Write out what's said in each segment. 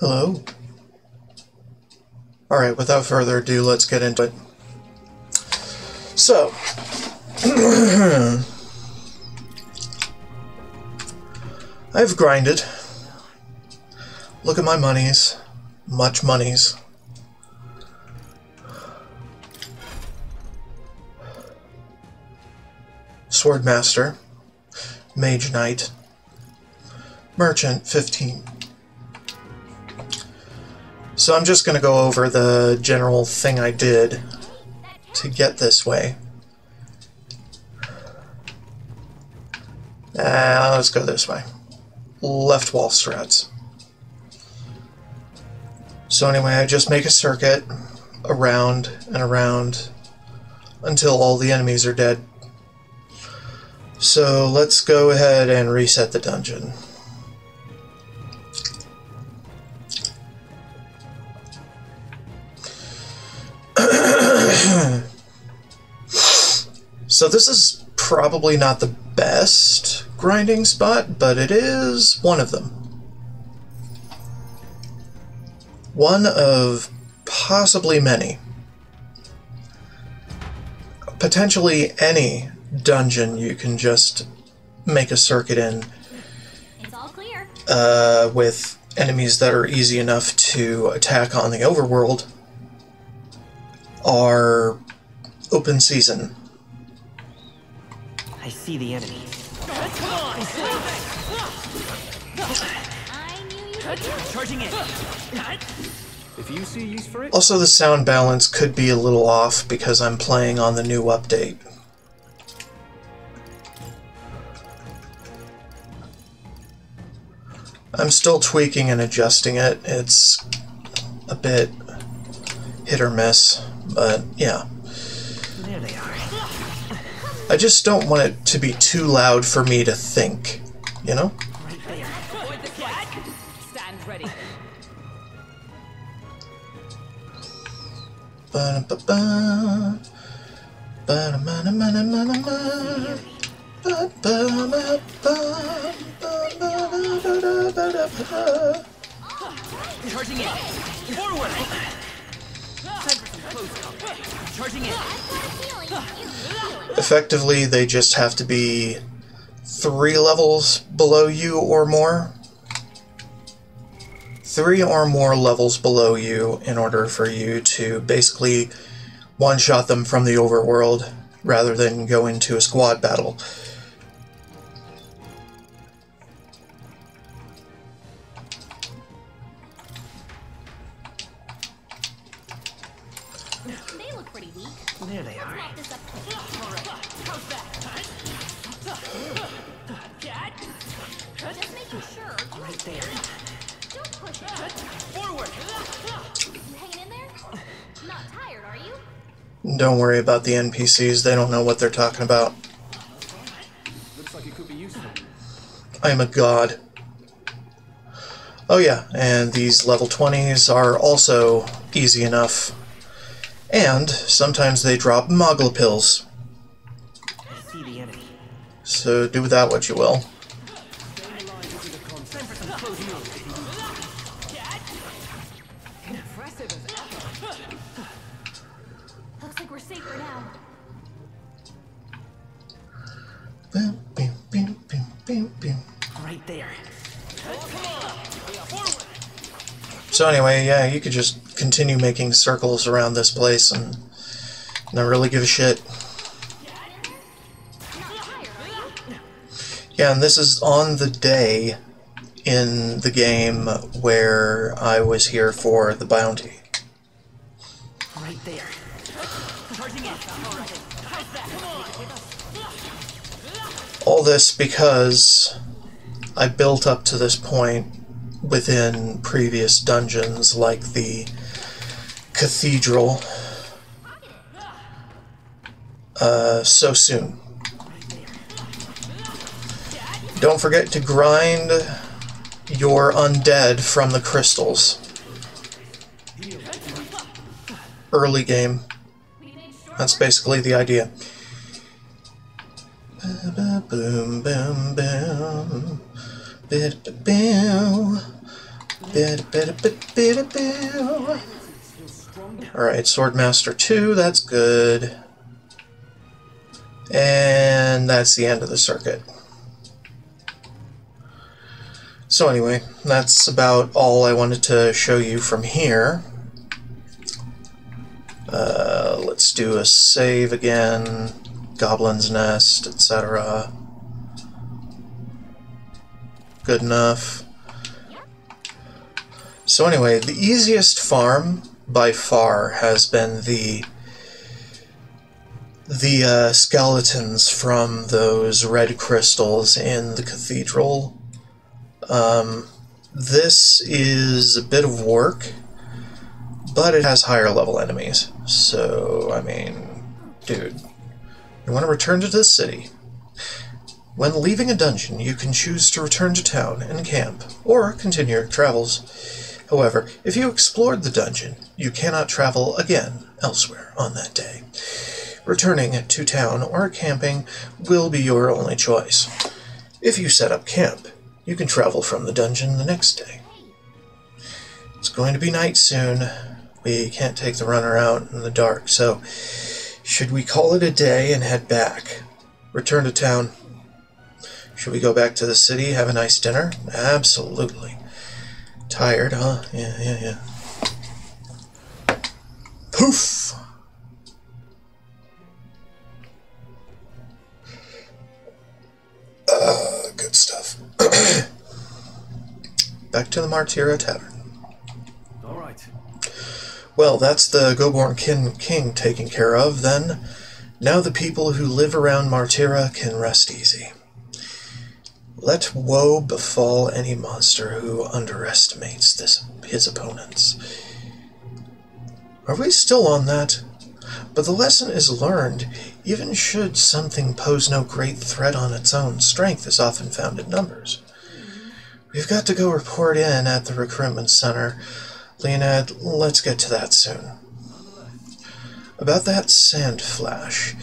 Hello. Alright, without further ado, let's get into it. So, I've grinded. Look at my monies. Much monies. Swordmaster. Mage Knight. Merchant, 15. So I'm just going to go over the general thing I did to get this way. Let's go this way. Left wall strats. So anyway, I just make a circuit around and around until all the enemies are dead. So let's go ahead and reset the dungeon. So this is probably not the best grinding spot, but it is one of them. One of possibly many. Potentially any dungeon you can just make a circuit in. It's all clear. With enemies that are easy enough to attack on the overworld are open season. I see the enemy. I knew you would do it. Charging in. If you see use for it. Also, the sound balance could be a little off because I'm playing on the new update. I'm still tweaking and adjusting it. It's a bit hit or miss, but yeah. There they are. I just don't want it to be too loud for me to think, you know? Right there. Avoid the cat. Stand ready. Ba-da-ba-ba. Ba-da-ma-da-ma-da-ma-da-ma. Ba-ba-ba-ba. Ba-ba-ba-ba-ba-ba-ba. Charging in. Forward. Time for some close combat. Charging in. I've got a feeling you feel it. Effectively, they just have to be 3 levels below you or more. 3 or more levels below you in order for you to basically one-shot them from the overworld rather than go into a squad battle. They look pretty weak. There they are. Lock this up. How's that? Cat. Just making sure. Right there. Don't push it. Forward. You hanging in there? Not tired, are you? Don't worry about the NPCs, they don't know what they're talking about. Looks like it could be useful. I am a god. Oh yeah, and these level 20s are also easy enough. And sometimes they drop Mogla pills. I see the enemy. So do with that what you will. Time for some close moves. Impressive as ever. Looks like we're safer now. Bim, bim, bim, bim, bim, bim. Right there. So anyway, yeah, you could just continue making circles around this place and not really give a shit. Not tired, are you? Yeah, and this is on the day in the game where I was here for the bounty. Right there. Charging in. All this because I built up to this point within previous dungeons like the cathedral so soon. Don't forget to grind your undead from the crystals. Early game. That's basically the idea. Boom, boom, boom. Alright, Swordmaster 2, that's good. And that's the end of the circuit. So anyway, that's about all I wanted to show you from here. Let's do a save again, Goblin's Nest, etc. Good enough. So anyway, the easiest farm by far has been the skeletons from those red crystals in the cathedral. This is a bit of work, but it has higher level enemies. So, I mean, dude, you want to return to the city. When leaving a dungeon, you can choose to return to town and camp, or continue your travels. However, if you explored the dungeon, you cannot travel again elsewhere on that day. Returning to town or camping will be your only choice. If you set up camp, you can travel from the dungeon the next day. It's going to be night soon. We can't take the runner out in the dark, so should we call it a day and head back? Return to town. Should we go back to the city, have a nice dinner? Absolutely. Tired, huh? Yeah. Poof! Good stuff. Back to the Martira Tavern. All right. Well, that's the Goborn King taken care of, then. Now the people who live around Martira can rest easy. Let woe befall any monster who underestimates his opponents. Are we still on that? But the lesson is learned. Even should something pose no great threat on its own, strength is often found in numbers. We've got to go report in at the recruitment center. Leonid, let's get to that soon. About that sand flash,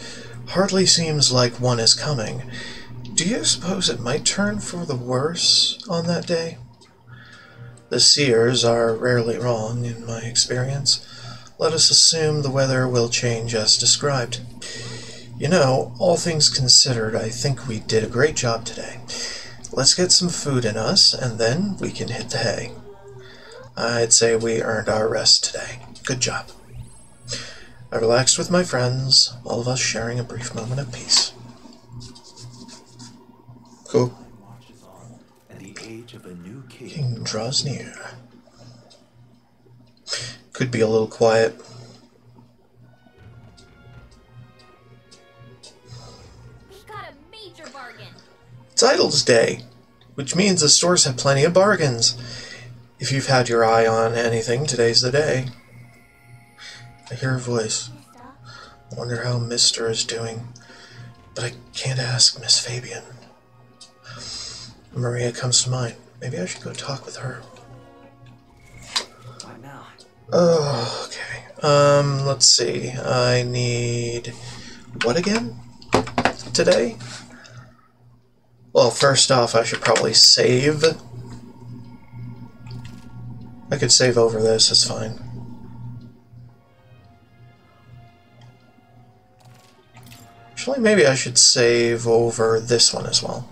hardly seems like one is coming. Do you suppose it might turn for the worse on that day? The seers are rarely wrong, in my experience. Let us assume the weather will change as described. You know, all things considered, I think we did a great job today. Let's get some food in us, and then we can hit the hay. I'd say we earned our rest today. Good job. I relaxed with my friends, all of us sharing a brief moment of peace. Cool. And the age of a new King draws near. Could be a little quiet. We got a major bargain. It's Idles Day, which means the stores have plenty of bargains. If you've had your eye on anything, today's the day. I hear a voice. I wonder how Mister is doing. But I can't ask Miss Fabian. Maria comes to mind. Maybe I should go talk with her. What now? Oh, okay. Let's see. I need... what again? Today? Well, first off, I should probably save. I could save over this, it's fine. Actually, maybe I should save over this one as well.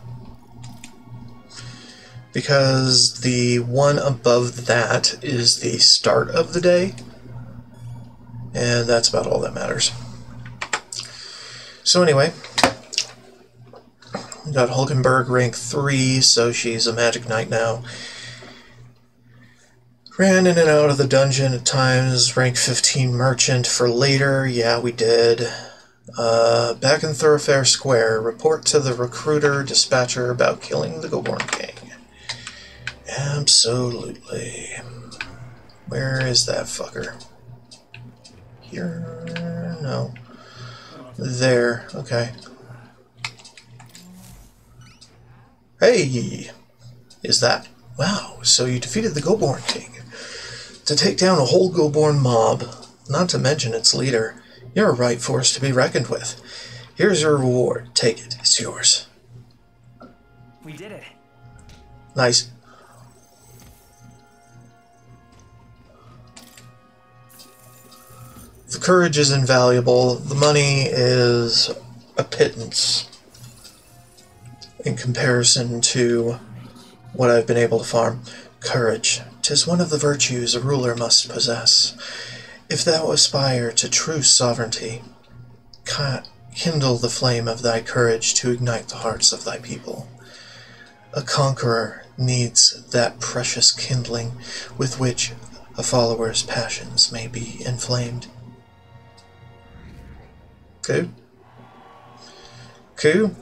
Because the one above that is the start of the day. And that's about all that matters. So anyway, we got Hulkenberg rank 3, so she's a magic knight now. Ran in and out of the dungeon at times, rank 15 merchant for later, yeah we did. Back in Thoroughfare Square, report to the recruiter dispatcher about killing the Goblin King. Absolutely. Where is that fucker? Here? No. There. Okay. Hey! Is that? Wow, so you defeated the Goblin King. To take down a whole Goblin mob, not to mention its leader, you're a right force to be reckoned with. Here's your reward. Take it. It's yours. We did it. Nice. The courage is invaluable. The money is a pittance in comparison to what I've been able to farm. Courage, 'tis one of the virtues a ruler must possess. If thou aspire to true sovereignty, kindle the flame of thy courage to ignite the hearts of thy people. A conqueror needs that precious kindling with which a follower's passions may be inflamed. Cool. Cool.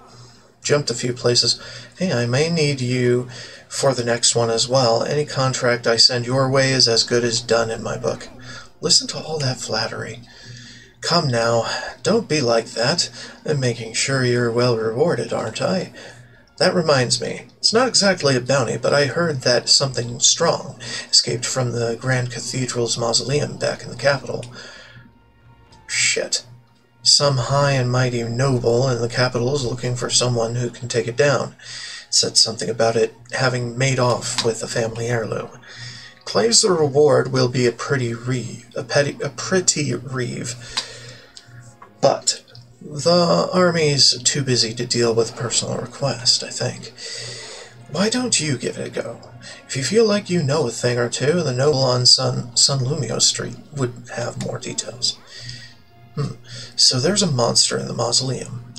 Jumped a few places. Hey, I may need you for the next one as well. Any contract I send your way is as good as done in my book. Listen to all that flattery. Come now, don't be like that. I'm making sure you're well rewarded, aren't I? That reminds me, it's not exactly a bounty, but I heard that something strong escaped from the Grand Cathedral's mausoleum back in the capital. Shit. Some high and mighty noble in the capital is looking for someone who can take it down. Said something about it having made off with a family heirloom. Claims the reward will be a pretty reeve. But the army's too busy to deal with personal request, I think. Why don't you give it a go? If you feel like you know a thing or two, the noble on San Lumio Street would have more details. So there's a monster in the mausoleum.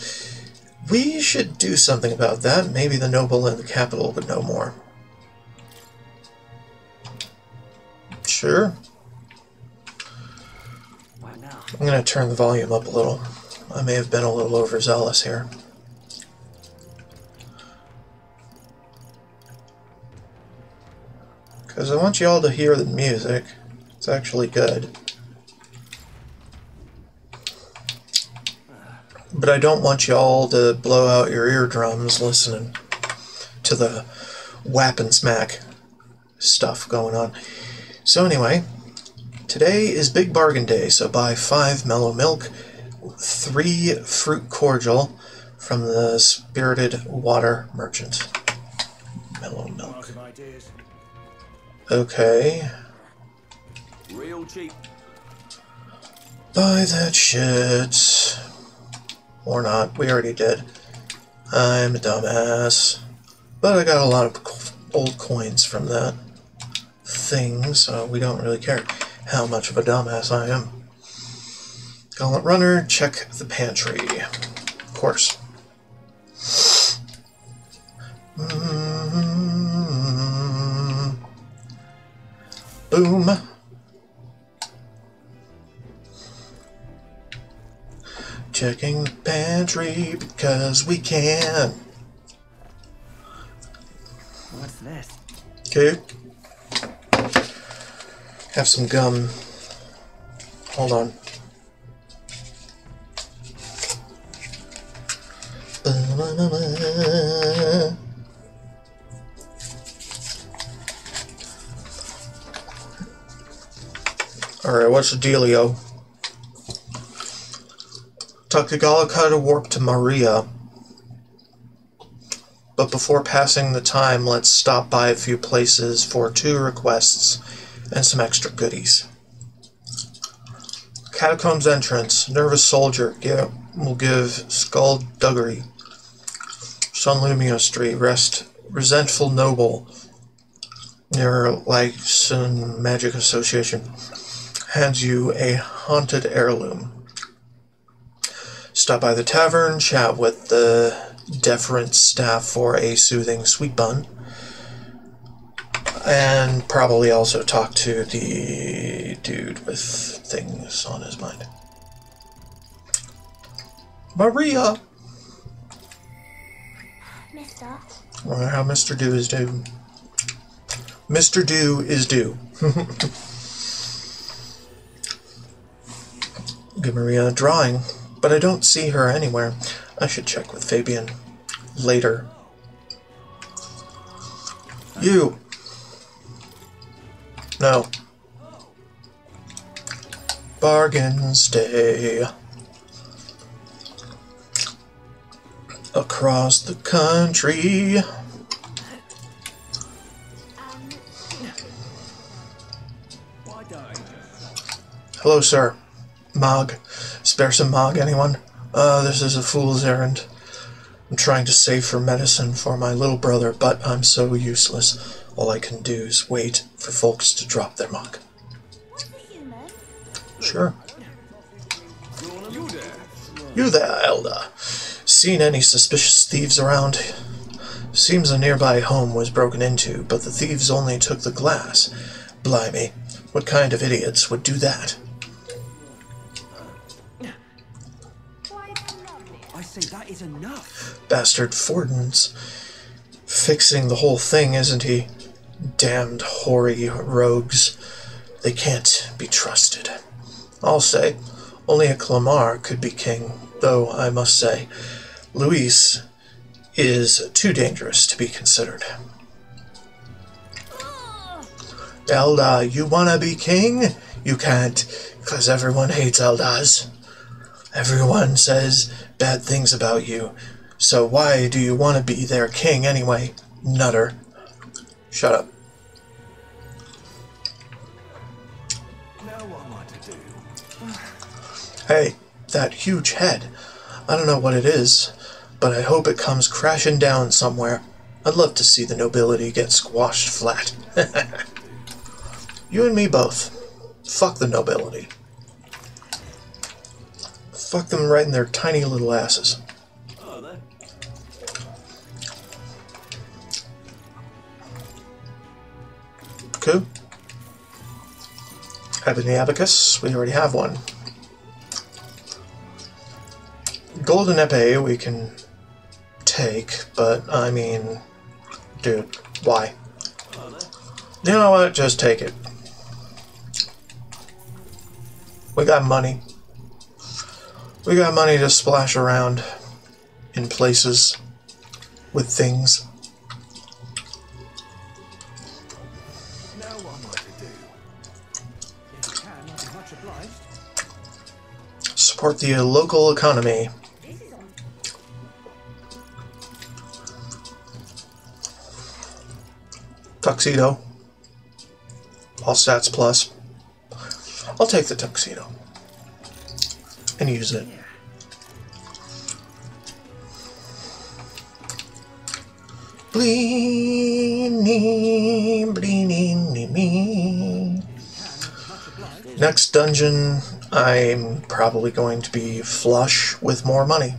We should do something about that. Maybe the noble in the capital would know more. Sure. What now? I'm going to turn the volume up a little. I may have been a little overzealous here. Because I want you all to hear the music. It's actually good. But I don't want you all to blow out your eardrums listening to the whap and smack stuff going on. So anyway, today is Big Bargain Day, so buy 5 mellow milk, 3 fruit cordial from the Spirited Water Merchant. Mellow milk. Okay. Real cheap. Buy that shit. Or not, we already did. I'm a dumbass. But I got a lot of old coins from that thing, so we don't really care how much of a dumbass I am. Gauntlet Runner, check the pantry. Of course. Boom. Checking the pantry because we can. What's this? Okay. Have some gum. Hold on. Alright, what's the dealio? Took the Gallica to warp to Maria. But before passing the time, let's stop by a few places for 2 requests and some extra goodies. Catacombs entrance, nervous soldier, will give skullduggery. San Lumio Street, resentful noble, near Lyson Magic Association, hands you a haunted heirloom. Stop by the tavern, chat with the deferent staff for a soothing sweet bun, and probably also talk to the dude with things on his mind. Maria! Mister. Wonder how Mr. Do is due. Mr. Do is due. Give Maria a drawing, but I don't see her anywhere. I should check with Fabian later. You! No. Bargains Day. Across the country. Why don't I just... Hello, sir. Mog. Spare some Mog, anyone? This is a fool's errand. I'm trying to save for medicine for my little brother, but I'm so useless. All I can do is wait for folks to drop their Mog. What's a human? Sure. You there? You there, Elder. Seen any suspicious thieves around? Seems a nearby home was broken into, but the thieves only took the glass. Blimey, what kind of idiots would do that? I say that is enough. Bastard Forden's fixing the whole thing, isn't he? Damned hoary rogues. They can't be trusted. I'll say, only a Clamar could be king, though I must say, Luis is too dangerous to be considered. Elda, you wanna be king? You can't, 'cause everyone hates Eldas. Everyone says bad things about you, so why do you want to be their king anyway, nutter? Shut up. Now what am I to do? Hey, that huge head. I don't know what it is, but I hope it comes crashing down somewhere. I'd love to see the nobility get squashed flat. You and me both. Fuck the nobility. Fuck them right in their tiny little asses. Oh, there. Cool. Ebony Abacus, we already have one. Golden Epee we can take, but I mean, dude, why? Oh, there. You know what, just take it. We got money. We got money to splash around in places with things. Now what am I to do? If you can, I'd be much obliged. Support the local economy. Tuxedo. All stats plus. I'll take the tuxedo. And use it. Bleeny, bleeny, me. Next dungeon, I'm probably going to be flush with more money.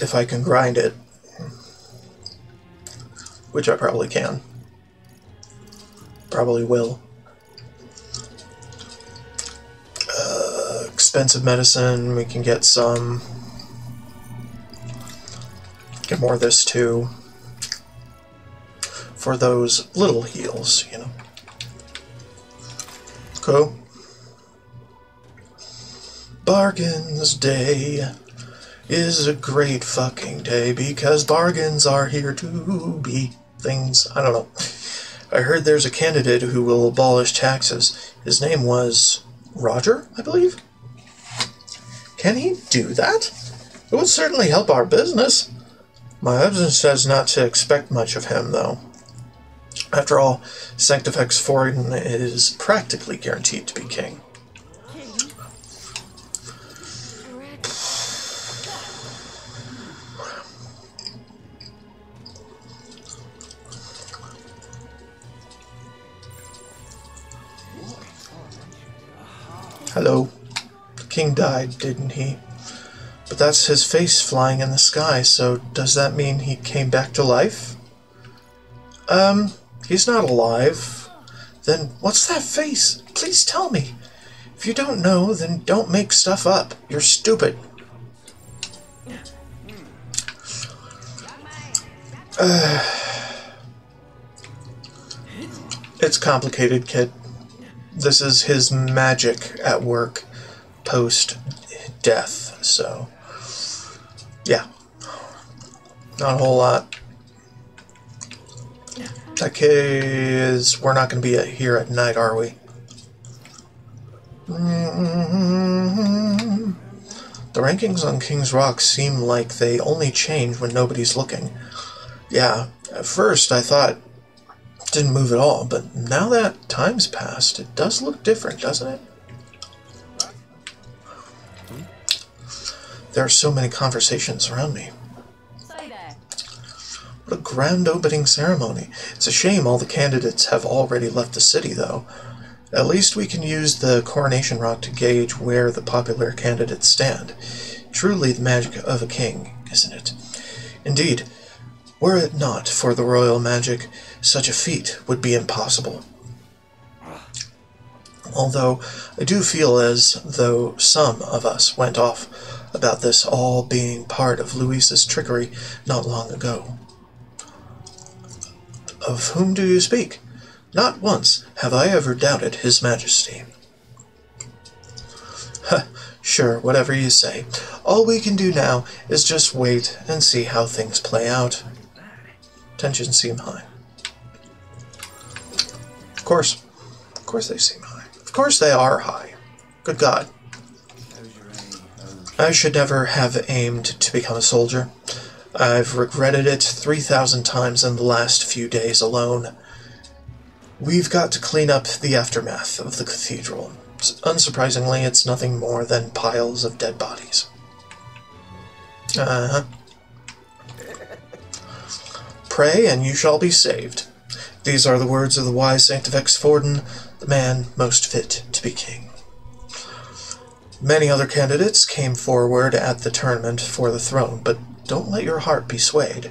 If I can grind it. Which I probably can. Probably will. Expensive medicine, we can get some. Get more of this too. For those little heals, you know. Cool. Bargains Day is a great fucking day because bargains are here to be things. I don't know. I heard there's a candidate who will abolish taxes. His name was Roger, I believe? Can he do that? It would certainly help our business. My husband says not to expect much of him, though. After all, Sanctifex Forden is practically guaranteed to be king. Hello. The king died, didn't he? But that's his face flying in the sky, so does that mean he came back to life? He's not alive. Then what's that face? Please tell me. If you don't know, then don't make stuff up. You're stupid. It's complicated, kid. This is his magic at work post-death, so yeah. Not a whole lot. That is, we're not going to be here at night, are we? The rankings on King's Rock seem like they only change when nobody's looking. Yeah, at first I thought didn't move at all, but now that time's passed, it does look different, doesn't it? There are so many conversations around me. Stay there. What a grand opening ceremony. It's a shame all the candidates have already left the city, though. At least we can use the coronation rock to gauge where the popular candidates stand. Truly the magic of a king, isn't it? Indeed, were it not for the royal magic, such a feat would be impossible. Although I do feel as though some of us went off about this all being part of Luis's trickery not long ago. Of whom do you speak? Not once have I ever doubted His Majesty. Sure, whatever you say. All we can do now is just wait and see how things play out. Tensions seem high. Of course they seem high. Of course they are high. Good God. I should never have aimed to become a soldier. I've regretted it 3,000 times in the last few days alone. We've got to clean up the aftermath of the cathedral. Unsurprisingly, it's nothing more than piles of dead bodies. Pray, and you shall be saved. These are the words of the wise Sanctifex Forden, the man most fit to be king. Many other candidates came forward at the tournament for the throne, but don't let your heart be swayed,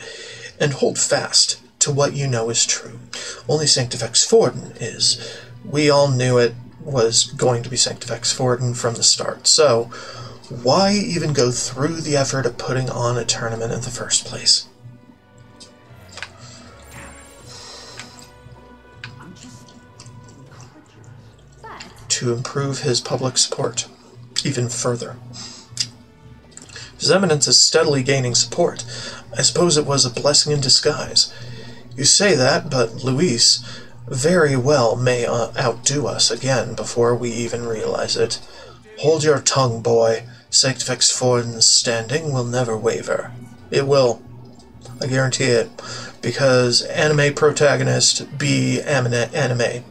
and hold fast to what you know is true. Only Sanctifex Forden is. We all knew it was going to be Sanctifex Forden from the start, so why even go through the effort of putting on a tournament in the first place? To improve his public support even further. His Eminence is steadily gaining support. I suppose it was a blessing in disguise. You say that, but Luis very well may outdo us again before we even realize it. Hold your tongue, boy. Sanctifex Forden's standing will never waver. It will. I guarantee it. Because anime protagonist be anime.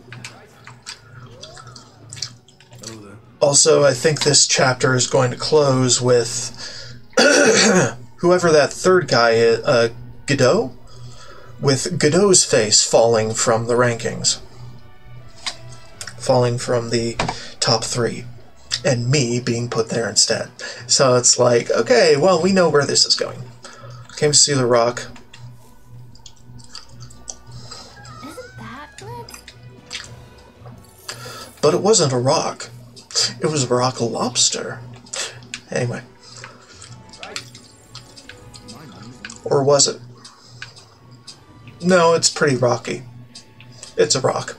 Also, I think this chapter is going to close with whoever that third guy is, Godot? With Godot's face falling from the rankings. Falling from the top 3. And me being put there instead. So it's like, okay, well, we know where this is going. Came to see the rock. Isn't that good? But it wasn't a rock. It was a rock lobster. Anyway. Or was it? No, it's pretty rocky. It's a rock.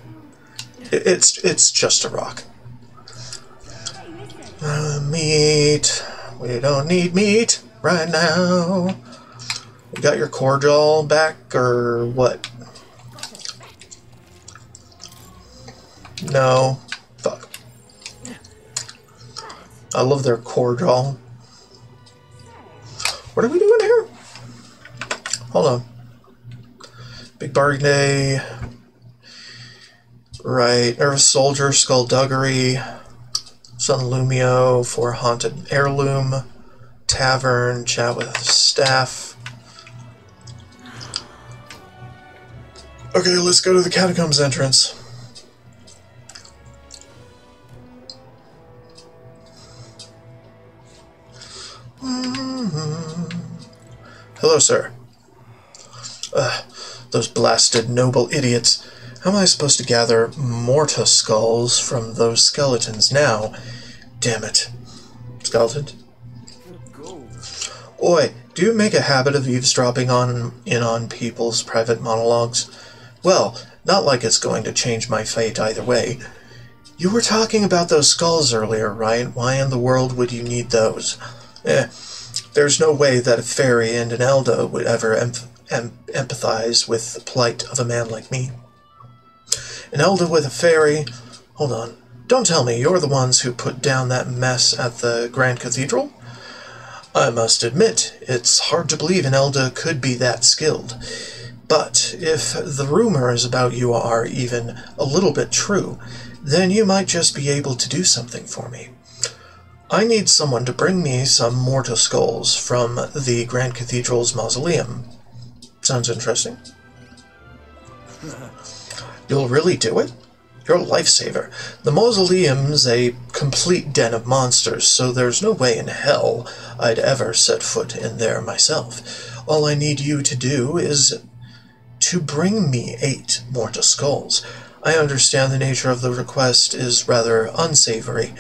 It's just a rock. Meat. We don't need meat right now. You got your cordial back, or what? No. Fuck. I love their cordial. What are we doing here? Hold on. Big bargain day. Right. Nervous soldier, skullduggery. Sun Lumio for haunted heirloom. Tavern, chat with staff. Okay, let's go to the catacombs entrance. Hello, sir. Those blasted noble idiots. How am I supposed to gather morta skulls from those skeletons now? Damn it. Skeleton? Oi, do you make a habit of eavesdropping on people's private monologues? Well, not like it's going to change my fate either way. You were talking about those skulls earlier, right? Why in the world would you need those? There's no way that a fairy and an Elda would ever empathize with the plight of a man like me. An Elda with a fairy? Hold on. Don't tell me you're the ones who put down that mess at the Grand Cathedral? I must admit, it's hard to believe an Elda could be that skilled. But if the rumors about you are even a little bit true, then you might just be able to do something for me. I need someone to bring me some mortal skulls from the Grand Cathedral's mausoleum. Sounds interesting. You'll really do it? You're a lifesaver. The mausoleum's a complete den of monsters, so there's no way in hell I'd ever set foot in there myself. All I need you to do is to bring me 8 mortal skulls. I understand the nature of the request is rather unsavory,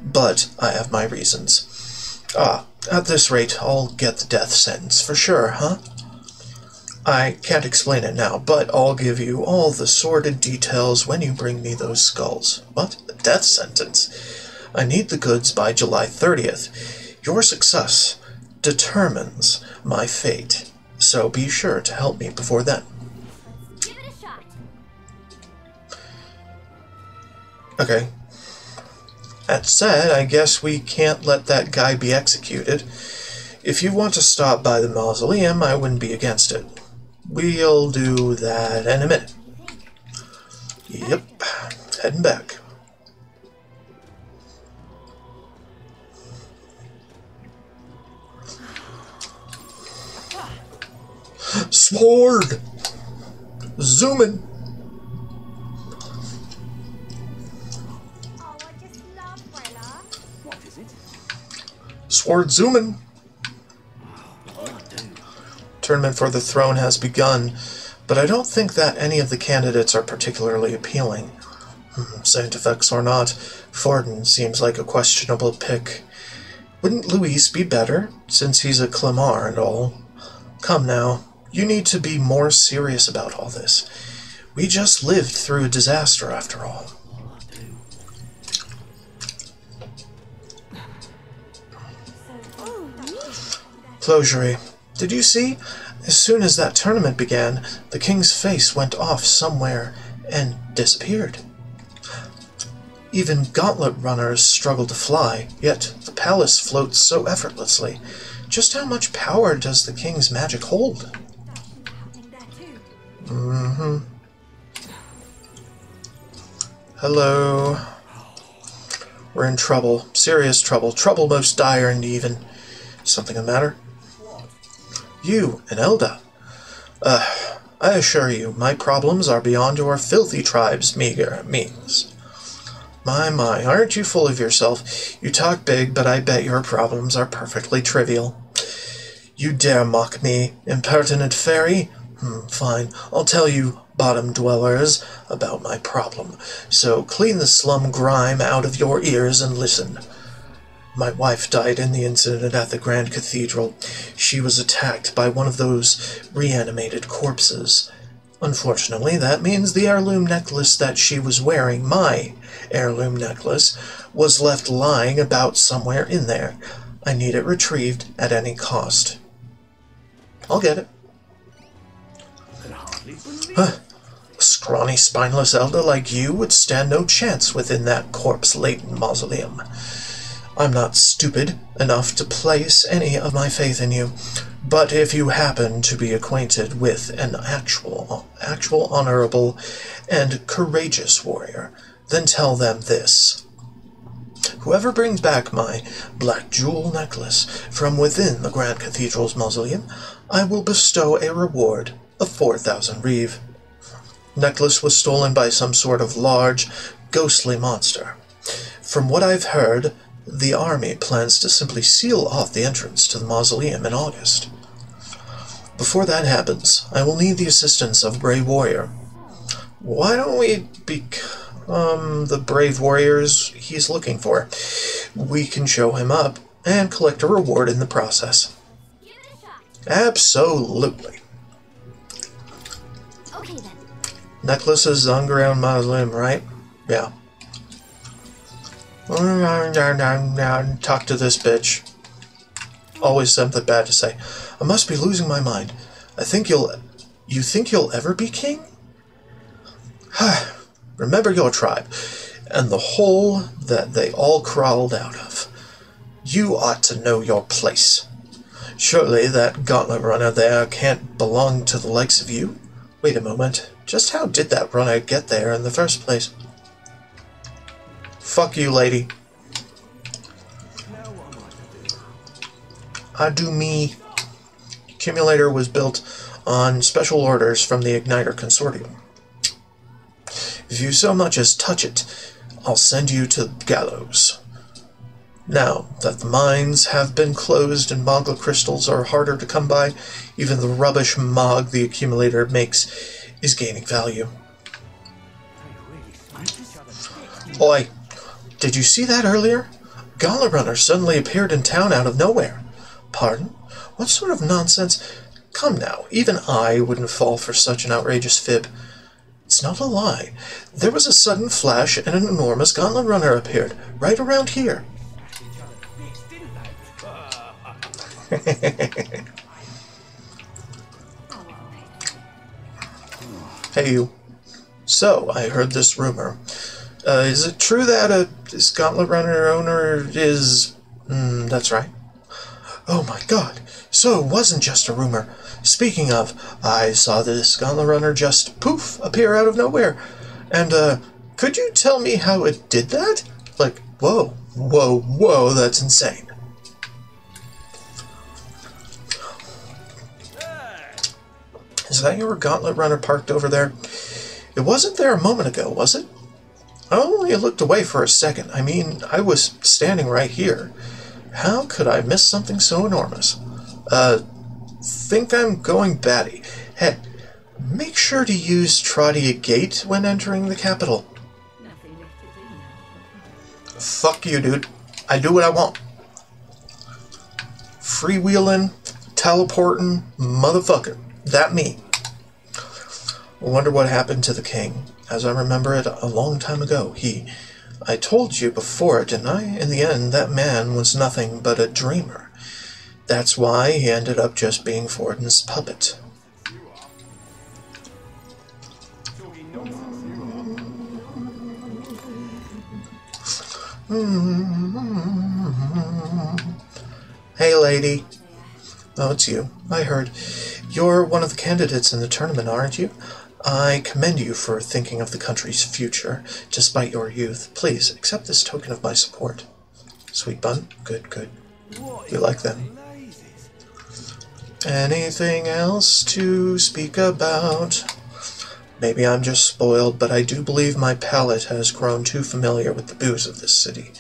but I have my reasons. At this rate, I'll get the death sentence for sure, huh? I can't explain it now, but I'll give you all the sordid details when you bring me those skulls. What? A death sentence? I need the goods by July 30th. Your success determines my fate, so be sure to help me before then. Give it a shot. Okay. That said, I guess we can't let that guy be executed. If you want to stop by the mausoleum, I wouldn't be against it. We'll do that in a minute. Yep, heading back. Sword! Zooming! Oh, I just love Brella. What is it? Sword zooming! Tournament for the throne has begun, but I don't think that any of the candidates are particularly appealing. Saint effects or not, Forden seems like a questionable pick. Wouldn't Luis be better, since he's a Clemar and all? Come now, you need to be more serious about all this. We just lived through a disaster after all. Closure. Did you see? As soon as that tournament began, the king's face went off somewhere and disappeared. Even gauntlet runners struggle to fly, yet the palace floats so effortlessly. Just how much power does the king's magic hold? Hello. We're in trouble. Serious trouble. Trouble most dire and even. Something the matter? You and Elda. I assure you, my problems are beyond your filthy tribe's meager means. My, aren't you full of yourself? You talk big, but I bet your problems are perfectly trivial. You dare mock me, impertinent fairy? Fine, I'll tell you, bottom dwellers, about my problem. So clean the slum grime out of your ears and listen. My wife died in the incident at the Grand Cathedral. She was attacked by one of those reanimated corpses. Unfortunately, that means the heirloom necklace that she was wearing, my heirloom necklace, was left lying about somewhere in there. I need it retrieved at any cost. I'll get it. A scrawny, spineless elder like you would stand no chance within that corpse-laden mausoleum. I'm not stupid enough to place any of my faith in you, but if you happen to be acquainted with an actual honorable and courageous warrior, then tell them this. Whoever brings back my black jewel necklace from within the Grand Cathedral's mausoleum, I will bestow a reward of 4,000 reeve. Necklace was stolen by some sort of large, ghostly monster. From what I've heard, the army plans to simply seal off the entrance to the mausoleum in August. Before that happens, I will need the assistance of a brave warrior. Why don't we become the brave warriors he's looking for? We can show him up and collect a reward in the process. Give it a shot. Absolutely. Okay then. Necklace is underground mausoleum, right? Yeah. Talk to this bitch. Always something bad to say. I must be losing my mind. You think you'll ever be king? Remember your tribe, and the hole that they all crawled out of. You ought to know your place. Surely that gauntlet runner there can't belong to the likes of you? Wait a moment. Just how did that runner get there in the first place? Fuck you, lady. Now what am I to do? I do me. Accumulator was built on special orders from the Igniter Consortium. If you so much as touch it, I'll send you to the gallows. Now that the mines have been closed and Mogla crystals are harder to come by, even the rubbish Mog the accumulator makes is gaining value. Oi, did you see that earlier? A Gauntlet Runner suddenly appeared in town out of nowhere. Pardon? What sort of nonsense? Come now, even I wouldn't fall for such an outrageous fib. It's not a lie. There was a sudden flash and an enormous Gauntlet Runner appeared, right around here. Hey you. So, I heard this rumor. Is it true that this Gauntlet Runner owner is... that's right. Oh my god. So it wasn't just a rumor. Speaking of, I saw this Gauntlet Runner just, poof, appear out of nowhere. And, could you tell me how it did that? Like, whoa, whoa, whoa, that's insane. Is that your Gauntlet Runner parked over there? It wasn't there a moment ago, was it? I only looked away for a second. I mean, I was standing right here. How could I miss something so enormous? Think I'm going batty. Hey, make sure to use Trodia Gate when entering the capital. Fuck you, dude. I do what I want. Freewheeling, teleporting, motherfucker. That me. I wonder what happened to the king. As I remember it a long time ago, I told you before, didn't I? In the end, that man was nothing but a dreamer. That's why he ended up just being Forden's puppet. Hey, lady. Oh, it's you. I heard. You're one of the candidates in the tournament, aren't you? I commend you for thinking of the country's future, despite your youth. Please, accept this token of my support. Sweet bun? Good, good. You like them. Anything else to speak about? Maybe I'm just spoiled, but I do believe my palate has grown too familiar with the booze of this city.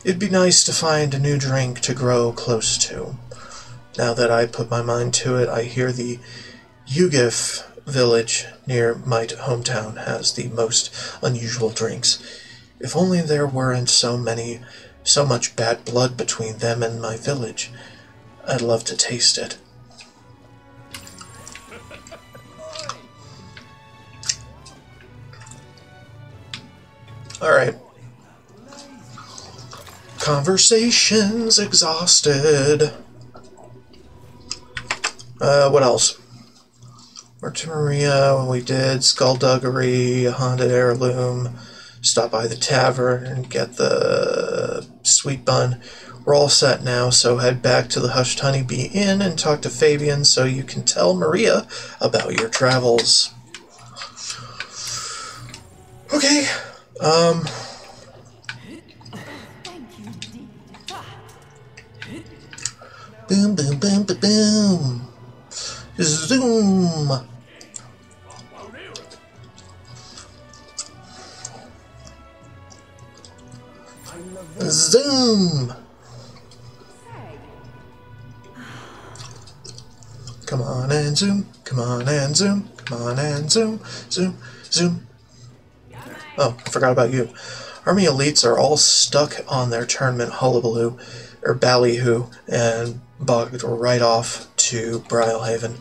It'd be nice to find a new drink to grow close to. Now that I put my mind to it, I hear the Ugif village near my hometown has the most unusual drinks. If only there weren't so much bad blood between them and my village. I'd love to taste it. Alright. Conversations exhausted. What else? Went to Maria, we did Skullduggery, a haunted heirloom, stop by the tavern and get the sweet bun. We're all set now, so head back to the Hushed Honeybee Inn and talk to Fabian so you can tell Maria about your travels. Okay, boom, boom, boom, boom, boom. Zoom. Zoom. Come on and zoom. Come on and zoom. Come on and zoom. Zoom. Zoom. Oh, I forgot about you. Army elites are all stuck on their tournament hullabaloo, or ballyhoo, and bogged right off to Brilehaven.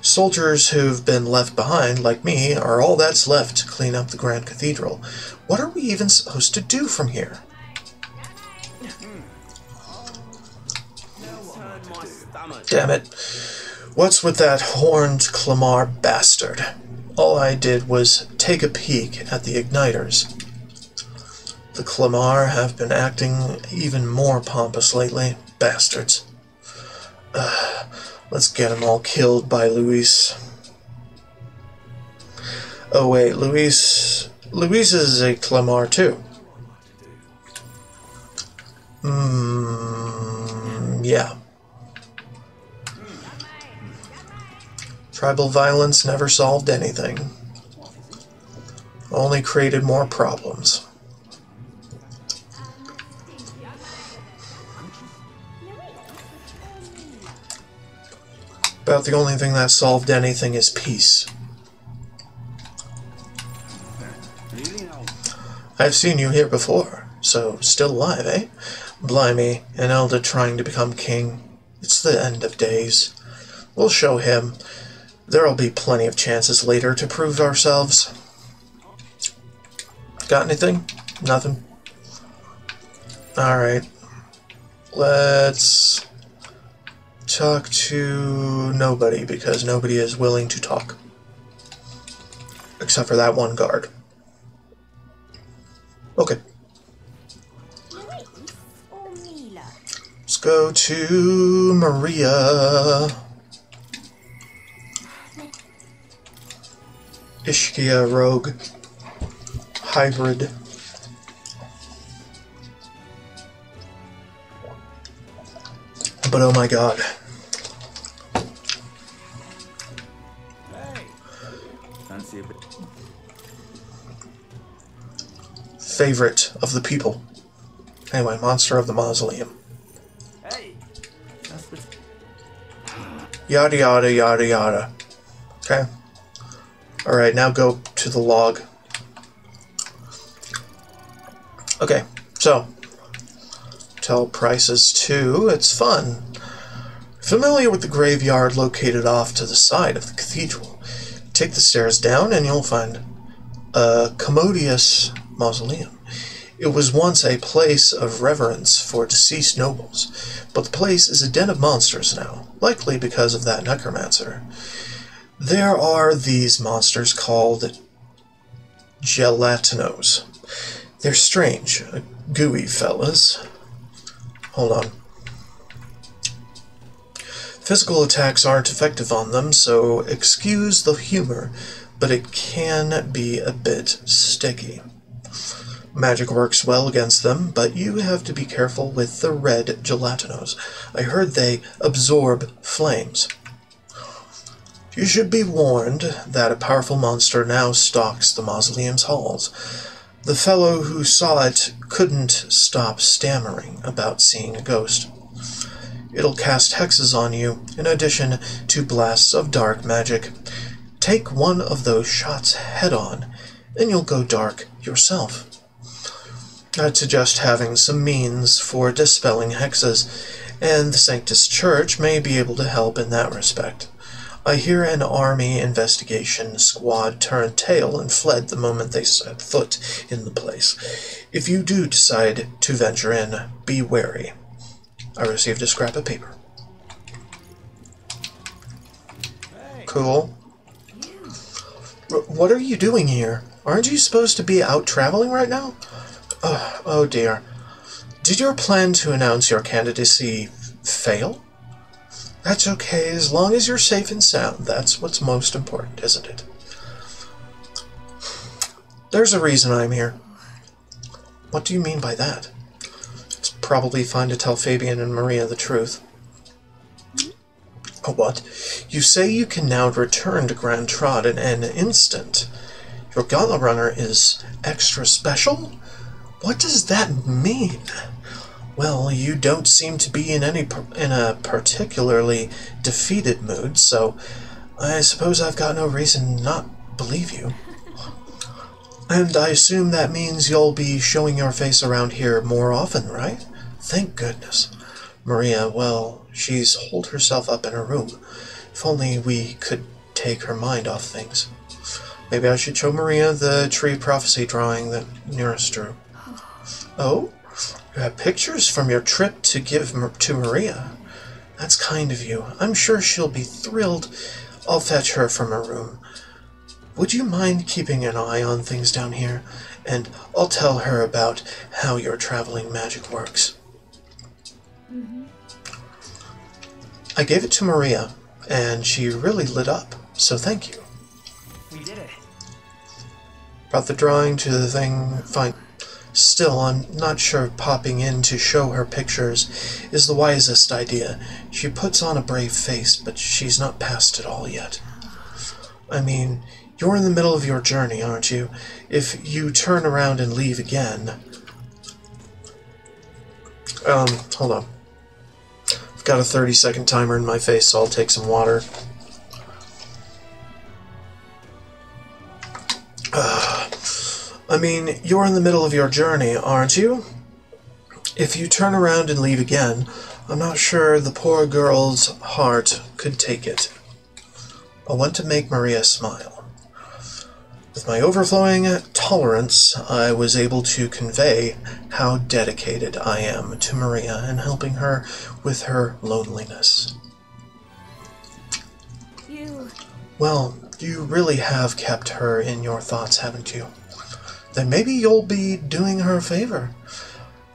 Soldiers who've been left behind, like me, are all that's left to clean up the Grand Cathedral. What are we even supposed to do from here? Damn it. What's with that horned Clamar bastard? All I did was take a peek at the igniters. The Clamar have been acting even more pompous lately. Bastards. Let's get them all killed by Luis. Oh wait, Louise is a Clemar too. Yeah. Tribal violence never solved anything. Only created more problems. About the only thing that solved anything is peace. I've seen you here before, so still alive, eh? Blimey, an elder trying to become king. It's the end of days. We'll show him. There'll be plenty of chances later to prove ourselves. Got anything? Nothing? Alright. Let's talk to nobody, because nobody is willing to talk. Except for that one guard. Okay. Let's go to Maria. Ishkia rogue. Hybrid. But oh my god. Hey. Fancy a bit. Favorite of the people. Anyway, monster of the mausoleum. Hey. That's the... Yada yada yada yada. Okay. Alright, now go to the log. Okay, so tell prices too. It's fun. Familiar with the graveyard located off to the side of the cathedral. Take the stairs down and you'll find a commodious mausoleum. It was once a place of reverence for deceased nobles, but the place is a den of monsters now, likely because of that necromancer. There are these monsters called gelatinos. They're strange, gooey fellas. Hold on. Physical attacks aren't effective on them, so excuse the humor, but it can be a bit sticky. Magic works well against them, but you have to be careful with the red gelatinos. I heard they absorb flames. You should be warned that a powerful monster now stalks the mausoleum's halls. The fellow who saw it couldn't stop stammering about seeing a ghost. It'll cast hexes on you, in addition to blasts of dark magic. Take one of those shots head-on, and you'll go dark yourself. I'd suggest having some means for dispelling hexes, and the Sanctus Church may be able to help in that respect. I hear an army investigation squad turned tail and fled the moment they set foot in the place. If you do decide to venture in, be wary. I received a scrap of paper. Cool. What are you doing here? Aren't you supposed to be out traveling right now? Oh dear. Did your plan to announce your candidacy fail? That's okay, as long as you're safe and sound. That's what's most important, isn't it? There's a reason I'm here. What do you mean by that? It's probably fine to tell Fabian and Maria the truth. Oh, what? You say you can now return to Grand Trot in an instant. Your Gauntlet Runner is extra special? What does that mean? Well, you don't seem to be in a particularly defeated mood, so I suppose I've got no reason not to believe you. And I assume that means you'll be showing your face around here more often, right? Thank goodness. Maria, well, she's holed herself up in her room. If only we could take her mind off things. Maybe I should show Maria the tree prophecy drawing that Nearest drew. Oh? You have pictures from your trip to give to Maria. That's kind of you. I'm sure she'll be thrilled. I'll fetch her from her room. Would you mind keeping an eye on things down here? And I'll tell her about how your traveling magic works. I gave it to Maria, and she really lit up, so thank you. We did it. Brought the drawing to the thing. Fine. Still, I'm not sure popping in to show her pictures is the wisest idea. She puts on a brave face, but she's not past it all yet. I mean, you're in the middle of your journey, aren't you? If you turn around and leave again... hold on. I've got a 30-second timer in my face, so I'll take some water. I mean, you're in the middle of your journey, aren't you? If you turn around and leave again, I'm not sure the poor girl's heart could take it. I want to make Maria smile. With my overflowing tolerance, I was able to convey how dedicated I am to Maria and helping her with her loneliness. Well, you really have kept her in your thoughts, haven't you? Then maybe you'll be doing her a favor.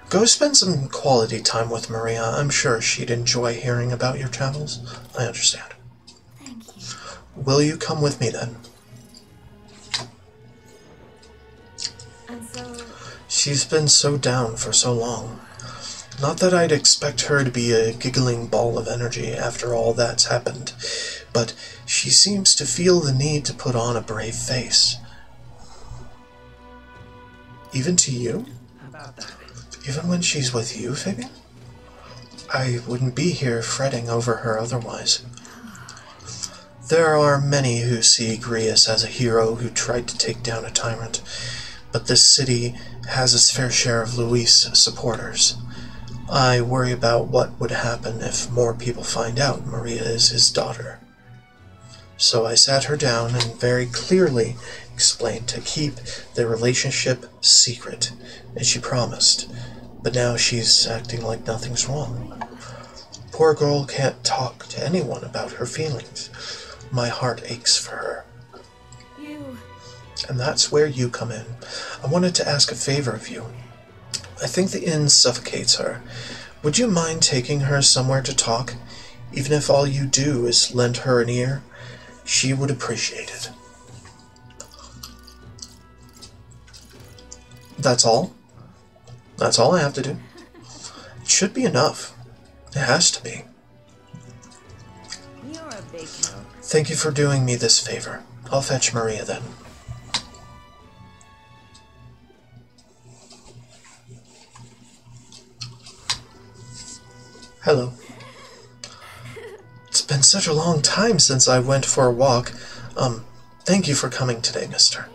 Go spend some quality time with Maria. I'm sure she'd enjoy hearing about your travels. I understand. Thank you. Will you come with me then? And so... She's been so down for so long. Not that I'd expect her to be a giggling ball of energy after all that's happened, but she seems to feel the need to put on a brave face. Even to you? Even when she's with you, Fabian? I wouldn't be here fretting over her otherwise. There are many who see Grius as a hero who tried to take down a tyrant, but this city has its fair share of Luis supporters. I worry about what would happen if more people find out Maria is his daughter. So I sat her down and very clearly explained to keep their relationship secret, and she promised. But now she's acting like nothing's wrong. Poor girl can't talk to anyone about her feelings. My heart aches for her. And that's where you come in. I wanted to ask a favor of you. I think the inn suffocates her. Would you mind taking her somewhere to talk? Even if all you do is lend her an ear, she would appreciate it. That's all? That's all I have to do? It should be enough. It has to be. You're a big help. Thank you for doing me this favor. I'll fetch Maria then. Hello. It's been such a long time since I went for a walk. Thank you for coming today, mister.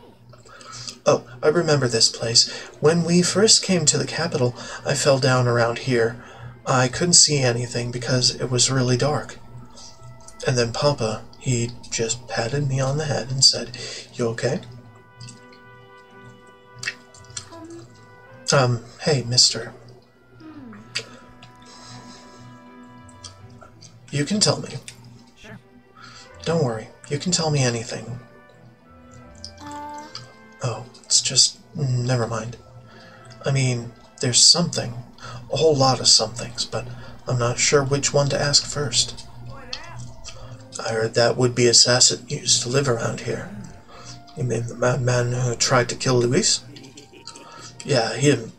Oh, I remember this place. When we first came to the capital, I fell down around here. I couldn't see anything because it was really dark. And then Papa, he just patted me on the head and said, "You okay?" Hey, mister. You can tell me. Sure. Don't worry, you can tell me anything. Oh, it's just... never mind. I mean, there's something. A whole lot of somethings, but I'm not sure which one to ask first. I heard that would-be assassin used to live around here. You mean the madman who tried to kill Luis? Yeah, him.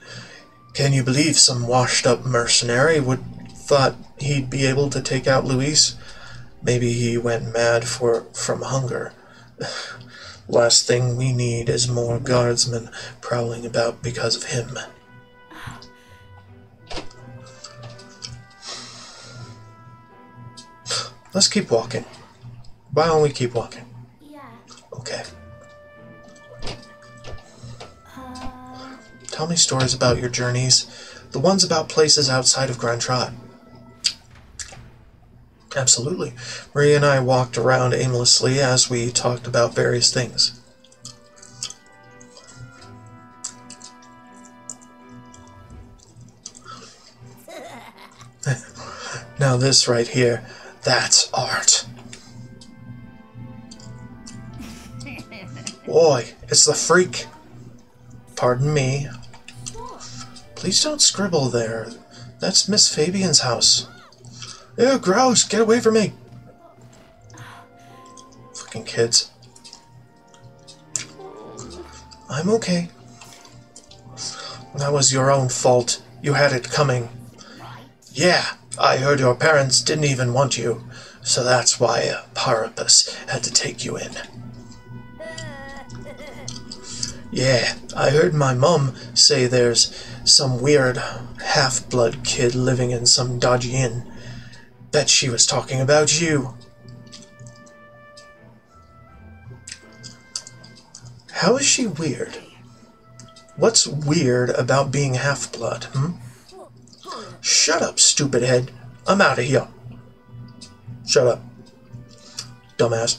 Can you believe some washed-up mercenary thought he'd be able to take out Luis? Maybe he went mad from hunger. Last thing we need is more guardsmen prowling about because of him. Let's keep walking. Why don't we keep walking? Yeah. Okay. Tell me stories about your journeys. The ones about places outside of Grand Trot. Absolutely. Maria and I walked around aimlessly as we talked about various things. Now this right here, that's art. Boy, it's the freak. Pardon me. Please don't scribble there. That's Miss Fabian's house. Ew, gross! Get away from me! Fucking kids. I'm okay. That was your own fault. You had it coming. Yeah, I heard your parents didn't even want you, so that's why Parapus had to take you in. Yeah, I heard my mom say there's some weird half-blood kid living in some dodgy inn. Bet she was talking about you. How is she weird? What's weird about being half-blood, Shut up, stupid head. I'm out of here. Shut up. Dumbass.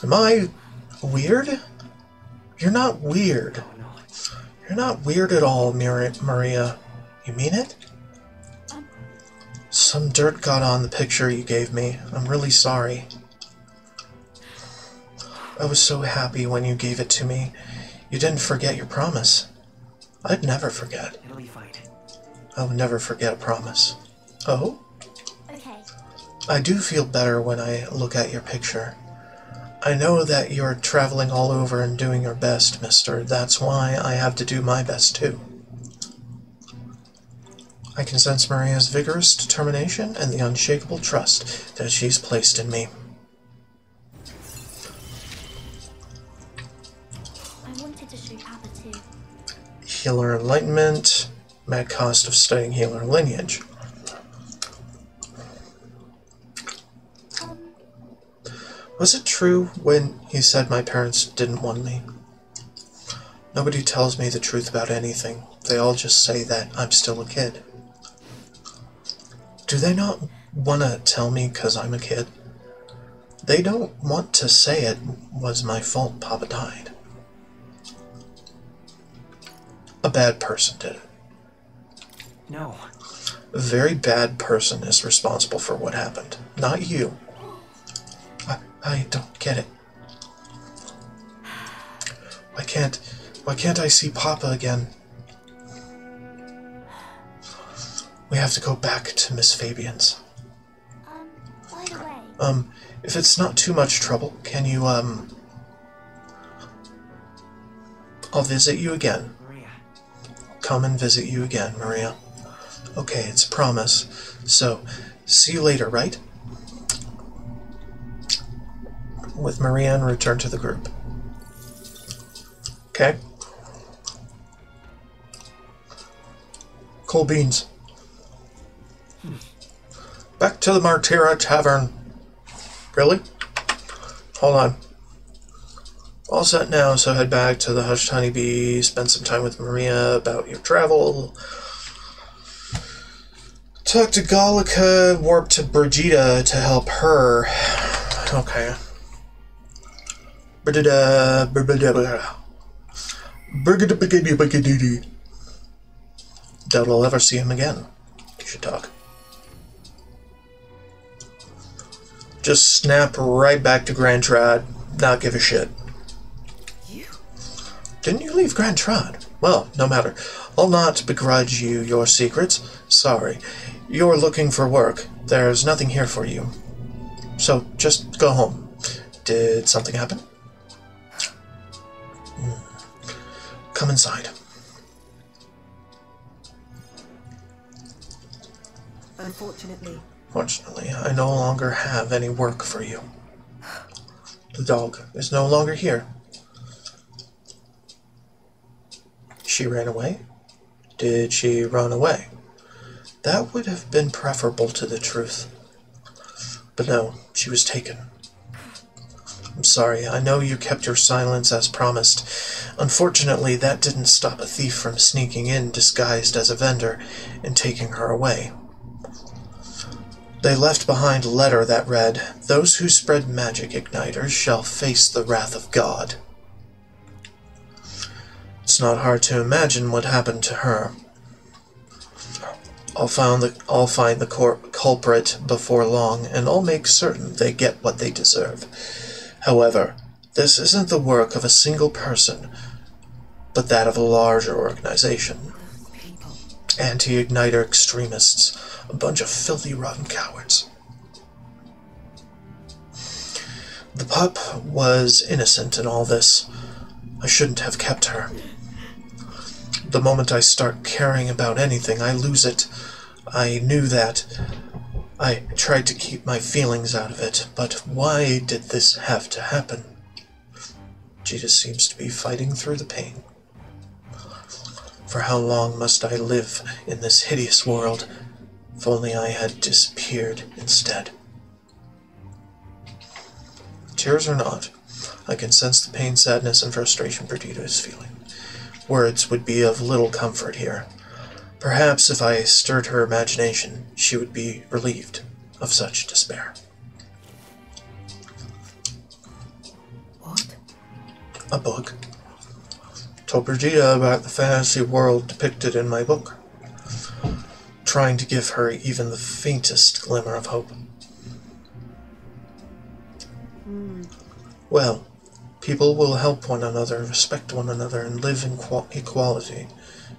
Am I weird? You're not weird. You're not weird at all, Maria. You mean it? Some dirt got on the picture you gave me. I'm really sorry. I was so happy when you gave it to me. You didn't forget your promise. I'd never forget. It'll be fine. I would never forget a promise. Oh? Okay. I do feel better when I look at your picture. I know that you're traveling all over and doing your best, mister. That's why I have to do my best, too. I can sense Maria's vigorous determination and the unshakable trust that she's placed in me. I wanted to show Papa too. Healer Enlightenment. Mad cost of studying healer lineage. Was it true when he said my parents didn't want me? Nobody tells me the truth about anything. They all just say that I'm still a kid. Do they not want to tell me because I'm a kid? They don't want to say it was my fault Papa died. A bad person did it. No. A very bad person is responsible for what happened, not you. I don't get it. Why can't I see Papa again? We have to go back to Miss Fabian's. By the way. If it's not too much trouble, can you, I'll visit you again. Maria. Come and visit you again, Maria. Okay, it's a promise. So, see you later, right? With Maria and return to the group. Okay? Cold beans. Back to the Martira Tavern. Really? Hold on. All set now, so head back to the Hush Tiny Bee, spend some time with Maria about your travel. Talk to Gallica, warp to Brigida to help her. Okay. Doubt I'll ever see him again. You should talk. Just snap right back to Grand Trad. Not give a shit. Didn't you leave Grand Trad? Well, no matter. I'll not begrudge you your secrets. Sorry. You're looking for work. There's nothing here for you. So, just go home. Did something happen? Come inside. Fortunately, I no longer have any work for you. The dog is no longer here. She ran away? Did she run away? That would have been preferable to the truth. But no, she was taken. I'm sorry, I know you kept your silence as promised. Unfortunately, that didn't stop a thief from sneaking in disguised as a vendor and taking her away. They left behind a letter that read, "Those who spread magic igniters shall face the wrath of God." It's not hard to imagine what happened to her. I'll find the culprit before long, and I'll make certain they get what they deserve. However, this isn't the work of a single person, but that of a larger organization. Anti-igniter extremists, a bunch of filthy, rotten cowards. The pup was innocent in all this. I shouldn't have kept her. The moment I start caring about anything, I lose it. I knew that. I tried to keep my feelings out of it, but why did this have to happen? Jita seems to be fighting through the pain. For how long must I live in this hideous world? If only I had disappeared instead. Tears or not, I can sense the pain, sadness, and frustration Perdita is feeling. Words would be of little comfort here. Perhaps if I stirred her imagination, she would be relieved of such despair. What? A book. Told Perdita about the fantasy world depicted in my book, trying to give her even the faintest glimmer of hope. Well, people will help one another, respect one another, and live in equality.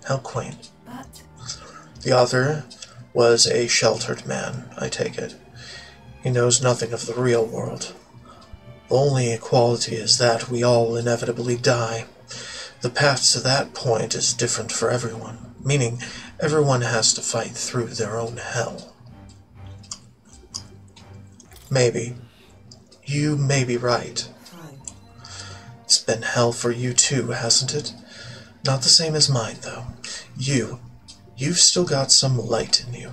How quaint. But... The author was a sheltered man, I take it. He knows nothing of the real world. The only equality is that we all inevitably die. The path to that point is different for everyone, meaning everyone has to fight through their own hell. Maybe. You may be right. Fine. It's been hell for you too, hasn't it? Not the same as mine, though. You've still got some light in you.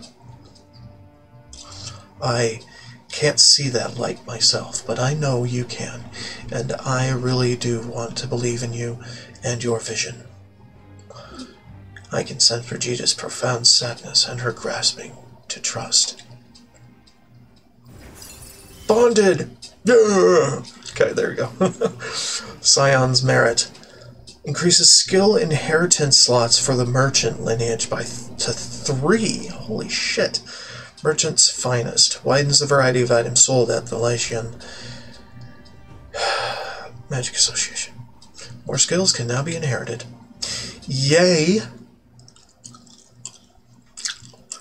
I can't see that light myself, but I know you can, and I really do want to believe in you and your vision. I can sense Brigida's profound sadness and her grasping to trust. Bonded! Yeah! Okay, there you go. Scion's Merit. Increases skill inheritance slots for the merchant lineage to 3. Holy shit. Merchant's Finest. Widens the variety of items sold at the Lycian Magic Association. More skills can now be inherited. Yay!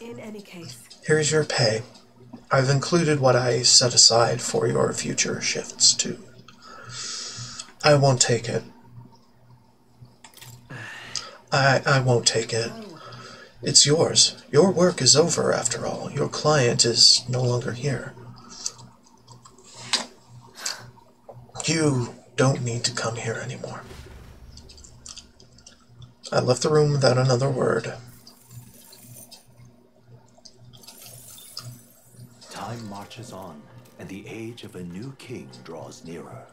In any case... Here's your pay. I've included what I set aside for your future shifts, too. I won't take it. I won't take it. It's yours. Your work is over, after all. Your client is no longer here. You don't need to come here anymore. I left the room without another word. Time marches on, and the age of a new king draws nearer.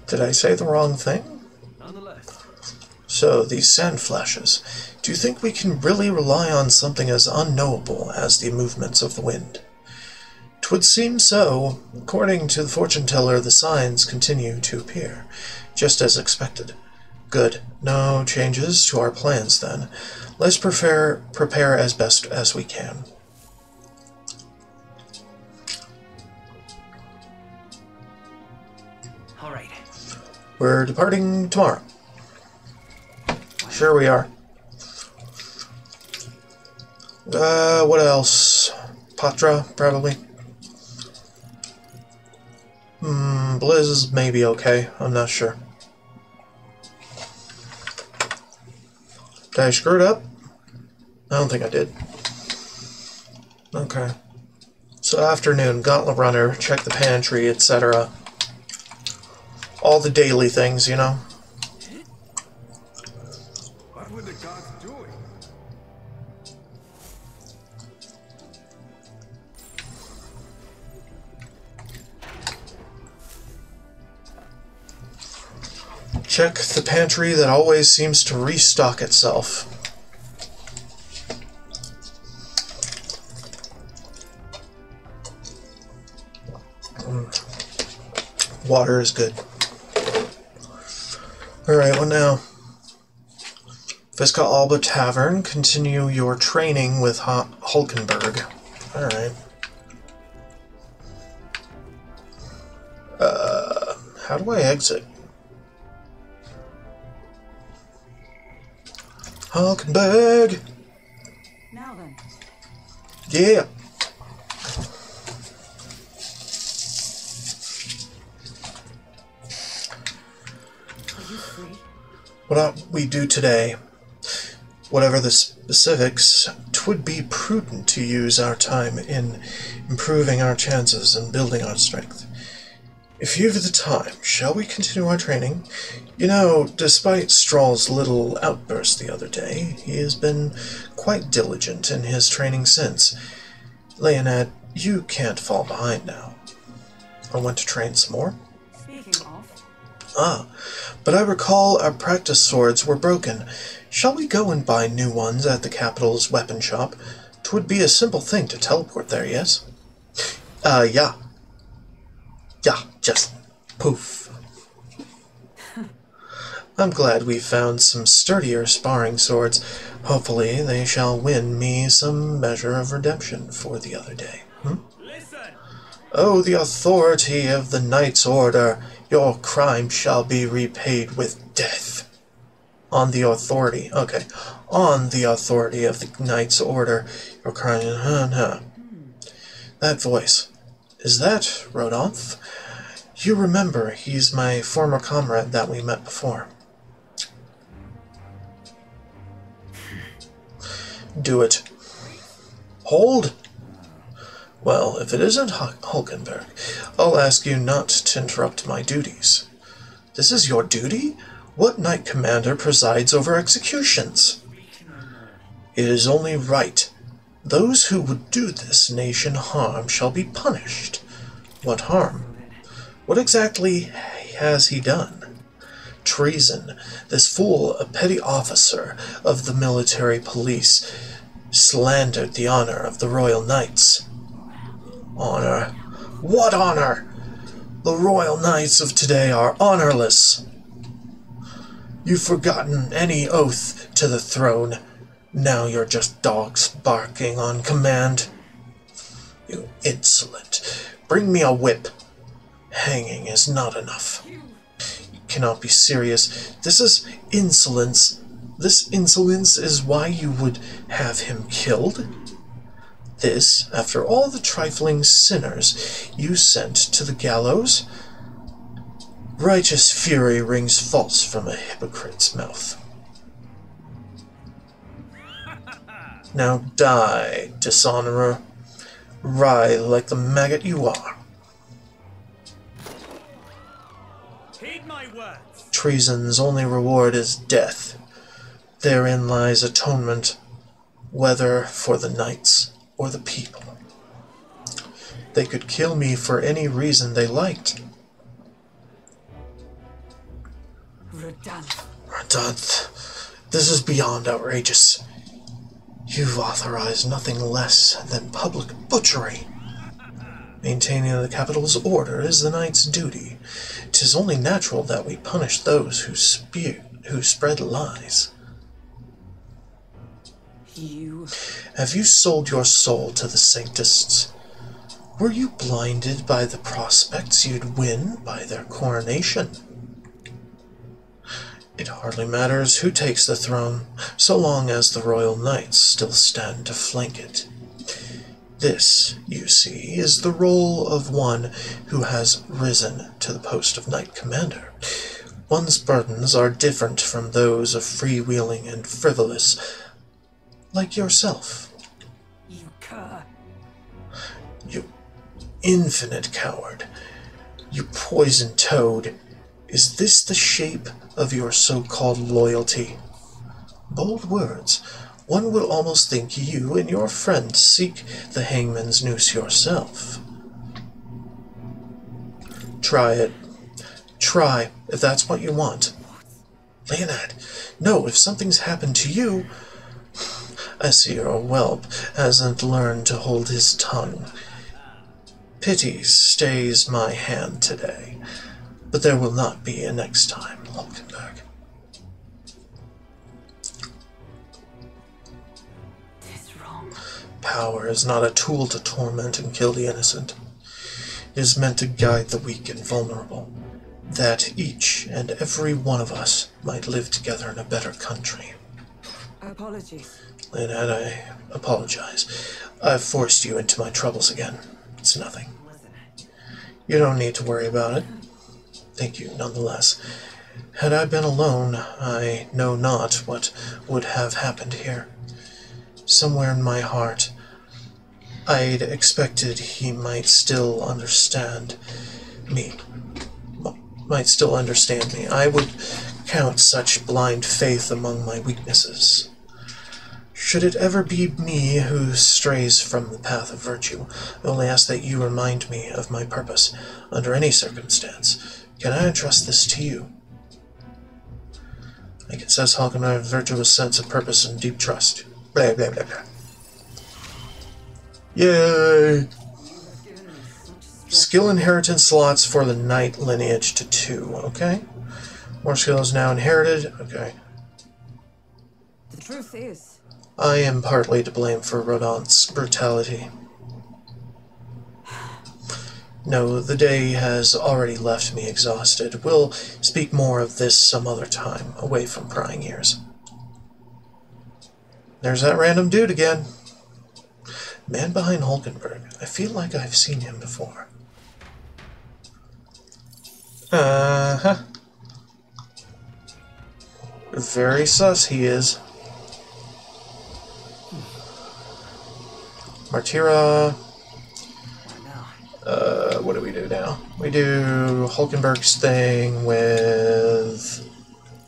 Did I say the wrong thing? Nonetheless. So, these sand flashes. Do you think we can really rely on something as unknowable as the movements of the wind? 'Twould seem so. According to the fortune-teller, the signs continue to appear, just as expected. Good. No changes to our plans, then. Let's prepare as best as we can. All right. We're departing tomorrow. Sure we are. What else? Patra, probably. Blizz may be okay. I'm not sure. Did I screw it up? I don't think I did. Okay. So afternoon, Gauntlet Runner, check the pantry, etc. All the daily things, you know? What were the gods doing? Check the pantry that always seems to restock itself. Water is good. Alright, what now? Visca Alba Tavern. Continue your training with Hulkenberg. Alright. How do I exit? Hulkenberg! Now then. Yeah! free. What we do today, whatever the specifics, 'twould be prudent to use our time in improving our chances and building our strength. If you've the time, shall we continue our training? You know, despite Straw's little outburst the other day, he has been quite diligent in his training since. Leonad, you can't fall behind now. I want to train some more. Speaking of, Ah, but I recall our practice swords were broken. Shall we go and buy new ones at the capital's weapon shop? 'Twould be a simple thing to teleport there, yes? Yeah. Yeah, just poof. I'm glad we found some sturdier sparring swords. Hopefully they shall win me some measure of redemption for the other day. Oh, the authority of the Knight's Order! Your crime shall be repaid with death. On the authority, okay. On the authority of the Knight's Order, your crime... That voice. Is that Rodolphe? You remember, he's my former comrade that we met before. Do it. Hold! Well, if it isn't Hulkenberg, I'll ask you not to interrupt my duties. This is your duty? What knight commander presides over executions? It is only right. Those who would do this nation harm shall be punished. What harm? What exactly has he done? Treason. This fool, a petty officer of the military police, slandered the honor of the Royal Knights. Honor? What honor? The Royal Knights of today are honorless. You've forgotten any oath to the throne. Now you're just dogs barking on command. You insolent. Bring me a whip. Hanging is not enough. You cannot be serious. This is insolence. This insolence is why you would have him killed? This, after all the trifling sinners you sent to the gallows? Righteous fury rings false from a hypocrite's mouth. Now die, dishonorer. Writhe like the maggot you are. Heed my words. Treason's only reward is death. Therein lies atonement, whether for the knights or the people. They could kill me for any reason they liked. Rodolphe, this is beyond outrageous. You've authorized nothing less than public butchery. Maintaining the capital's order is the knight's duty. 'Tis only natural that we punish those who spread lies. Have you sold your soul to the Sanctists? Were you blinded by the prospects you'd win by their coronation? It hardly matters who takes the throne, so long as the royal knights still stand to flank it. This, you see, is the role of one who has risen to the post of knight commander. One's burdens are different from those of freewheeling and frivolous, like yourself. You cur. You infinite coward. You poisoned toad. Is this the shape of your so-called loyalty? Bold words. One would almost think you and your friend seek the hangman's noose yourself. Try it. Try, if that's what you want. Leonard, no, if something's happened to you... I see your whelp hasn't learned to hold his tongue. Pity stays my hand today, but there will not be a next time, Hulkenberg. It's wrong. Power is not a tool to torment and kill the innocent. It is meant to guide the weak and vulnerable, that each and every one of us might live together in a better country. Apologies. Leonard, I apologize. I've forced you into my troubles again. It's nothing. You don't need to worry about it. Thank you, nonetheless. Had I been alone, I know not what would have happened here. Somewhere in my heart, I'd expected he might still understand me. I would count such blind faith among my weaknesses. Should it ever be me who strays from the path of virtue, I only ask that you remind me of my purpose under any circumstance. Can I entrust this to you? Like it says, Hulk, I have a virtuous sense of purpose and deep trust. Blah, blah, blah, blah. Yay! Skill inheritance slots for the knight lineage to 2. Okay. More skill is now inherited. Okay. The truth is, I am partly to blame for Rodant's brutality. No, the day has already left me exhausted. We'll speak more of this some other time, away from prying ears. There's that random dude again. Man behind Hulkenberg. I feel like I've seen him before. Uh-huh. Very sus he is. Martira. What do we do now? We do Hulkenberg's thing with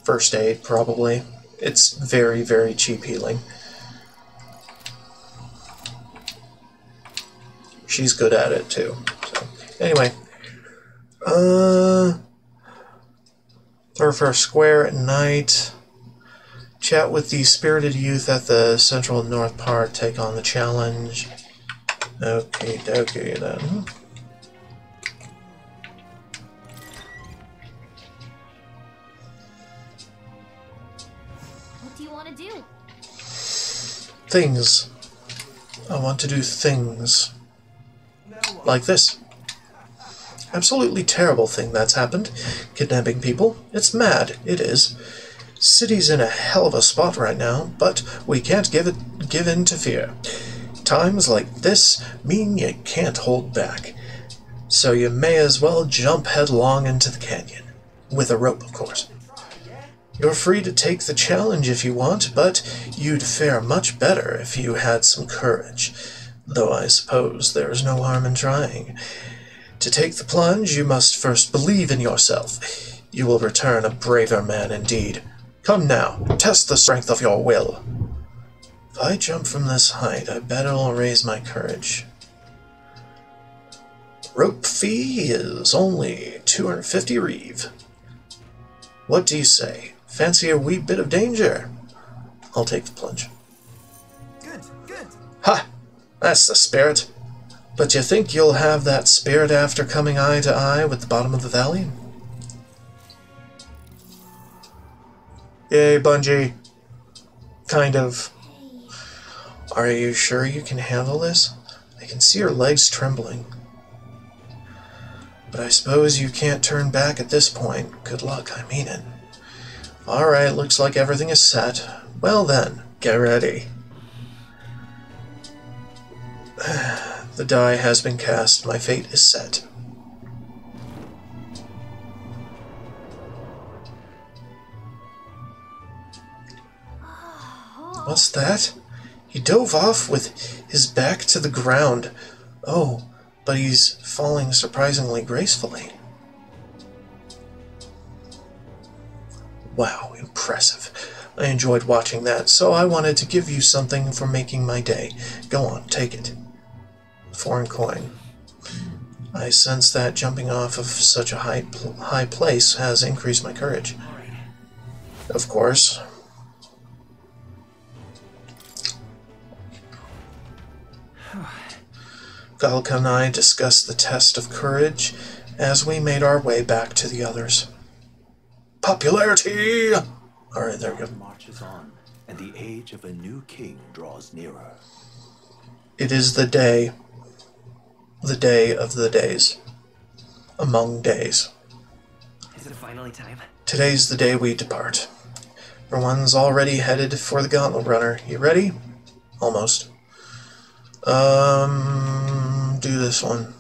first aid, probably. It's very, very cheap healing. She's good at it, too. So, anyway. Thoroughfare Square at night. Chat with the spirited youth at the central north part. Take on the challenge. Okay, then. What do you want to do? Things. I want to do things. Like this. Absolutely terrible thing that's happened. Kidnapping people. It's mad. It is. City's in a hell of a spot right now, but we can't give in to fear. Times like this mean you can't hold back. So you may as well jump headlong into the canyon. With a rope, of course. You're free to take the challenge if you want, but you'd fare much better if you had some courage. Though I suppose there's no harm in trying. To take the plunge, you must first believe in yourself. You will return a braver man indeed. Come now, test the strength of your will. If I jump from this height, I bet it'll raise my courage. Rope fee is only 250 reeve. What do you say? Fancy a wee bit of danger? I'll take the plunge. Good, good. Ha! That's the spirit. But you think you'll have that spirit after coming eye to eye with the bottom of the valley? Yay, Bungie. Kind of. Are you sure you can handle this? I can see your legs trembling. But I suppose you can't turn back at this point. Good luck, I mean it. Alright, looks like everything is set. Well then, get ready. The die has been cast. My fate is set. What's that? He dove off with his back to the ground. Oh, but he's falling surprisingly gracefully. Wow, impressive. I enjoyed watching that, so I wanted to give you something for making my day. Go on, take it. Foreign coin. I sense that jumping off of such a high place has increased my courage. Of course. Galka and I discussed the test of courage as we made our way back to the others. Popularity! Alright, there we go. Marches on, and the age of a new king draws nearer. It is the day of the days. Among days. Is it finally time? Today's the day we depart. Everyone's already headed for the Gauntlet Runner. You ready? Almost. Do this one.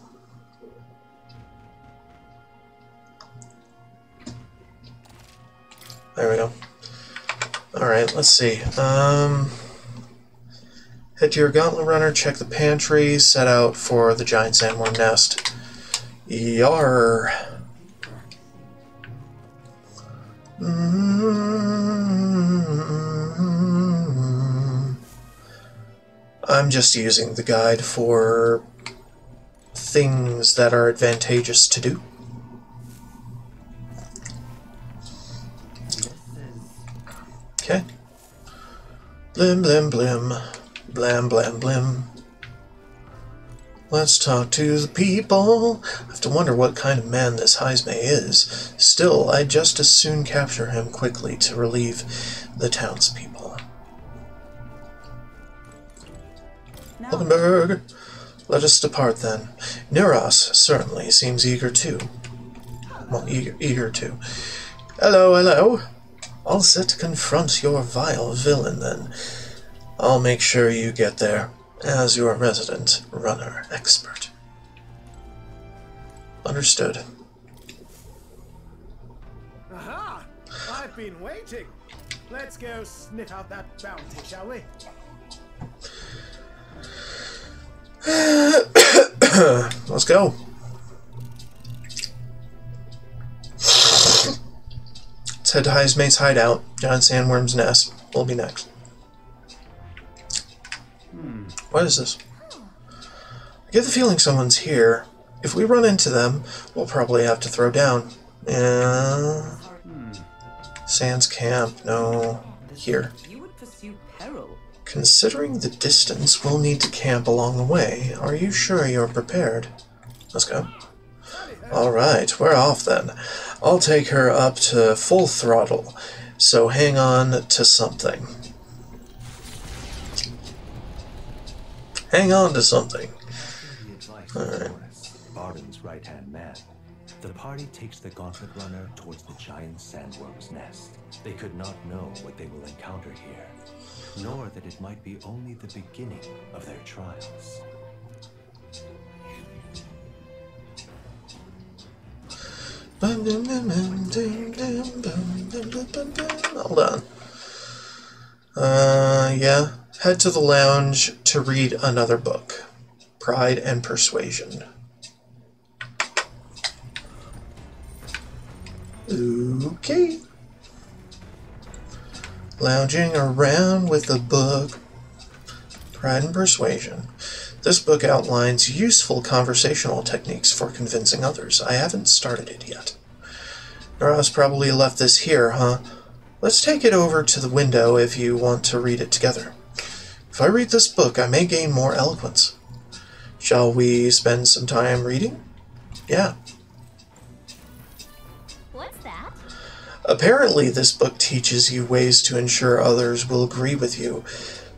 There we go. Alright, let's see. Head to your Gauntlet Runner, check the pantry, set out for the giant sandworm nest. Yar. I'm just using the guide for things that are advantageous to do. Okay. Blim blim blim. Blam blam blim. Let's talk to the people. I have to wonder what kind of man this Heisme is. Still, I'd just as soon capture him quickly to relieve the townspeople. Hulkenberg, let us depart then. Neuros certainly seems eager too. Well, eager to. Hello, hello. All set to confront your vile villain then. I'll make sure you get there as your resident runner expert. Understood. Aha! I've been waiting. Let's go sniff out that bounty, shall we? Let's go. Let's head to Heisme's hideout. Giant sandworm's nest will be next. What is this? I get the feeling someone's here. If we run into them, we'll probably have to throw down. Yeah. Sans camp, no. Here. You would pursue peril. Considering the distance, we'll need to camp along the way. Are you sure you're prepared? Let's go. Alright, we're off then. I'll take her up to full throttle, so hang on to something. Hang on to something. Alright. Barden's right-hand man. The party takes the Gauntlet Runner towards the giant sandworm's nest. They could not know what they will encounter here, nor that it might be only the beginning of their trials. Hold on. Yeah. Head to the lounge to read another book. Pride and Persuasion. Okay. Lounging around with a book. Pride and Persuasion. This book outlines useful conversational techniques for convincing others. I haven't started it yet. Nora's probably left this here, huh? Let's take it over to the window if you want to read it together. If I read this book, I may gain more eloquence. Shall we spend some time reading? Yeah. What's that? Apparently, this book teaches you ways to ensure others will agree with you.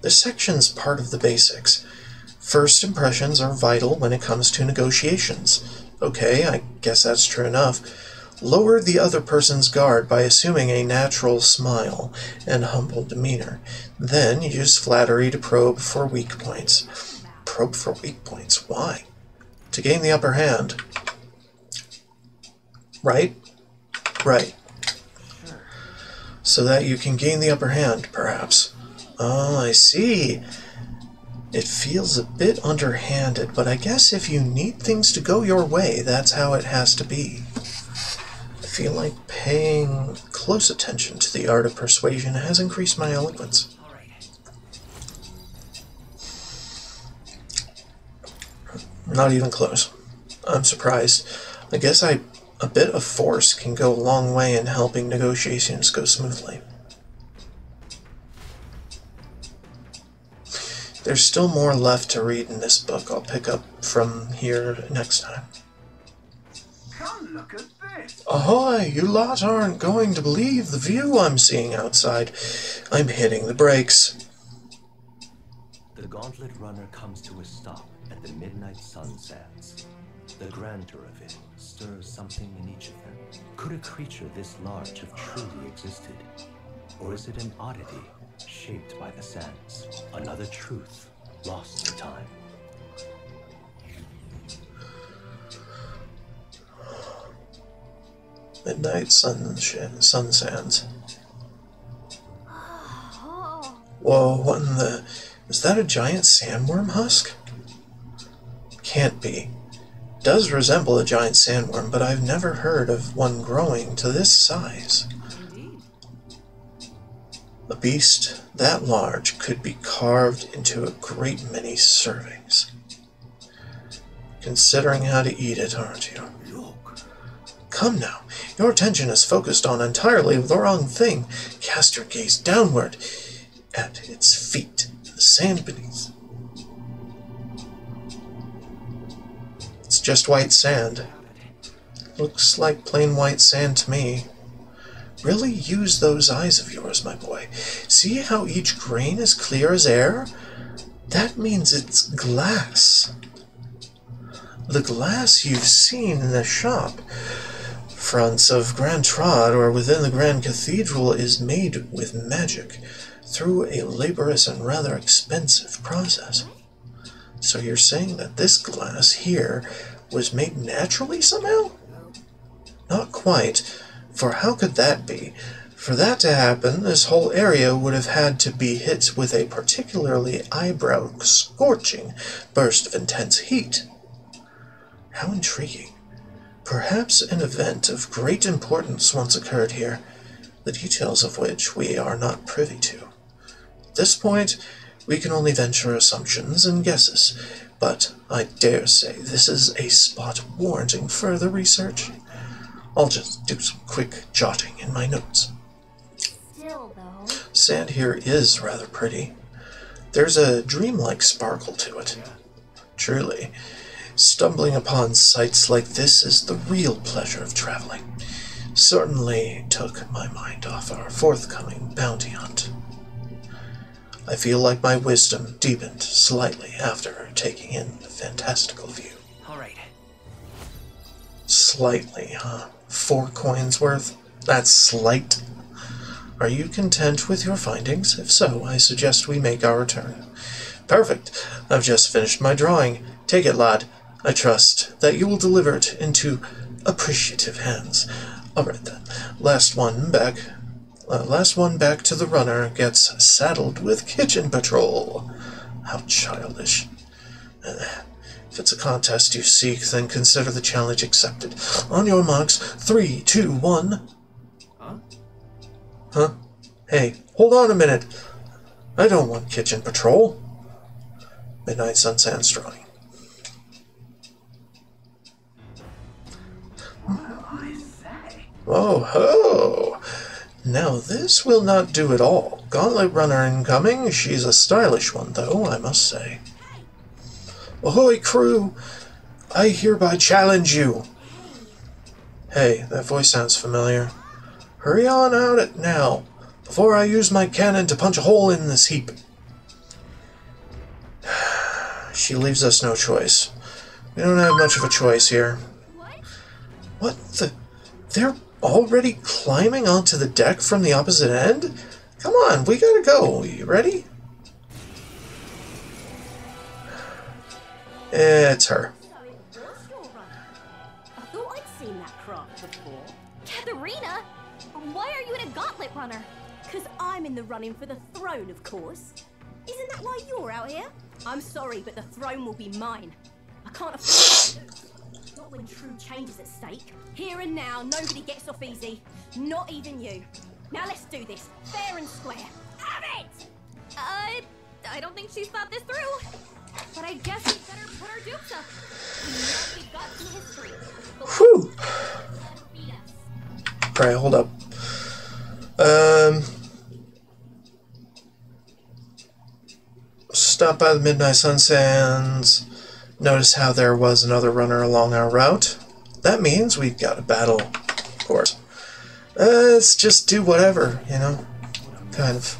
This section's part of the basics. First impressions are vital when it comes to negotiations. Okay, I guess that's true enough. Lower the other person's guard by assuming a natural smile and humble demeanor. Then use flattery to probe for weak points. Probe for weak points? Why? To gain the upper hand. Right? Right. So that you can gain the upper hand, perhaps. Oh, I see. It feels a bit underhanded, but I guess if you need things to go your way, that's how it has to be. I feel like paying close attention to the art of persuasion has increased my eloquence. Not even close. I'm surprised. I guess a bit of force can go a long way in helping negotiations go smoothly. There's still more left to read in this book. I'll pick up from here next time. Come look at this. Ahoy! You lot aren't going to believe the view I'm seeing outside. I'm hitting the brakes. The Gauntlet Runner comes to a stop at the midnight sun sands. The grandeur of it stirs something in each of them. Could a creature this large have truly existed? Or is it an oddity shaped by the sands? Another truth lost to time. Midnight sun sands. Whoa, what in the... Is that a giant sandworm husk? Can't be. Does resemble a giant sandworm, but I've never heard of one growing to this size. Indeed. A beast that large could be carved into a great many servings. Considering how to eat it, aren't you? Look. Come now, your attention is focused on entirely the wrong thing. Cast your gaze downward at its feet, the sand beneath. It's just white sand. Looks like plain white sand to me. Really use those eyes of yours, my boy. See how each grain is clear as air? That means it's glass. The glass you've seen in the shop fronts of Grand Trod or within the Grand Cathedral is made with magic through a laborious and rather expensive process. So you're saying that this glass here was made naturally somehow? Not quite, for how could that be? For that to happen, this whole area would have had to be hit with a particularly eyebrow-scorching burst of intense heat. How intriguing. Perhaps an event of great importance once occurred here, the details of which we are not privy to. At this point, we can only venture assumptions and guesses, but I dare say this is a spot warranting further research. I'll just do some quick jotting in my notes. Still, though. Sand here is rather pretty. There's a dreamlike sparkle to it. Truly, stumbling upon sights like this is the real pleasure of traveling. Certainly took my mind off our forthcoming bounty hunt. I feel like my wisdom deepened slightly after taking in the fantastical view. All right. Slightly, huh? 4 coins worth? That's slight. Are you content with your findings? If so, I suggest we make our return. Perfect. I've just finished my drawing. Take it, lad. I trust that you will deliver it into appreciative hands. All right, then. Last one back to the runner gets saddled with kitchen patrol. How childish. If it's a contest you seek, then consider the challenge accepted. On your marks, 3, 2, 1. Huh? Hey, hold on a minute. I don't want kitchen patrol. Midnight Sunsands drawing. Oh ho! Now this will not do at all. Gauntlet runner incoming. She's a stylish one, though, I must say. Ahoy, crew! I hereby challenge you. Hey, that voice sounds familiar. Hurry on out it now, before I use my cannon to punch a hole in this heap. She leaves us no choice. We don't have much of a choice here. What the... They're already climbing onto the deck from the opposite end? Come on, we gotta go. You ready? It's her. So it was your runner. I thought I'd seen that craft before. Katharina! Why are you in a gauntlet runner? Because I'm in the running for the throne, of course. Isn't that why you're out here? I'm sorry, but the throne will be mine. I can't afford it. Not when true change is at stake. Here and now, nobody gets off easy. Not even you. Now let's do this, fair and square. Have it! I don't think she's thought this through. But I guess we better put our dukes up. We know we've got some history. But Whew. beat us. Alright, hold up. Stop by the Midnight Sunsands. Notice how there was another runner along our route. That means we've got a battle, of course. Let's just do whatever, you know? Kind of.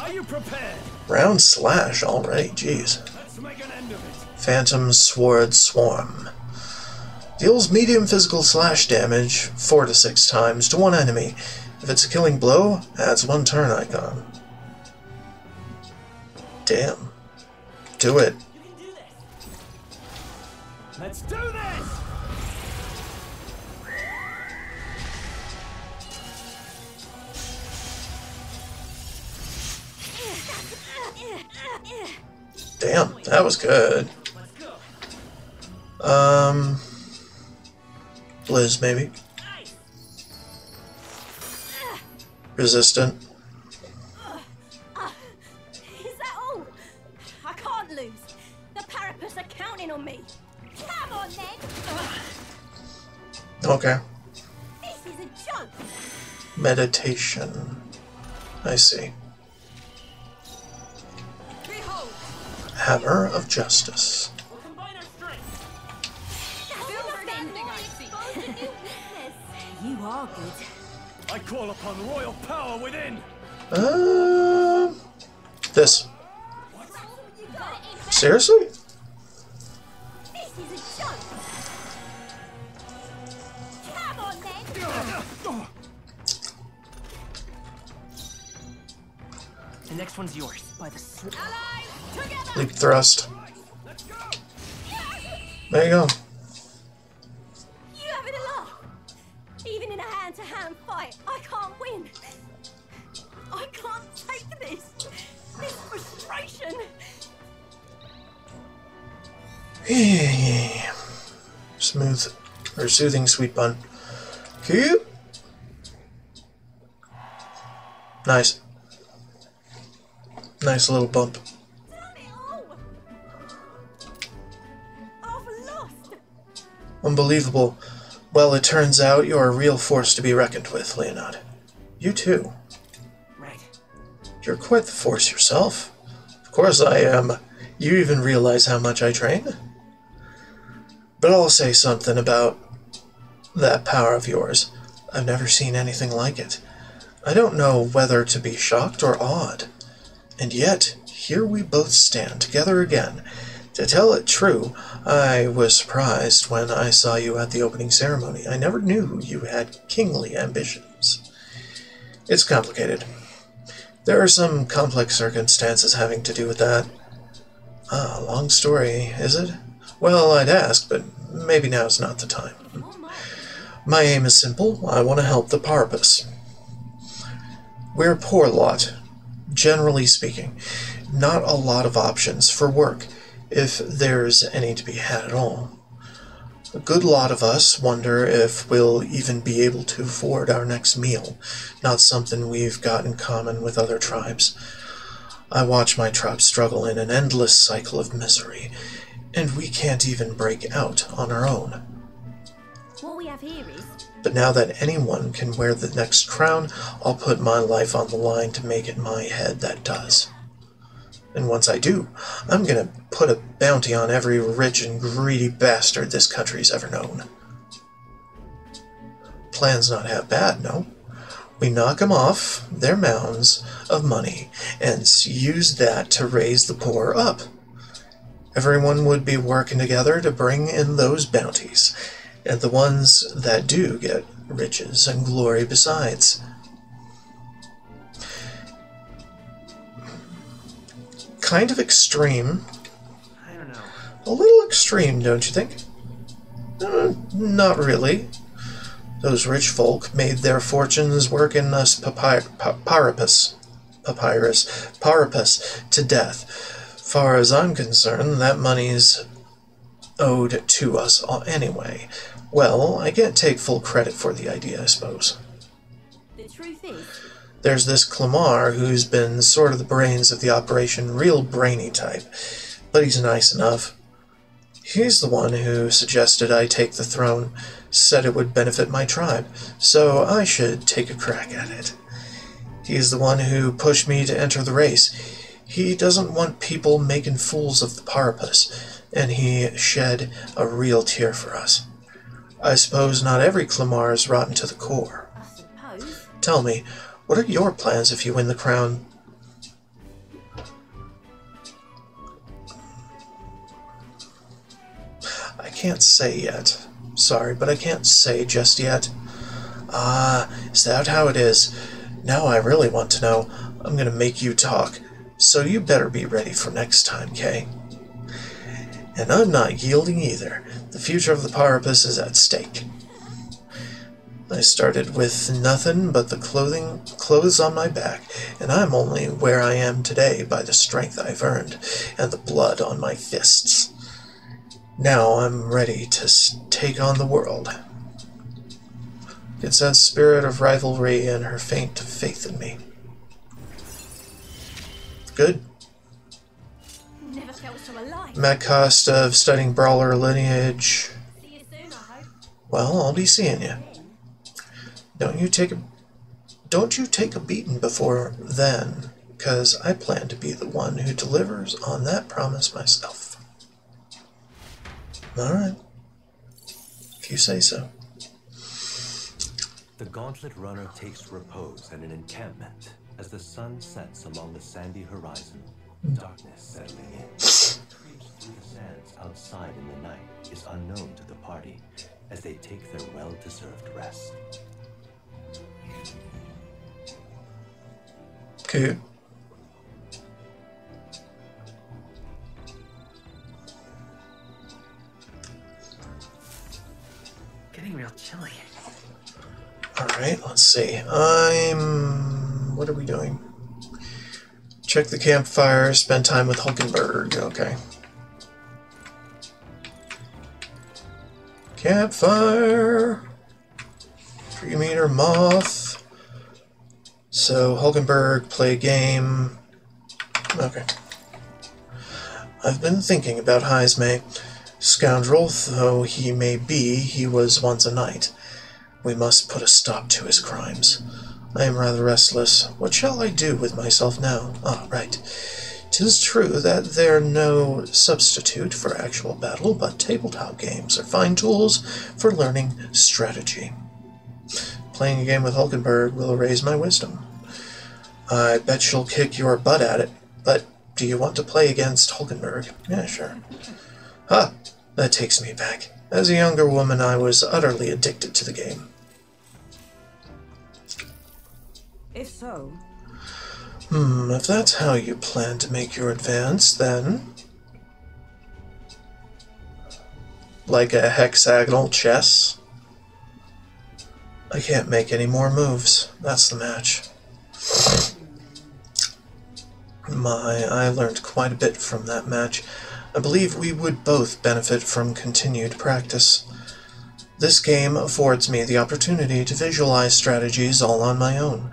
Are you prepared? Round slash already, jeez. Let's make an end of it. Phantom Sword Swarm. Deals medium physical slash damage 4 to 6 times to one enemy. If it's a killing blow, adds 1 turn icon. Damn. Do it. Let's do this! Damn, that was good. Liz, maybe. Resistant. Is that all? I can't lose. The Parapus are counting on me. Come on, then. Okay. This is a joke. Meditation. I see. Behold! Hammer of Justice. We'll combine our strength. You are good. I call upon royal power within. This. Seriously? This is a joke. Come on, then. The next one's yours. By the Allies, together. Leap thrust. There you go. You having a laugh? Even in a hand-to-hand fight, I can't win. I can't take this. This frustration. Smooth or soothing sweet bun. Cute. Nice. Nice little bump. Damn it all. I've lost. Unbelievable. Well, it turns out you're a real force to be reckoned with, Leonard. You too. right. You're quite the force yourself. Of course I am. You even realize how much I train? But I'll say something about that power of yours. I've never seen anything like it. I don't know whether to be shocked or awed. And yet, here we both stand together again. To tell it true, I was surprised when I saw you at the opening ceremony. I never knew you had kingly ambitions. It's complicated. There are some complex circumstances having to do with that. Ah, long story, is it? Well, I'd ask, but maybe now's not the time. My aim is simple. I want to help the Parapus. We're a poor lot, generally speaking. Not a lot of options for work, if there's any to be had at all. A good lot of us wonder if we'll even be able to afford our next meal, not something we've got in common with other tribes. I watch my tribe struggle in an endless cycle of misery, and we can't even break out on our own. What we have here is... But now that anyone can wear the next crown, I'll put my life on the line to make it my head that does. And once I do, I'm gonna put a bounty on every rich and greedy bastard this country's ever known. Plan's not half bad, no? We knock 'em off their mounds of money and use that to raise the poor up. Everyone would be working together to bring in those bounties, and the ones that do get riches and glory besides. Kind of extreme. I don't know. A little extreme, don't you think? Not really. Those rich folk made their fortunes working us Parapus to death. Far as I'm concerned, that money's owed to us anyway. Well, I can't take full credit for the idea, I suppose. The truth is... There's this Clamar who's been sort of the brains of the operation, real brainy type, but he's nice enough. He's the one who suggested I take the throne, said it would benefit my tribe, so I should take a crack at it. He's the one who pushed me to enter the race. He doesn't want people making fools of the Parapus, and he shed a real tear for us. I suppose not every Clamar is rotten to the core. I suppose... Tell me, what are your plans if you win the crown? I can't say yet. Sorry, but I can't say just yet. Ah, is that how it is? Now I really want to know. I'm gonna make you talk, so you better be ready for next time, Kay. And I'm not yielding either. The future of the Parapus is at stake. I started with nothing but the clothes on my back, and I'm only where I am today by the strength I've earned and the blood on my fists. Now I'm ready to take on the world. It's that spirit of rivalry and her faint faith in me. Good. Never felt so alive. At cost of studying brawler lineage. See you soon, I hope. Well, I'll be seeing you. Don't you take a beating before then, 'cause I plan to be the one who delivers on that promise myself. Alright. If you say so. The Gauntlet Runner takes repose at an encampment as the sun sets along the sandy horizon, darkness settling in. Creeps through the sands outside in the night is unknown to the party as they take their well-deserved rest. Okay. Getting real chilly. Alright, let's see. What are we doing? Check the campfire, spend time with Hulkenberg. Okay. Campfire! 3-meter moth. So, Hulkenberg, play game. Okay. I've been thinking about Heismay. Scoundrel though he may be, he was once a knight. We must put a stop to his crimes. I am rather restless. What shall I do with myself now? Ah, right. 'Tis true that they're no substitute for actual battle, but tabletop games are fine tools for learning strategy. Playing a game with Hulkenberg will raise my wisdom. I bet she'll kick your butt at it, but do you want to play against Hulkenberg? Yeah, sure. Ah, that takes me back. As a younger woman, I was utterly addicted to the game. If so, If that's how you plan to make your advance, then... like a hexagonal chess? I can't make any more moves. That's the match. I learned quite a bit from that match. I believe we would both benefit from continued practice. This game affords me the opportunity to visualize strategies all on my own.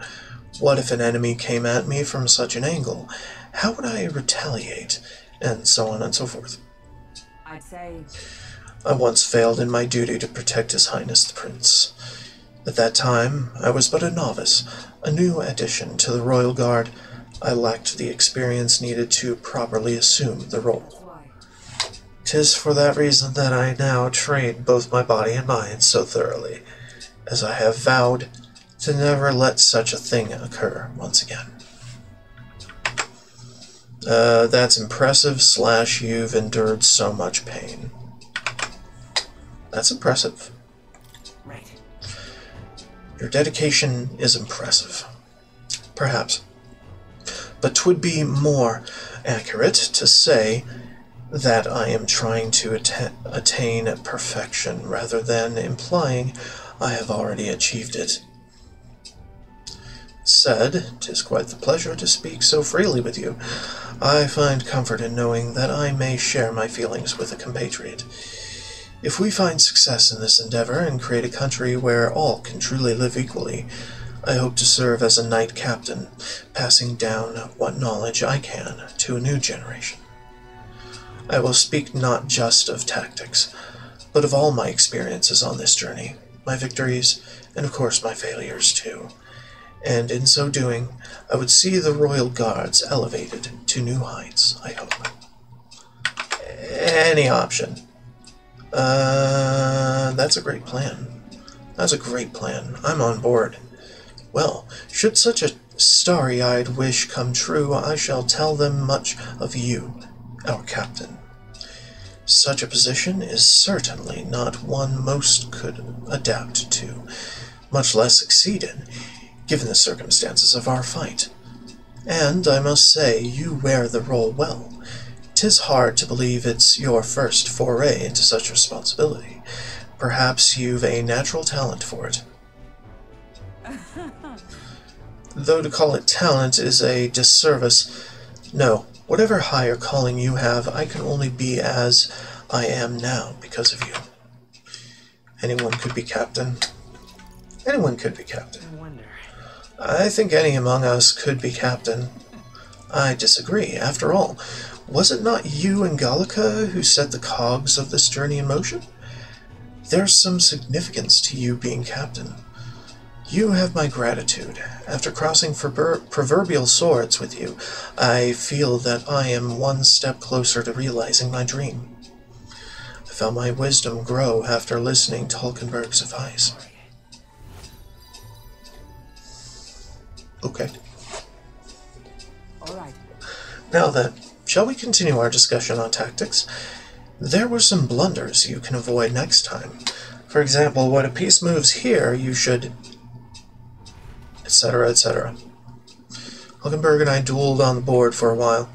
What if an enemy came at me from such an angle? How would I retaliate? And so on and so forth. I'd say I once failed in my duty to protect His Highness the Prince. At that time, I was but a novice, a new addition to the Royal Guard. I lacked the experience needed to properly assume the role. why. 'Tis for that reason that I now train both my body and mind so thoroughly, as I have vowed to never let such a thing occur once again. That's impressive, / you've endured so much pain. That's impressive. Right. Your dedication is impressive. Perhaps. But 'twould be more accurate to say that I am trying to attain perfection, rather than implying I have already achieved it. Said, 'tis quite the pleasure to speak so freely with you. I find comfort in knowing that I may share my feelings with a compatriot. If we find success in this endeavor and create a country where all can truly live equally, I hope to serve as a knight captain, passing down what knowledge I can to a new generation. I will speak not just of tactics, but of all my experiences on this journey, my victories, and of course my failures too. And in so doing, I would see the Royal Guards elevated to new heights, I hope. Any option. That's a great plan. That's a great plan. I'm on board. Well, should such a starry-eyed wish come true, I shall tell them much of you, our captain. Such a position is certainly not one most could adapt to, much less succeed in, given the circumstances of our fight. And I must say, you wear the role well. 'Tis hard to believe it's your first foray into such responsibility. Perhaps you've a natural talent for it. Though to call it talent is a disservice. No, whatever higher calling you have, I can only be as I am now because of you. Anyone could be captain. Anyone could be captain. I wonder. I think any among us could be captain. I disagree. After all, was it not you and Gallica who set the cogs of this journey in motion? There's some significance to you being captain. You have my gratitude. After crossing proverbial swords with you, I feel that I am one step closer to realizing my dream. I felt my wisdom grow after listening to Hulkenberg's advice. Okay. All right. Now then, shall we continue our discussion on tactics? There were some blunders you can avoid next time. For example, when a piece moves here, you should... etc., etc. Hulkenberg and I dueled on the board for a while.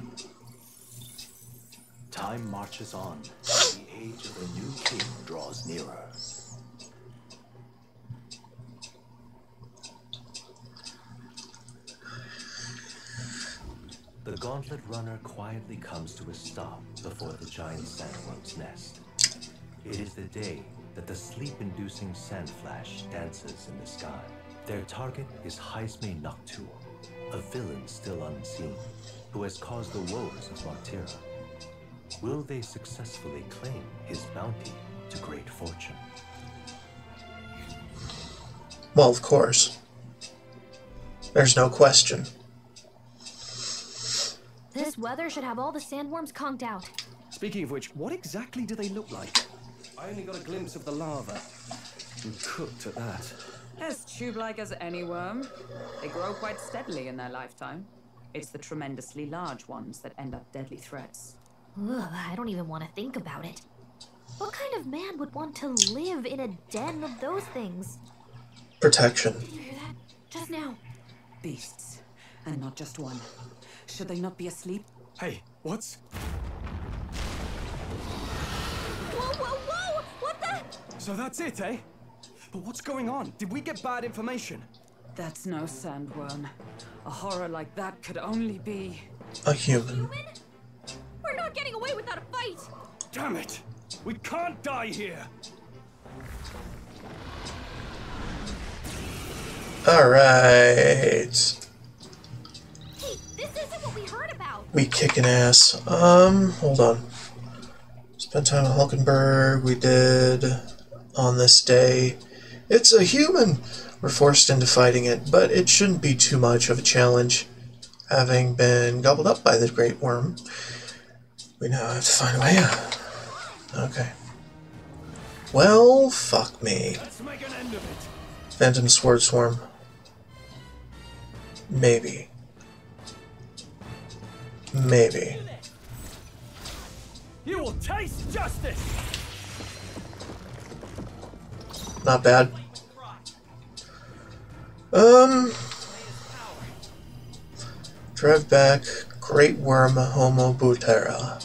Time marches on. The age of a new king draws nearer. The gauntlet runner quietly comes to a stop before the giant sandworm's nest. It is the day that the sleep-inducing sand flash dances in the sky. Their target is Heisme Noctua, a villain still unseen, who has caused the woes of Martira. Will they successfully claim his bounty to great fortune? Well, of course. There's no question. This weather should have all the sandworms conked out. Speaking of which, what exactly do they look like? I only got a glimpse of the larva. And cooked at that. As tube-like as any worm. They grow quite steadily in their lifetime. It's the tremendously large ones that end up deadly threats. Ugh, I don't even want to think about it. What kind of man would want to live in a den of those things? Protection. Did you hear that? Just now. Beasts. And not just one. Should they not be asleep? Hey, what's... Whoa, whoa, whoa! What the? So that's it, eh? But what's going on? Did we get bad information? That's no sandworm. A horror like that could only be... A human. Human? We're not getting away without a fight! Damn it! We can't die here! Alright. Hey, this isn't what we heard about! We kicking ass. Hold on. Spent time with Hulkenberg. We did on this day. It's a human! We're forced into fighting it, but it shouldn't be too much of a challenge. Having been gobbled up by the great worm, we now have to find a way out. Okay. Well, fuck me. Let's make an end of it. Phantom Sword Swarm. Maybe. Maybe. You will taste justice! Not bad. Drive back Great Worm Homobutera.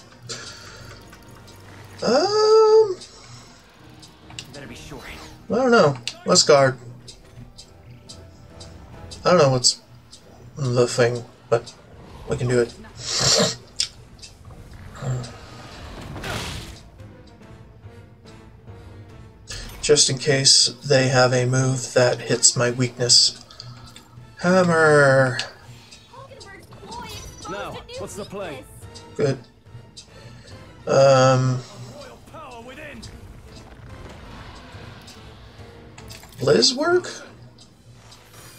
Better be sure. I don't know. Let's guard. I don't know what's the thing, but we can do it. Just in case they have a move that hits my weakness. Hammer! Hulkenberg's ploy exposed Now, a new what's the play? weakness. Good. Royal power within! Liz work?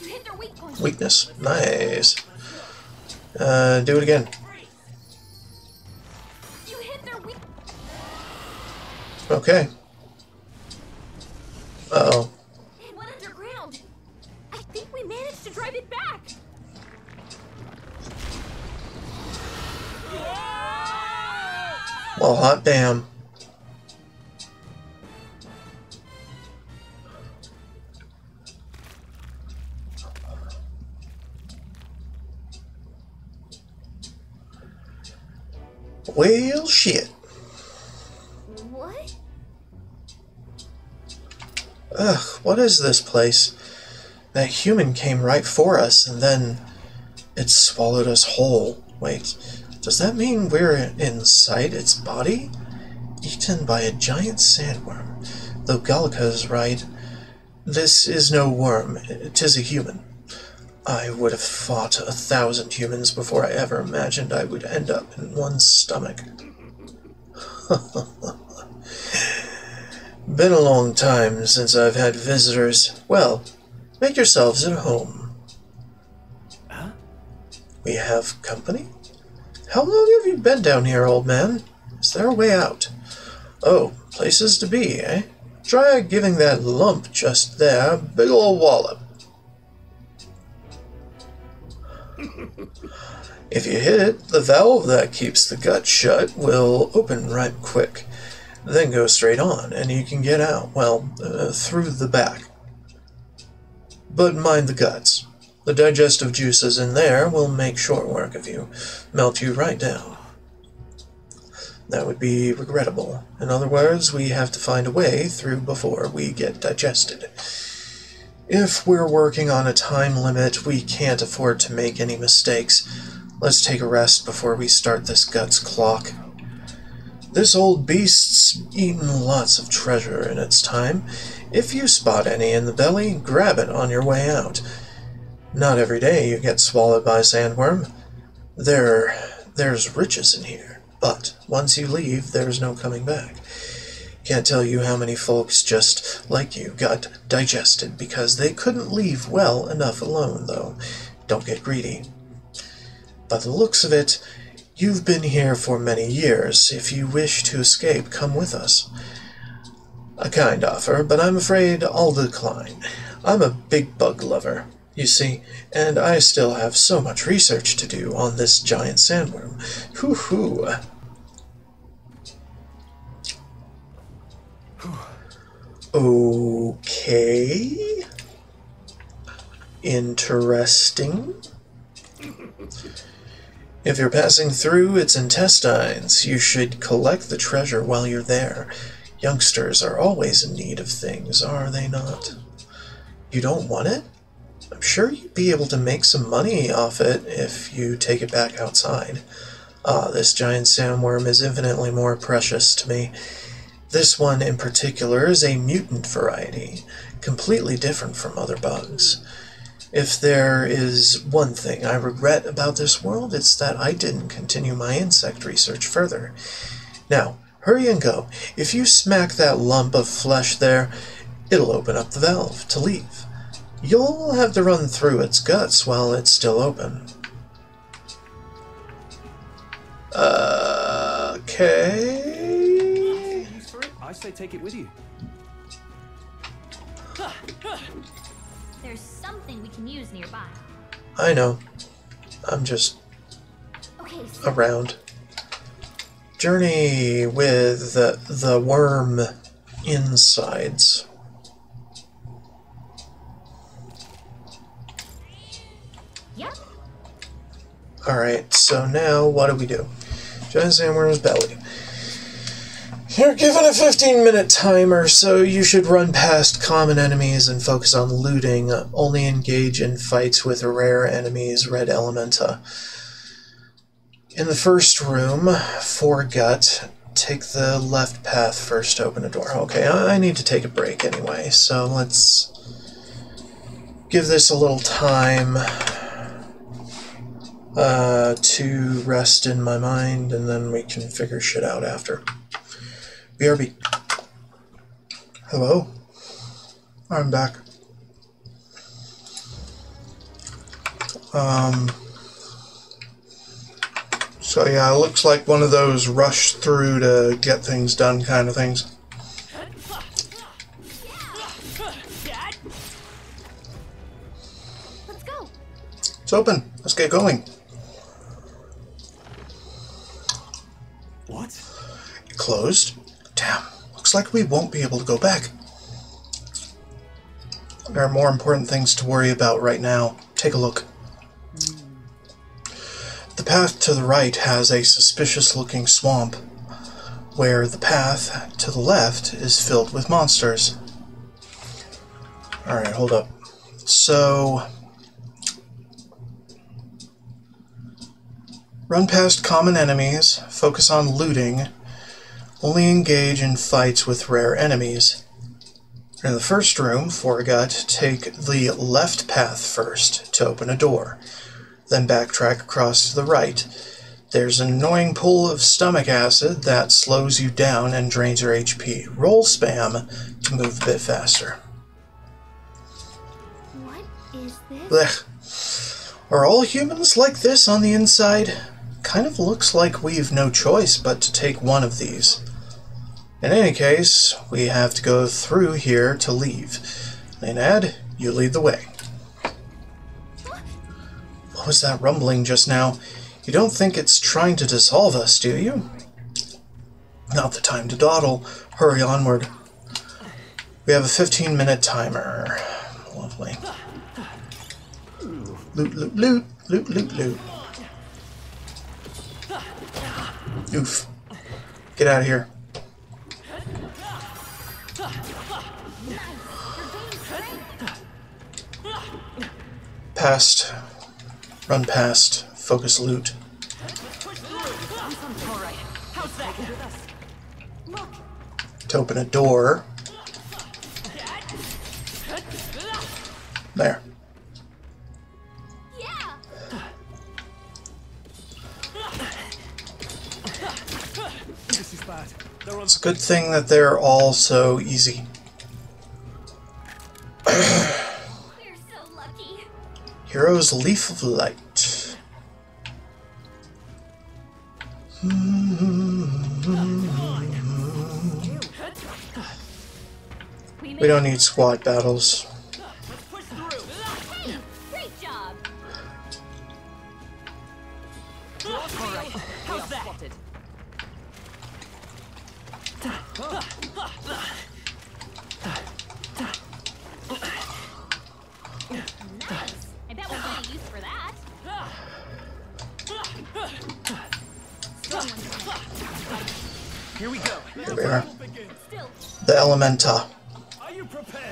You hit their weak point. Weakness. Nice. Do it again. You hit their weak... Okay. Uh-oh. It went underground. I think we managed to drive it back. Well, hot damn. Well, shit. What? Ugh, what is this place? That human came right for us, and then it swallowed us whole. Wait, does that mean we're inside its body? Eaten by a giant sandworm. Though Gallica is right, this is no worm, 'tis a human. I would have fought 1,000 humans before I ever imagined I would end up in one's stomach. Been a long time since I've had visitors. Well, make yourselves at home. Huh? We have company? How long have you been down here, old man? Is there a way out? Oh, places to be, eh? Try giving that lump just there a big ol' wallop. If you hit it, the valve that keeps the gut shut will open right quick. Then go straight on, and you can get out, well, through the back. But mind the guts. The digestive juices in there will make short work of you, melt you right down. That would be regrettable. In other words, we have to find a way through before we get digested. If we're working on a time limit, we can't afford to make any mistakes. Let's take a rest before we start this guts clock. This old beast's eaten lots of treasure in its time. If you spot any in the belly, grab it on your way out. Not every day you get swallowed by a sandworm. There's riches in here, but once you leave, there's no coming back. Can't tell you how many folks just like you got digested because they couldn't leave well enough alone, though. Don't get greedy. By the looks of it, you've been here for many years. If you wish to escape, come with us. A kind offer, but I'm afraid I'll decline. I'm a big bug lover, you see, and I still have so much research to do on this giant sandworm. Hoo-hoo. Okay. Interesting. If you're passing through its intestines, you should collect the treasure while you're there. Youngsters are always in need of things, are they not? You don't want it? I'm sure you'd be able to make some money off it if you take it back outside. This giant sandworm is infinitely more precious to me. This one in particular is a mutant variety, completely different from other bugs. If there is one thing I regret about this world, it's that I didn't continue my insect research further. Now, hurry and go. If you smack that lump of flesh there, it'll open up the valve to leave. You'll have to run through its guts while it's still open. Okay. Use for it? I say take it with you. There's something we can use nearby. I know. I'm just Okay, so around. Journey with the worm insides. yep. Alright, so now what do we do? Giant sandworm's belly. You're given a 15-minute timer, so you should run past common enemies and focus on looting. Only engage in fights with rare enemies, red elementa. In the first room, for gut, take the left path first to open a door. Okay, I need to take a break anyway, so let's give this a little time to rest in my mind, and then we can figure shit out after. BRB. Hello? I'm back. So yeah, it looks like one of those rush through to get things done kind of things. Let's go. It's open. Let's get going. What? It closed? Damn. Looks like we won't be able to go back. There are more important things to worry about right now. Take a look. The path to the right has a suspicious-looking swamp, where the path to the left is filled with monsters. Alright, hold up. So run past common enemies, focus on looting, only engage in fights with rare enemies. In the first room, Forgot, take the left path first to open a door, then backtrack across to the right. There's an annoying pool of stomach acid that slows you down and drains your HP. Roll spam to move a bit faster. What is this? Blech. Are all humans like this on the inside? Kind of looks like we've no choice but to take one of these. In any case, we have to go through here to leave. Maynard, you lead the way. What was that rumbling just now? You don't think it's trying to dissolve us, do you? Not the time to dawdle. Hurry onward. We have a 15-minute timer. Lovely. Loot, loot, loot, loot, loot, loot. Oof. Get out of here. Past. Run past. Focus loot. To open a door. There. Yeah. This is bad. They're on It's a good thing that they're all so easy. We're so lucky. Hero's Leaf of Light. We don't need squad battles. Hey, great job. How's that? Spotted. Nice. I bet we'll get a use for that. Here we go. Here we are. Still, The Elementa. Are you prepared?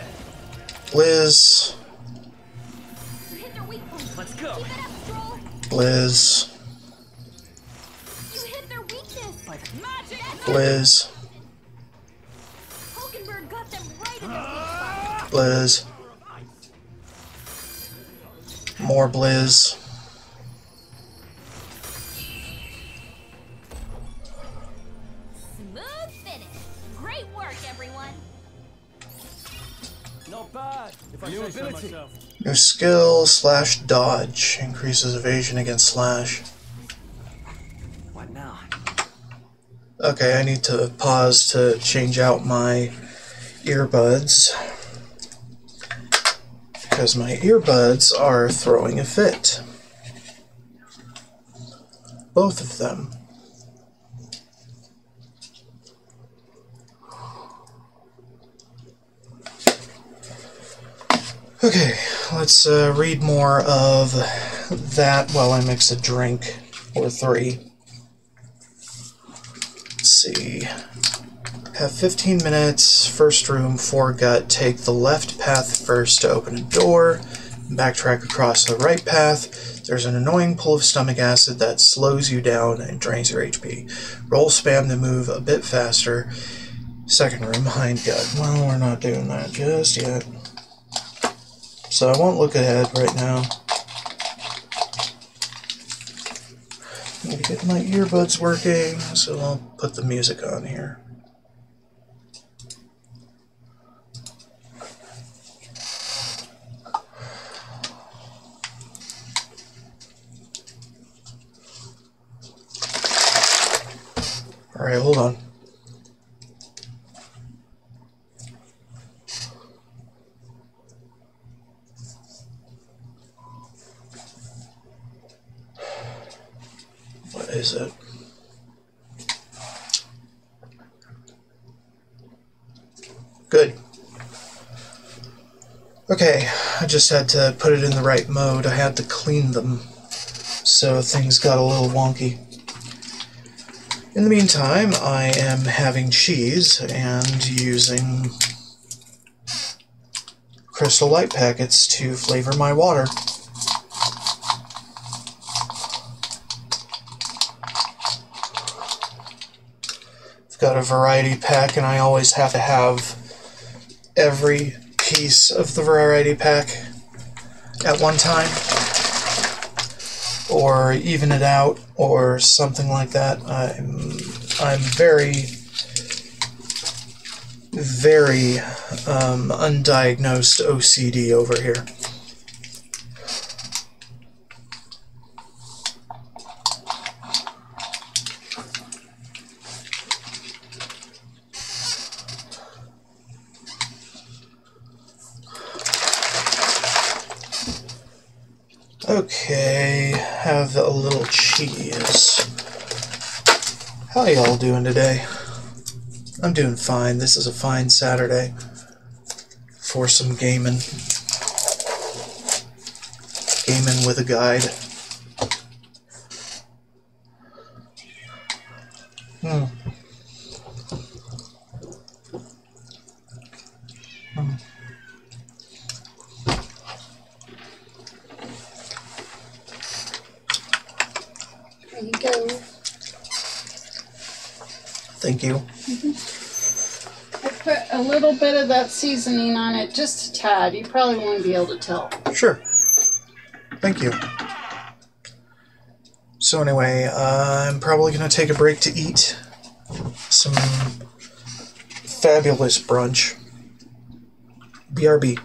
Blizz. you hit their weak point. Let's go. Keep it up, Stroll. Blizz. You hit their weakness. Magic. Blizz. Hulkenberg got them right in their weak spot. Blizz. More Blizz. Smooth finish. Great work, everyone. Not bad. If I say so myself. New skill, slash dodge. Increases evasion against slash. What now? Okay, I need to pause to change out my earbuds. Because my earbuds are throwing a fit. Both of them. Okay, let's read more of that while I mix a drink or three. Let's see. Have 15 minutes. First room, Foregut. Take the left path first to open a door. Backtrack across the right path. There's an annoying pull of stomach acid that slows you down and drains your HP. Roll spam to move a bit faster. Second room, Hind Gut. Well, we're not doing that just yet. So I won't look ahead right now. Need to get my earbuds working, so I'll put the music on here. Alright, hold on. What is it? Good. Okay, I just had to put it in the right mode. I had to clean them, so things got a little wonky. In the meantime, I am having cheese and using crystal light packets to flavor my water. I've got a variety pack, and I always have to have every piece of the variety pack at one time, or even it out, or something like that. I'm very undiagnosed OCD over here. Okay, have a little cheese. How y'all doing today? I'm doing fine. This is a fine Saturday for some gaming. Gaming with a guide. There you go. Thank you. I put a little bit of that seasoning on it, just a tad. You probably won't be able to tell. Sure. Thank you. So anyway, I'm probably going to take a break to eat some fabulous brunch. BRB.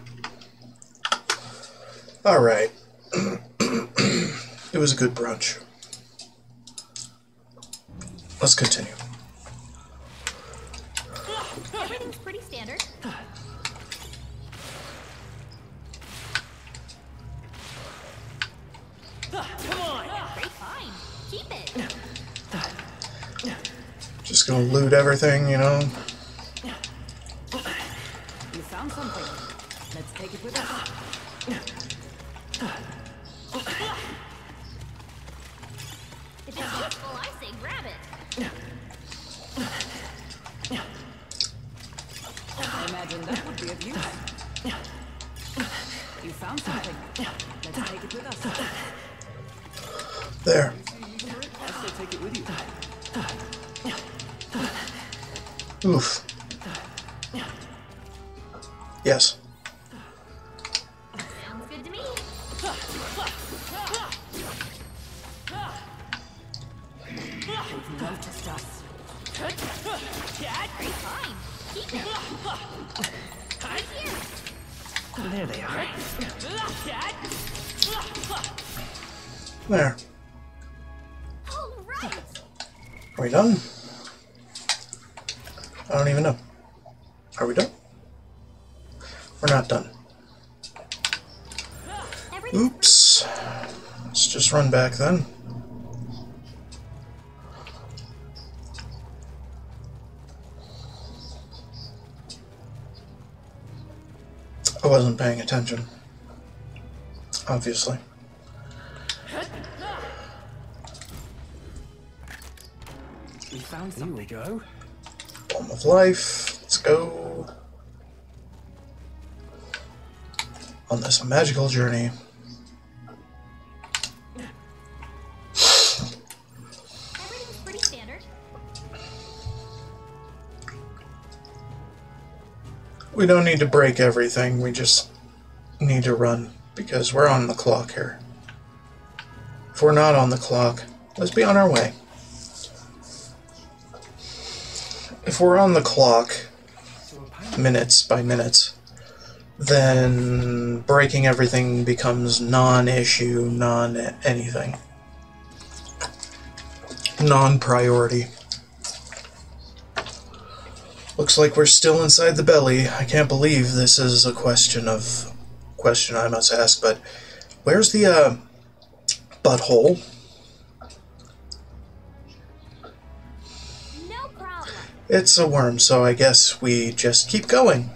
Alright. It was a good brunch. Let's continue. Everything's pretty standard. Come on! Great find. Keep it. Just gonna loot everything, you know? You found something. Let's take it with us. If it's useful, I say grab it. I imagine that would be of use. You found something. Let's take it with us. There. I say take it with you. Oof. Yes. Sounds good to me. They've noticed us. Great find. Keep it. Right here. There they are. There. All right. Are we done? I don't even know. Are we done? We're not done. Oops. Let's just run back then. I wasn't paying attention. Obviously. We found some. Here we go. Bomb of life. Let's go on this magical journey. Everything's pretty standard. We don't need to break everything, we just need to run, because we're on the clock here. If we're not on the clock, let's be on our way. If we're on the clock, minutes by minutes, then breaking everything becomes non-issue, non-anything. Non-priority. Looks like we're still inside the belly. I can't believe this is a question I must ask, but where's the butthole? No problem. It's a worm, so I guess we just keep going.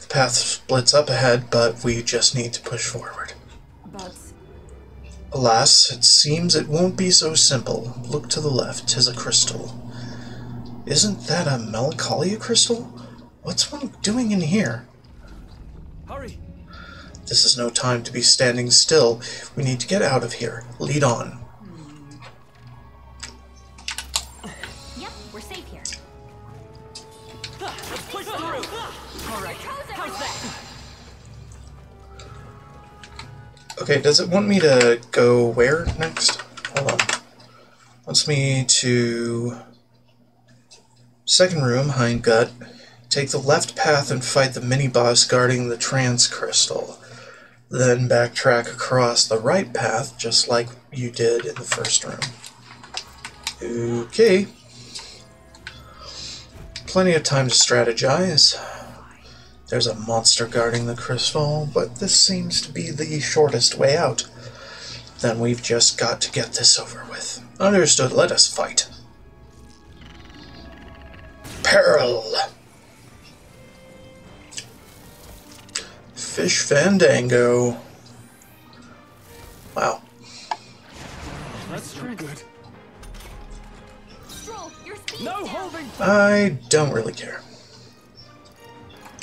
The path splits up ahead, but we just need to push forward. But Alas, it seems it won't be so simple. Look to the left, 'tis a crystal. Isn't that a melancholia crystal? What's one doing in here? Hurry! This is no time to be standing still. We need to get out of here. Lead on. Yep, we're safe here. Let's push through. All right, how's that? Okay, does it want me to go where next? Hold on. Wants me to... Second room, Hind Gut. Take the left path and fight the mini-boss guarding the trance crystal. Then backtrack across the right path, just like you did in the first room. Okay. Plenty of time to strategize. There's a monster guarding the crystal, but this seems to be the shortest way out. Then we've just got to get this over with. Understood, let us fight. Peril! Fish Fandango. Wow. That's not good. Stroll, your speed's No down. holding. I don't really care.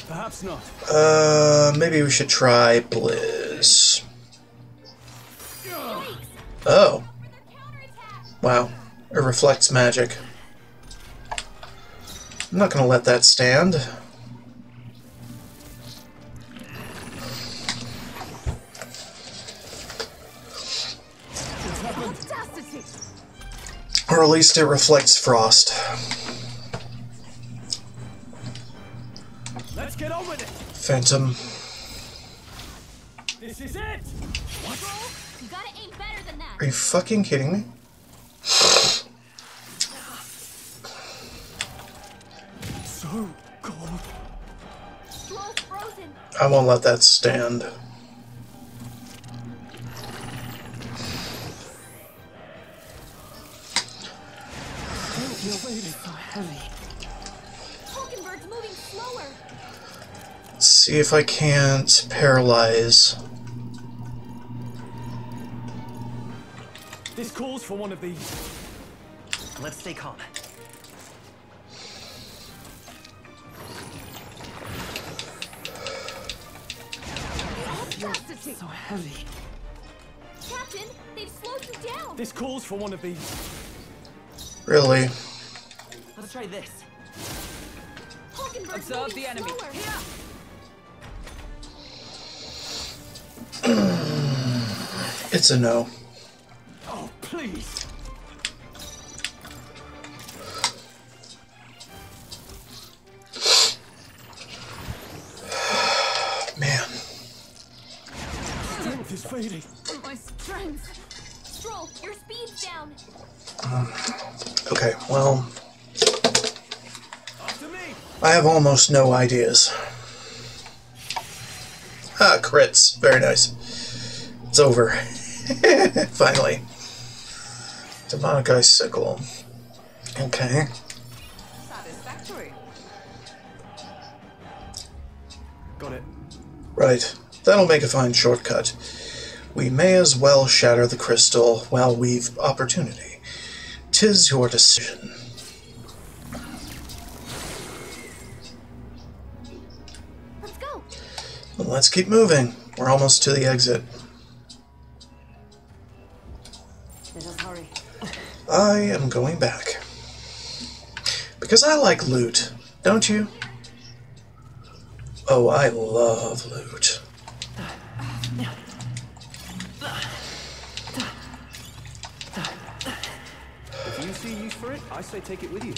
Perhaps not. Maybe we should try Blizz. Oh. Wow. It reflects magic. I'm not gonna let that stand. Or at least it reflects frost. Let's get on with it. Phantom. This is it. Stroll, you gotta aim better than that. Are you fucking kidding me? So cold. Stroll's frozen. I won't let that stand. Your weight is so heavy. Hulkenberg's moving slower. Let's see if I can't paralyze. This calls for one of these. Let's stay calm. So heavy. Captain, they've slowed you down. This calls for one of these. Really? Let's try this. Hulkenberg's Observe moving the enemy. slower. It's a no. Oh, please. Man. Strength is fading. My strength. Stroll, your speed's down. Okay, well, After me. I have almost no ideas. Ah, crits. Very nice. It's over. Finally. Demonic Icicle. Okay. Satisfactory. Got it. Right. That'll make a fine shortcut. We may as well shatter the crystal while we've opportunity. 'Tis your decision. Let's go. Let's keep moving. We're almost to the exit. Let us hurry. I am going back. Because I like loot, don't you? Oh, I love loot. If you see use for it, I say take it with you.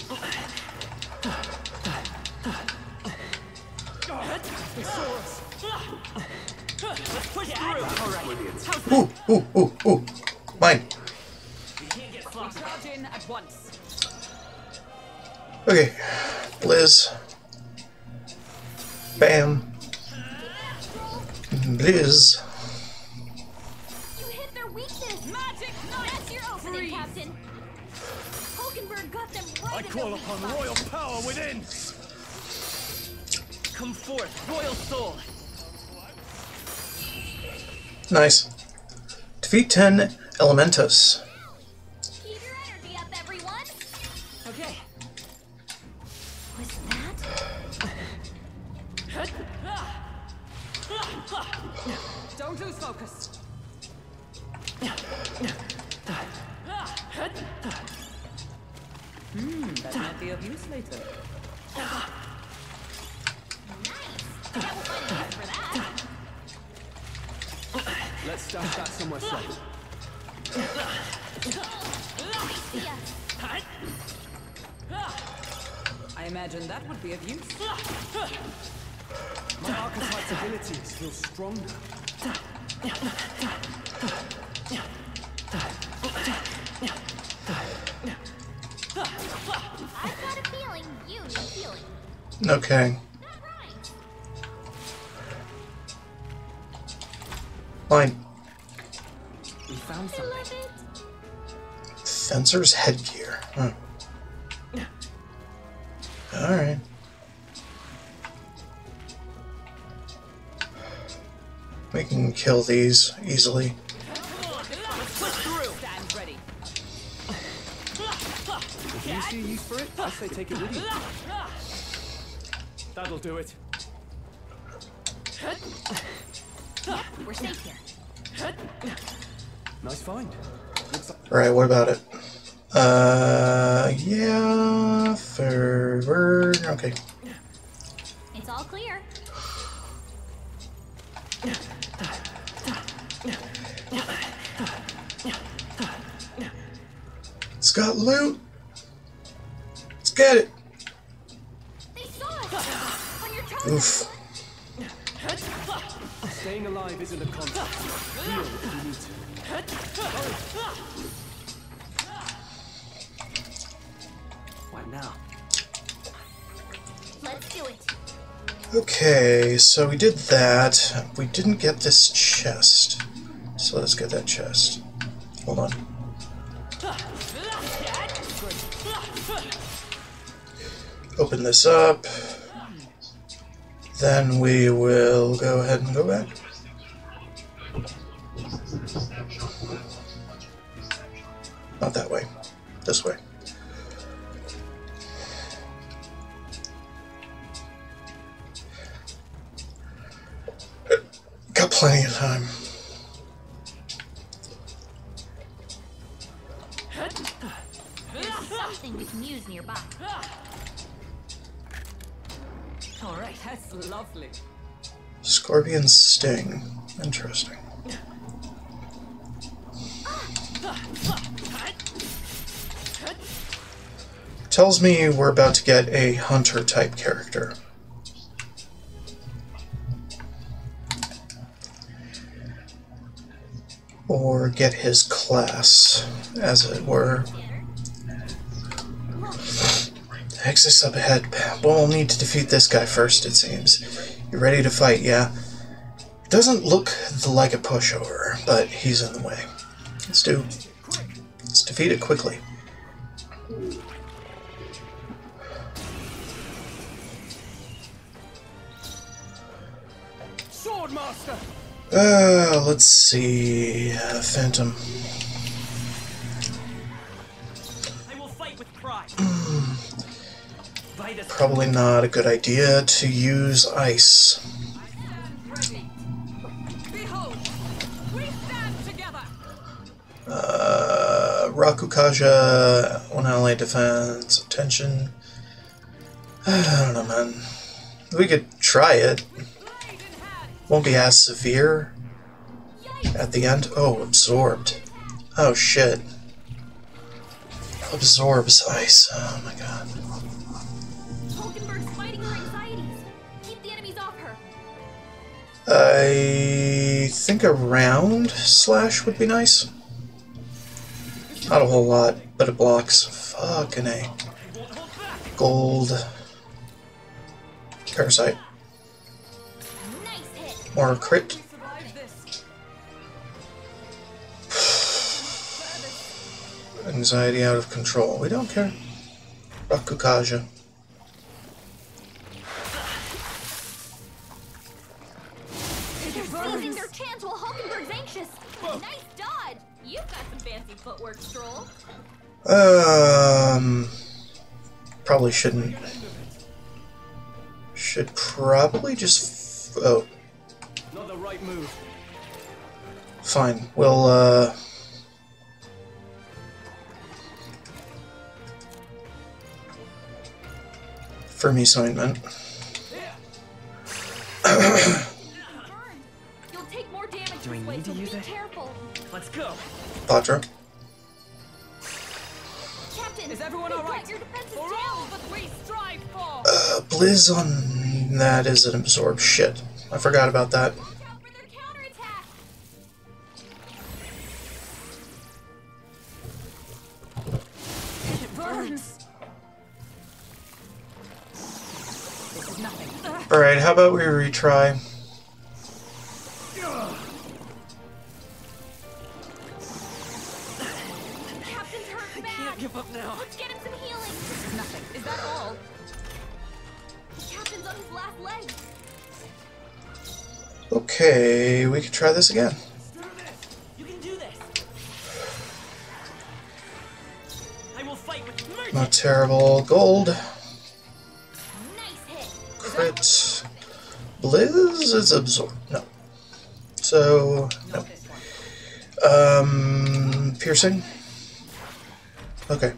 They saw us. Let's push through. All right. Ooh, ooh, ooh, ooh. Mine. We can't get sloppy. Charge in at once. Okay. Blizz. Bam. Blizz. You hit their weakness. Magic knife. That's your opening, Captain. Hulkenberg got them right I in call the upon weak spot. royal power within. Come forth, royal soul. Nice. Defeat 10 Elementus. Keep your energy up, everyone. Okay. What's that? That might be of use later. Let's stash that somewhere safe. I imagine that would be of use. My archetype's abilities feel stronger. I've got a feeling you need healing. Okay. That rhymes. Fine. We found I something. love it. Fencer's headgear. Alright. We can kill these easily. Stand ready. If you see a use for it, I say take it with you. That'll do it. We're safe here. Nice find. Looks like Alright, what about it? Yeah, forward. Okay. It's all clear. It's got loot. Let's get it. They saw us. On your toes. Oof. staying alive isn't a concept. Heal if you need to. What now? Let's do it. Okay, so we did that. We didn't get this chest. So let's get that chest. Hold on. Open this up. Then we will go ahead and go back. Not that way. This way. Got plenty of time. There's something we can use nearby. All right, that's lovely. Scorpion sting. Interesting. Tells me we're about to get a hunter type character. Or get his class, as it were. Exits up ahead. We'll need to defeat this guy first, it seems. You ready to fight, yeah? Doesn't look like a pushover, but he's in the way. Let's defeat it quickly. Swordmaster! Let's see. Phantom. I will fight with pride. Probably not a good idea to use ice. Behold, we stand together. Rakukaja, one ally defense, attention. I don't know, man. We could try it. Won't be as severe at the end. Oh, absorbed. Oh, shit. Absorbs ice. Oh, my God. Hulkenberg's fighting her anxieties. Keep the enemies off her. I think a round slash would be nice. Not a whole lot, but it blocks. Fucking A. Gold. Parasite. Nice hit. Or crit. Anxiety out of control. We don't care. Rakukaja. They're seizing their chance while Hulkenberg's anxious. Nice dodge. You've got some fancy footwork, Stroll. Probably shouldn't. Should probably just. Oh. Not the right move. Fine. We'll for me assignment. You'll take more damage Do I this way, need to so use be it? careful. Let's go. Patra. Captain, Is everyone they've all right? got your defenses For down. all that we strive for. Blizz on that is an absorb. Shit. I forgot about that. Watch out for their counterattack. It burns. This is nothing. Alright, how about we retry? Captain's hurt bad. Can't give up now. Let's get him some healing. This is nothing. Is that all? The captain's on his last leg. Okay, we can try this again. You can do this. I will fight with mercy. Not terrible. Gold. Nice hit. Crit. Blizz is absorb. No. So, no. Not this one. Piercing. Okay.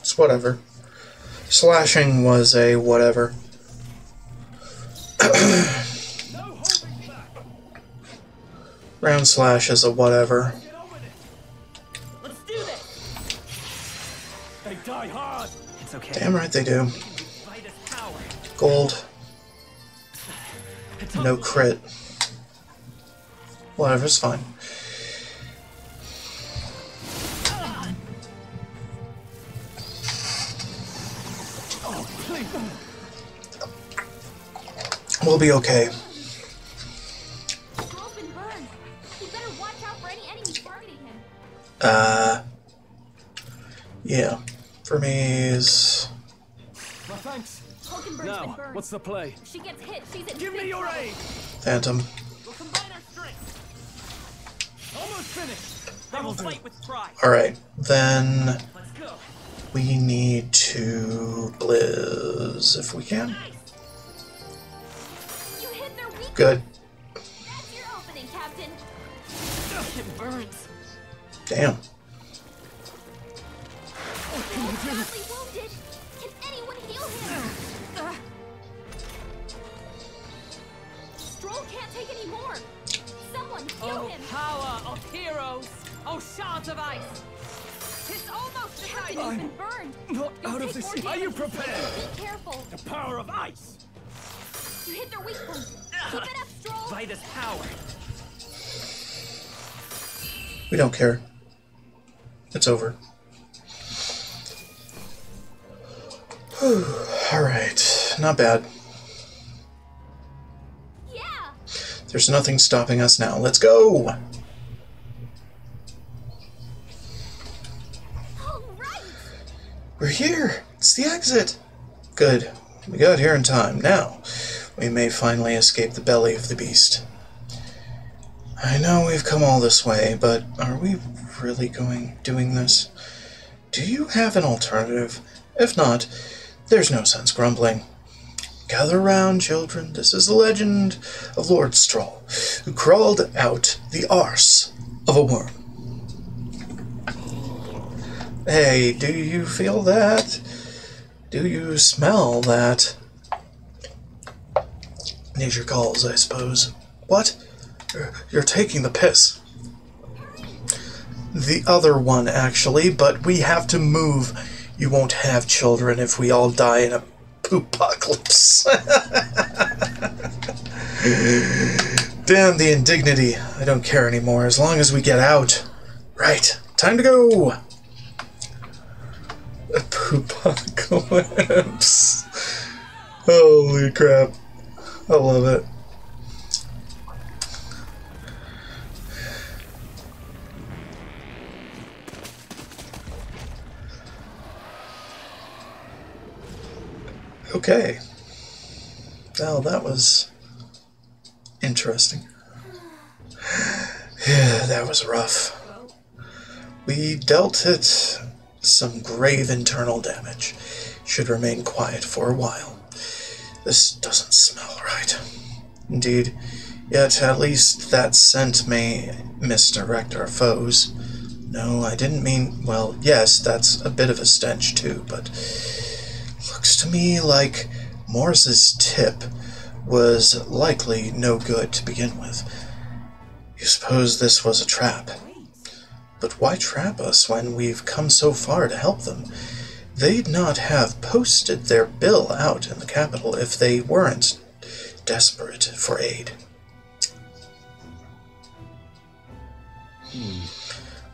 It's whatever. Slashing was a whatever. Round slash is a whatever. Let's do this. They die hard. It's okay. Damn right they do. By this power. Gold. No crit. Whatever's fine. We'll be okay. Stroll's been burned. You better watch out for any enemies targeting him. Yeah. For me is... My thanks. Hulkenberg's been Now, burned. what's the play? If she gets hit, she's in Give big me your trouble. aid. Phantom. We'll combine our strength. Almost finished. I will fight with pride. Alright, then Let's go. we need to blizz if we can. Nice. You hit their weak. Good. That's your opening, Captain. It burns. Damn. He's badly wounded. Can anyone heal him? Stroll can't take any more. Someone heal Oh, him. power of heroes. Oh, shards of ice. It's almost Captain decided. has been burned. Not You'll out of take this more yet. Are you damage. prepared? Be careful. The power of ice. You hit their weak point. Keep it up, Stroll. By this power. We don't care. It's over. Alright. Not bad. Yeah. There's nothing stopping us now. Let's go! All right. We're here! It's the exit! Good. We got here in time. Now, we may finally escape the belly of the beast. I know we've come all this way, but are we really doing this? Do you have an alternative? If not, there's no sense grumbling. Gather round, children. This is the legend of Lord Stroll, who crawled out the arse of a worm. Hey, do you feel that? Do you smell that? Nature calls, I suppose. What? You're taking the piss. The other one, actually, but we have to move. You won't have children if we all die in a poopocalypse. Damn the indignity. I don't care anymore, as long as we get out. Right, time to go! A poopocalypse. Holy crap. I love it. Okay. Well, that was interesting. Yeah, that was rough. We dealt it some grave internal damage. Should remain quiet for a while. This doesn't smell right. Indeed, yet at least that scent may misdirect our foes. No, I didn't mean... well, yes, that's a bit of a stench too, but Looks to me like Morris's tip was likely no good to begin with. You suppose this was a trap? But why trap us when we've come so far to help them? They'd not have posted their bill out in the capital if they weren't desperate for aid.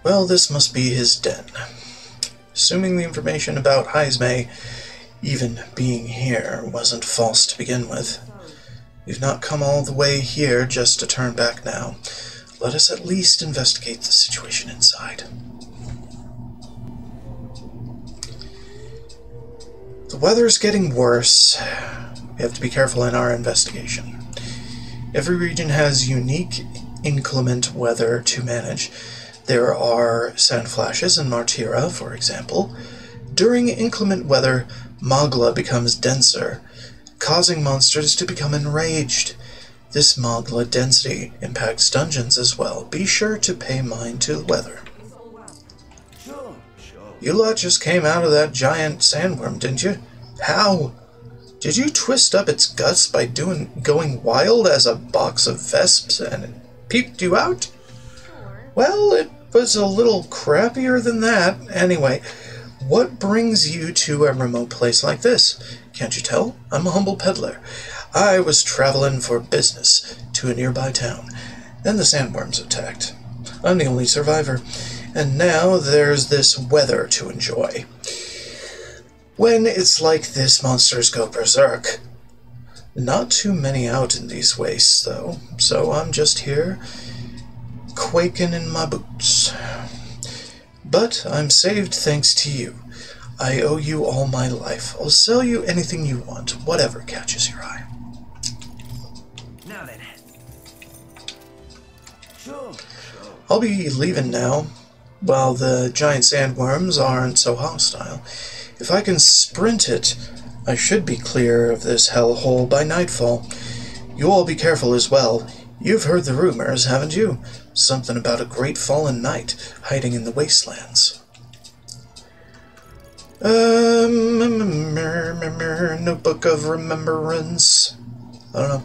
Well, this must be his den. Assuming the information about Heismay even being here wasn't false to begin with. We've not come all the way here just to turn back now. Let us at least investigate the situation inside. The weather's getting worse. We have to be careful in our investigation. Every region has unique inclement weather to manage. There are sand flashes in Martira, for example. During inclement weather, Magla becomes denser, causing monsters to become enraged. This Magla density impacts dungeons as well. Be sure to pay mind to the weather. You lot just came out of that giant sandworm, didn't you? How? Did you twist up its guts by going wild as a box of vesps and it peeped you out? Well, it was a little crappier than that. Anyway, what brings you to a remote place like this? Can't you tell? I'm a humble peddler. I was traveling for business to a nearby town. Then the sandworms attacked. I'm the only survivor. And now there's this weather to enjoy. When it's like this, monsters go berserk. Not too many out in these wastes, though, so I'm just here, quaking in my boots. But I'm saved thanks to you. I owe you all my life. I'll sell you anything you want, whatever catches your eye. Now then. I'll be leaving now, while the giant sandworms aren't so hostile. If I can sprint it, I should be clear of this hellhole by nightfall. You all be careful as well. You've heard the rumors, haven't you? Something about a great fallen knight hiding in the wastelands. Notebook of Remembrance. I don't know.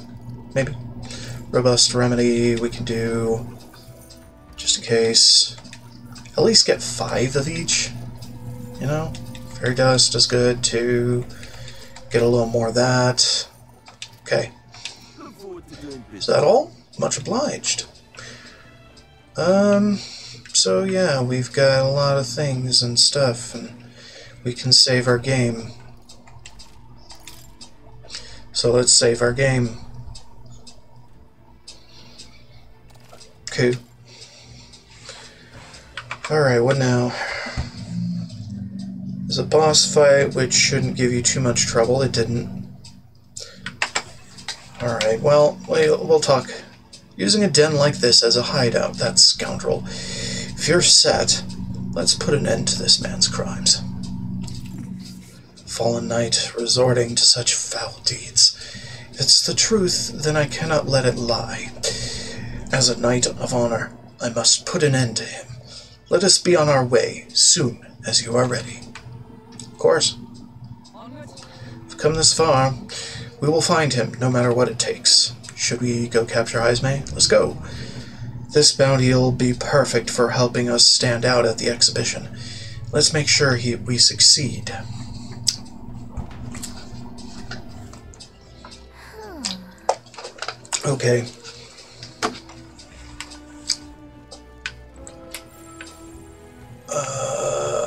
Maybe. Robust remedy we can do, just in case. At least get 5 of each. You know? Fairy dust is good too. Get a little more of that. Okay. Is that all? Much obliged. So yeah, we've got a lot of things and stuff, and we can save our game. So let's save our game. Cool. Alright, what now? There's a boss fight which shouldn't give you too much trouble. It didn't. Alright, well, we'll talk. Using a den like this as a hideout, that scoundrel. If you're set, let's put an end to this man's crimes. Fallen knight resorting to such foul deeds. If it's the truth, then I cannot let it lie. As a knight of honor, I must put an end to him. Let us be on our way, soon as you are ready. Of course. We've come this far. We will find him, no matter what it takes. Should we go capture Heismay? Let's go. This bounty'll be perfect for helping us stand out at the exhibition. Let's make sure we succeed. Okay.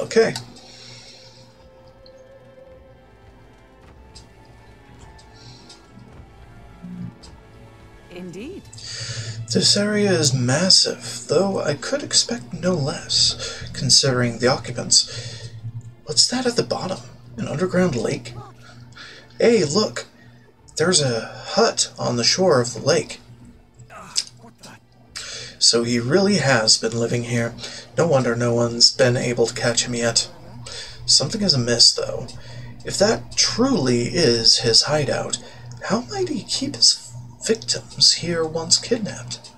Okay. Indeed. This area is massive, though I could expect no less, considering the occupants. What's that at the bottom? An underground lake? Hey, look! There's a hut on the shore of the lake. So he really has been living here. No wonder no one's been able to catch him yet. Something is amiss, though. If that truly is his hideout, how might he keep his victims here once kidnapped?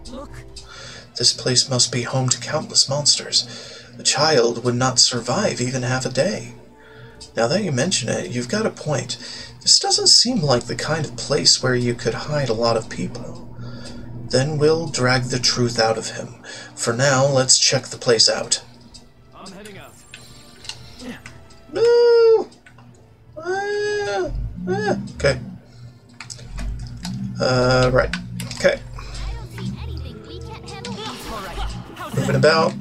Look. This place must be home to countless monsters. A child would not survive even half a day. Now that you mention it, you've got a point. This doesn't seem like the kind of place where you could hide a lot of people. Then we'll drag the truth out of him. For now, let's check the place out. I'm heading out. No! Okay. Right. Okay. I don't see anything we can't handle. Moving about.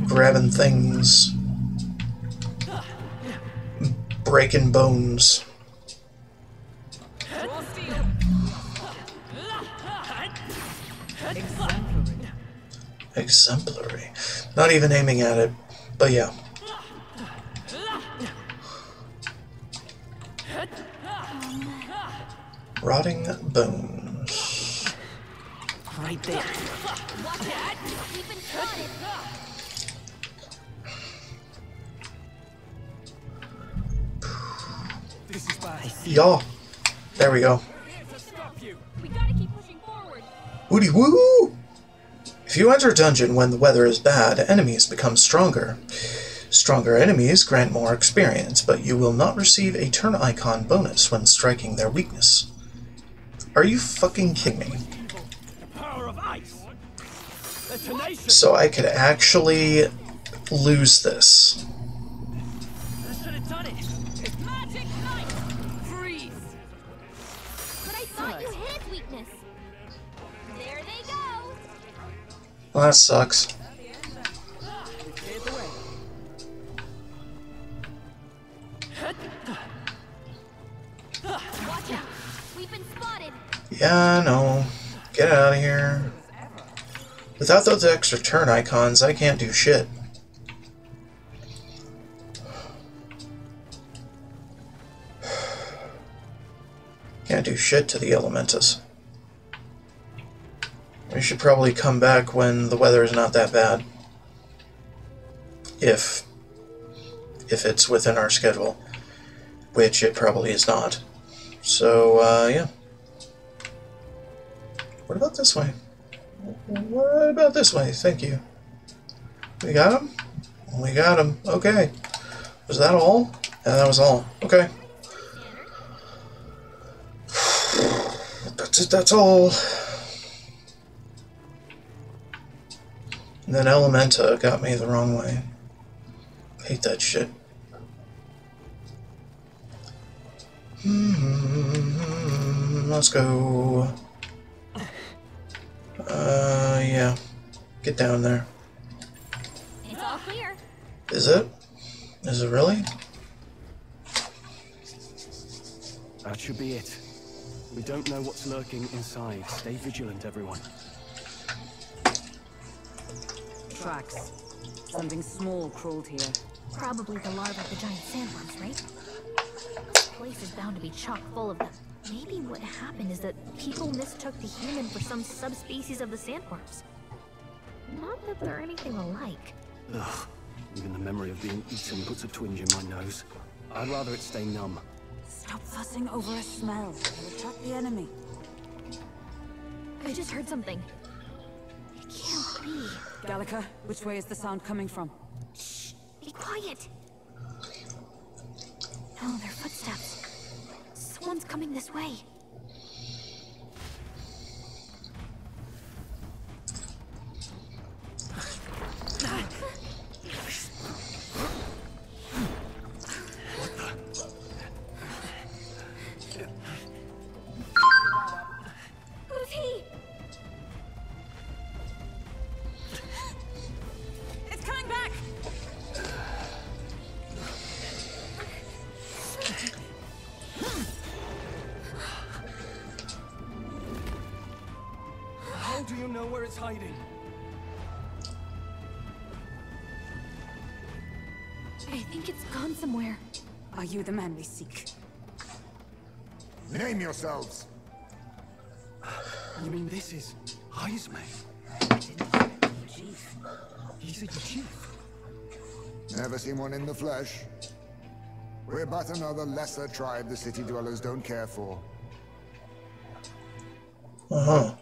Grabbing things. Breaking bones. Exemplary. Not even aiming at it, but yeah. Rotting bones. Right there. We've been spotted. This is bad. Y'all. There we go. Here to stop you. We gotta keep pushing forward. Woody woo! If you enter a dungeon when the weather is bad, enemies become stronger. Stronger enemies grant more experience, but you will not receive a turn icon bonus when striking their weakness. Are you fucking kidding me? The power of ice. The tenacious. So I could actually lose this. I should have done it. It's magic knife. Freeze. But I thought you hit its weakness. There they go. Well, that sucks. Watch out. We've been spotted. Yeah, I know. Get out of here. Without those extra turn icons, I can't do shit. Can't do shit to the Elementus. We should probably come back when the weather is not that bad. If it's within our schedule. Which it probably is not. So, yeah. What about this way? What about this way? Thank you. We got him? We got him. Okay. Was that all? Yeah, that was all. Okay. That's it, that's all. And then Elementa got me the wrong way. Hate that shit. Let's go. Yeah. Get down there. It's all clear. Is it? Is it really? That should be it. We don't know what's lurking inside. Stay vigilant, everyone. Tracks. Something small crawled here. Probably the larvae of the giant sandworms, right? This place is bound to be chock full of them. Maybe what happened is that people mistook the human for some subspecies of the sandworms. Not that they're anything alike. Ugh. Even the memory of being eaten puts a twinge in my nose. I'd rather it stay numb. Stop fussing over a smell. It'll attract the enemy. I just heard something. It can't be. Gallica, which way is the sound coming from? Shh! Be quiet! No, they're footsteps. Someone's coming this way. Who's he? It's coming back! How do you know where it's hiding? I think it's gone somewhere. Are you the man we seek? Name yourselves. You mean this is Heismay? Chief. He's a chief. Never seen one in the flesh. We're but another lesser tribe the city dwellers don't care for. Uh-huh.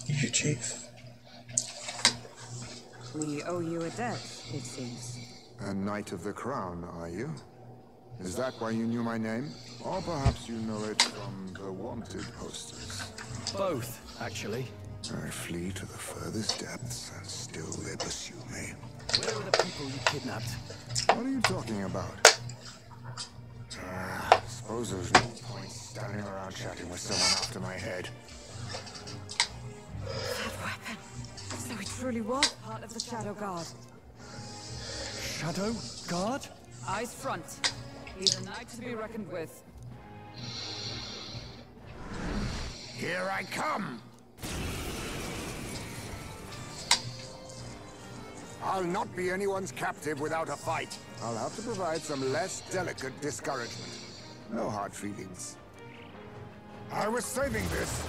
You chief. We owe you a debt, it seems. A Knight of the Crown, are you? Is that why you knew my name? Or perhaps you know it from the wanted posters? Both, actually. I flee to the furthest depths, and still they pursue me. Where are the people you kidnapped? What are you talking about? Suppose there's no point standing around chatting with someone after my head. That weapon. So it truly was part of the Shadow Guard. Shadow Guard? Eyes front. He's a knight to be reckoned with. Here I come! I'll not be anyone's captive without a fight. I'll have to provide some less delicate discouragement. No hard feelings. I was saving this.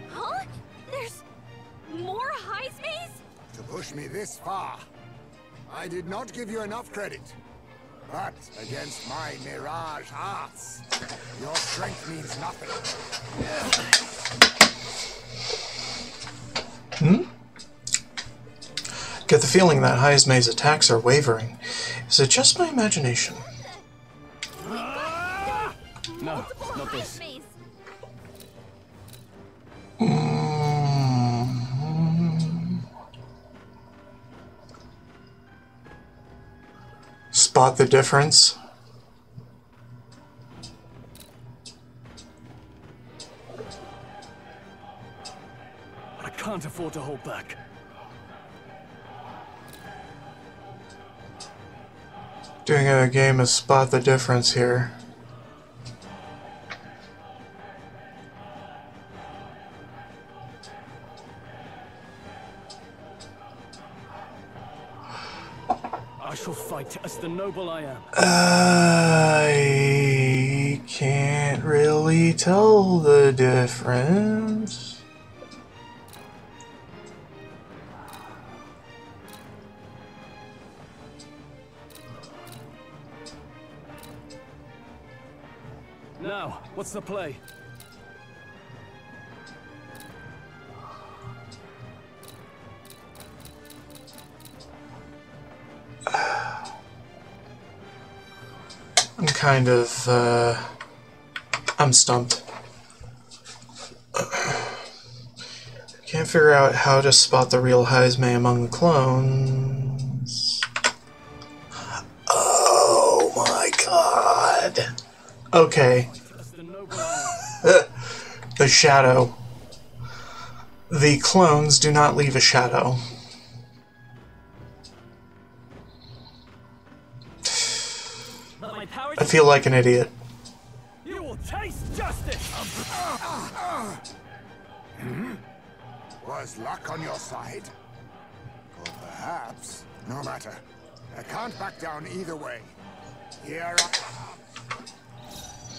Huh? There's more Heismays? To push me this far. I did not give you enough credit. But against my mirage arts, your strength means nothing. Get the feeling that Heismay's attacks are wavering. Is it just my imagination? No, not this. Spot the difference. I can't afford to hold back. Doing a game of spot the difference here. I shall fight as the noble I am. I can't really tell the difference. Now, what's the play? I'm kind of, I'm stumped. Can't figure out how to spot the real Heismay among the clones. Oh my god. Okay. The shadow. The clones do not leave a shadow. I feel like an idiot. You will taste justice! Was luck on your side? Or perhaps... No matter. I can't back down either way. Here I am.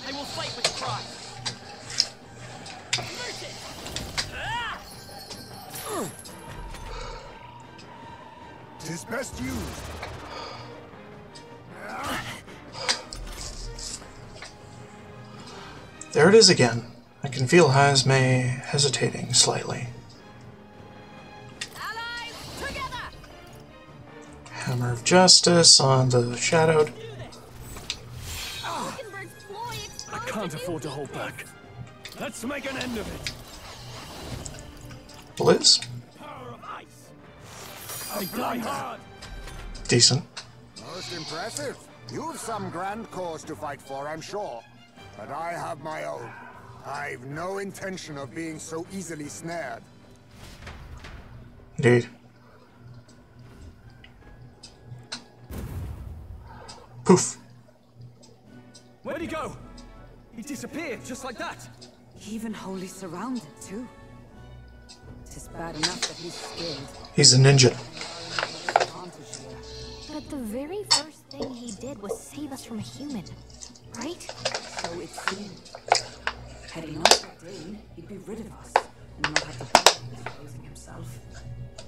I will fight with pride. Tis best used. There it is again. I can feel Heismay hesitating slightly. Allies, together! Hammer of Justice on the Shadowed. I can't afford to hold back. Let's make an end of it. Blizz? Power of ice. I die hard. Decent. Most impressive. You've some grand cause to fight for, I'm sure. But I have my own. I've no intention of being so easily snared. Indeed. Poof. Where'd he go? He disappeared just like that. Even wholly surrounded, too. Tis bad enough that he's skilled. He's a ninja. But the very first thing he did was save us from a human, right? So it seemed. Had he not stepped in, he'd be rid of us, and not have to bother exposing himself.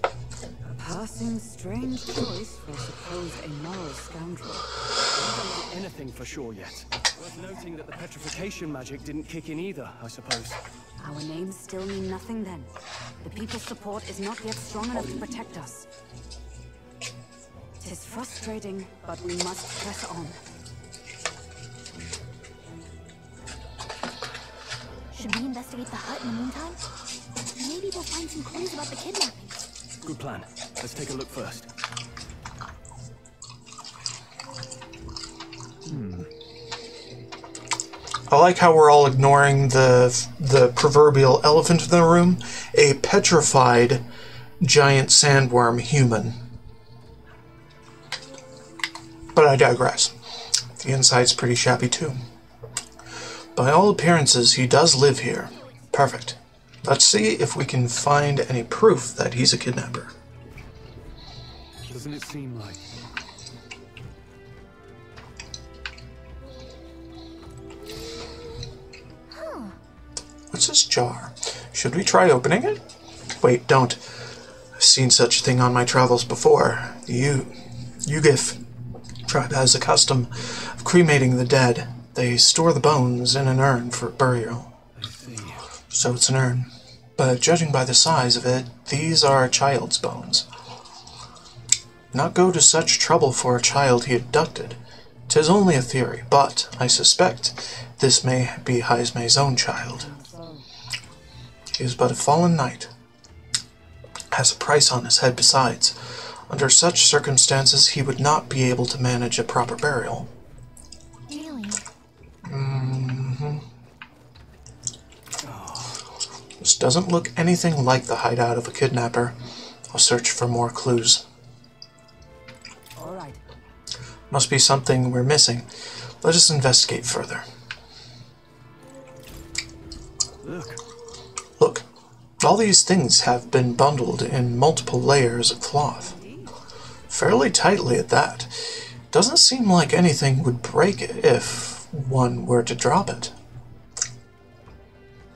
A passing strange choice for supposed immoral scoundrel. We don't know anything for sure yet. Worth noting that the petrification magic didn't kick in either, I suppose. Our names still mean nothing then. The people's support is not yet strong enough to protect us. It is frustrating, but we must press on. Should we investigate the hut in the meantime? Maybe we'll find some clues about the kidnapping. Good plan. Let's take a look first. I like how we're all ignoring the proverbial elephant in the room, a petrified giant sandworm human. But I digress. The inside's pretty shabby too. By all appearances, he does live here. Perfect. Let's see if we can find any proof that he's a kidnapper. Doesn't it seem like... What's this jar? Should we try opening it? Wait, don't. I've seen such a thing on my travels before. The Yugif tribe has a custom of cremating the dead. They store the bones in an urn for burial. I see. So it's an urn. But judging by the size of it, these are a child's bones. Not go to such trouble for a child he abducted. 'Tis only a theory, but I suspect this may be Haizme's own child. He is but a fallen knight. Has a price on his head besides. Under such circumstances, he would not be able to manage a proper burial. Really? This doesn't look anything like the hideout of a kidnapper. I'll search for more clues. All right. Must be something we're missing. Let us investigate further. Look, all these things have been bundled in multiple layers of cloth. Fairly tightly at that. Doesn't seem like anything would break it if one were to drop it.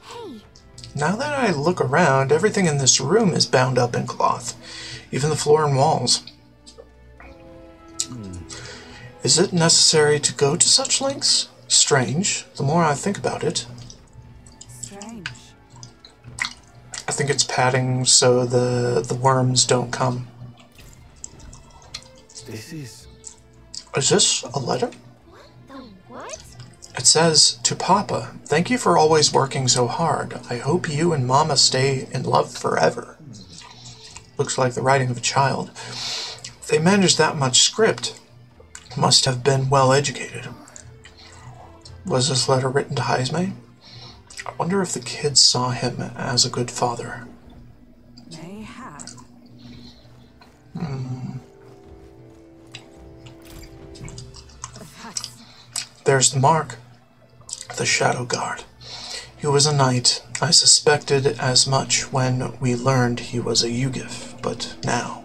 Hey. Now that I look around, everything in this room is bound up in cloth. Even the floor and walls. Is it necessary to go to such lengths? Strange, the more I think about it. Strange. I think it's padding so the worms don't come. Is this a letter? The what? It says, "To Papa, thank you for always working so hard. I hope you and Mama stay in love forever." Looks like the writing of a child. If they managed that much script, must have been well educated. Was this letter written to Haizme? I wonder if the kids saw him as a good father. May have. There's the mark. The Shadow Guard. He was a knight. I suspected as much when we learned he was a Yugif, but now...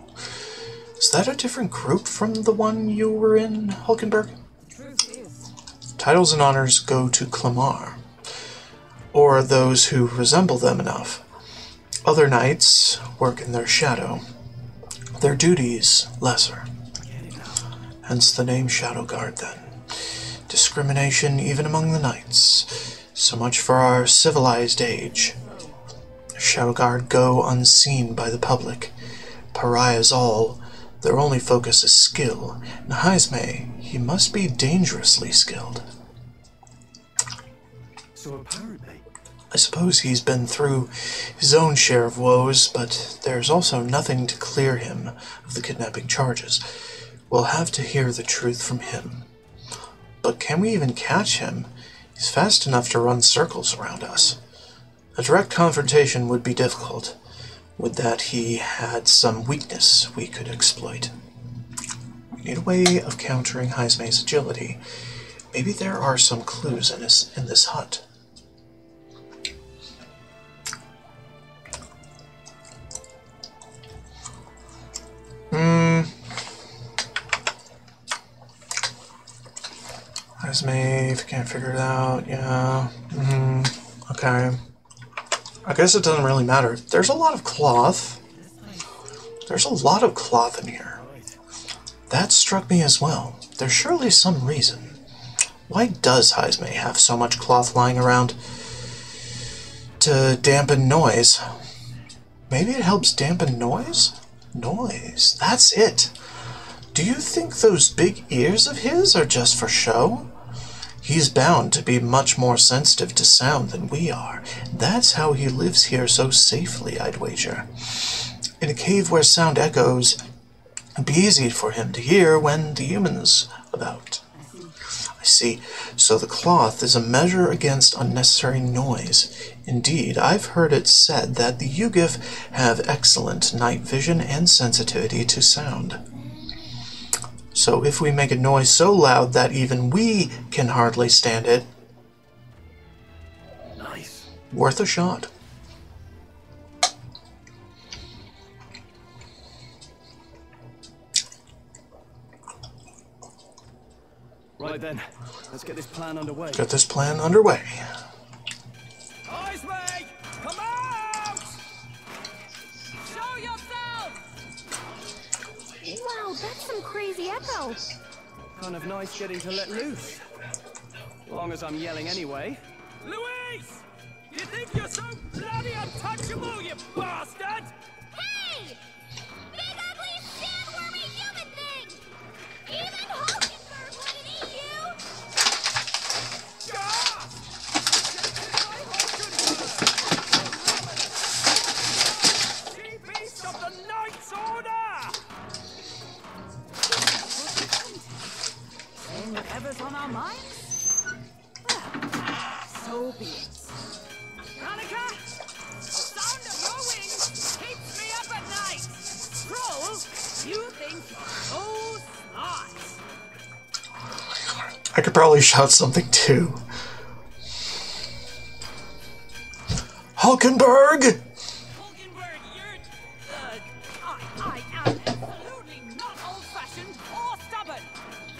Is that a different group from the one you were in, Hulkenberg? Truth is. Titles and honors go to Clamar, or those who resemble them enough. Other knights work in their shadow. Their duties lesser. Hence the name Shadow Guard, then. Discrimination even among the knights. So much for our civilized age. Shadow Guard go unseen by the public. Pariahs all. Their only focus is skill. And Haizme, he must be dangerously skilled. So apparently... I suppose he's been through his own share of woes, but there's also nothing to clear him of the kidnapping charges. We'll have to hear the truth from him. But can we even catch him? He's fast enough to run circles around us. A direct confrontation would be difficult. Would that he had some weakness we could exploit. We need a way of countering Haizme's agility. Maybe there are some clues in this hut. Haizme, if you can't figure it out, yeah. Okay. I guess it doesn't really matter. There's a lot of cloth. There's a lot of cloth in here. That struck me as well. There's surely some reason. Why does Haizme have so much cloth lying around? to dampen noise. Maybe it helps dampen noise? Noise. That's it. Do you think those big ears of his are just for show? He's bound to be much more sensitive to sound than we are. That's how he lives here so safely, I'd wager. In a cave where sound echoes, it'd be easy for him to hear when the human's about. I see. So the cloth is a measure against unnecessary noise. Indeed, I've heard it said that the Yugif have excellent night vision and sensitivity to sound. So if we make a noise so loud that even we can hardly stand it, Nice. worth a shot. Right then, let's get this plan underway. Get this plan underway. Eyes, mate! Come out! Show yourself! Wow, that's some crazy echo. Kind of nice getting to let loose. Long as I'm yelling anyway. Louise! You think you're so bloody untouchable, you bastard? Hey! Big ugly sandwormy human thing! Even Hulkenberg wouldn't eat you! Chief beast of the Knight's Order! Saying whatever's on our minds? Well, so be it. Hanukkah! The sound of your wings keeps me up at night! Troll, you think you're so smart! I could probably shout something too. Hulkenberg! Hulkenberg, you're... I am absolutely not old-fashioned or stubborn!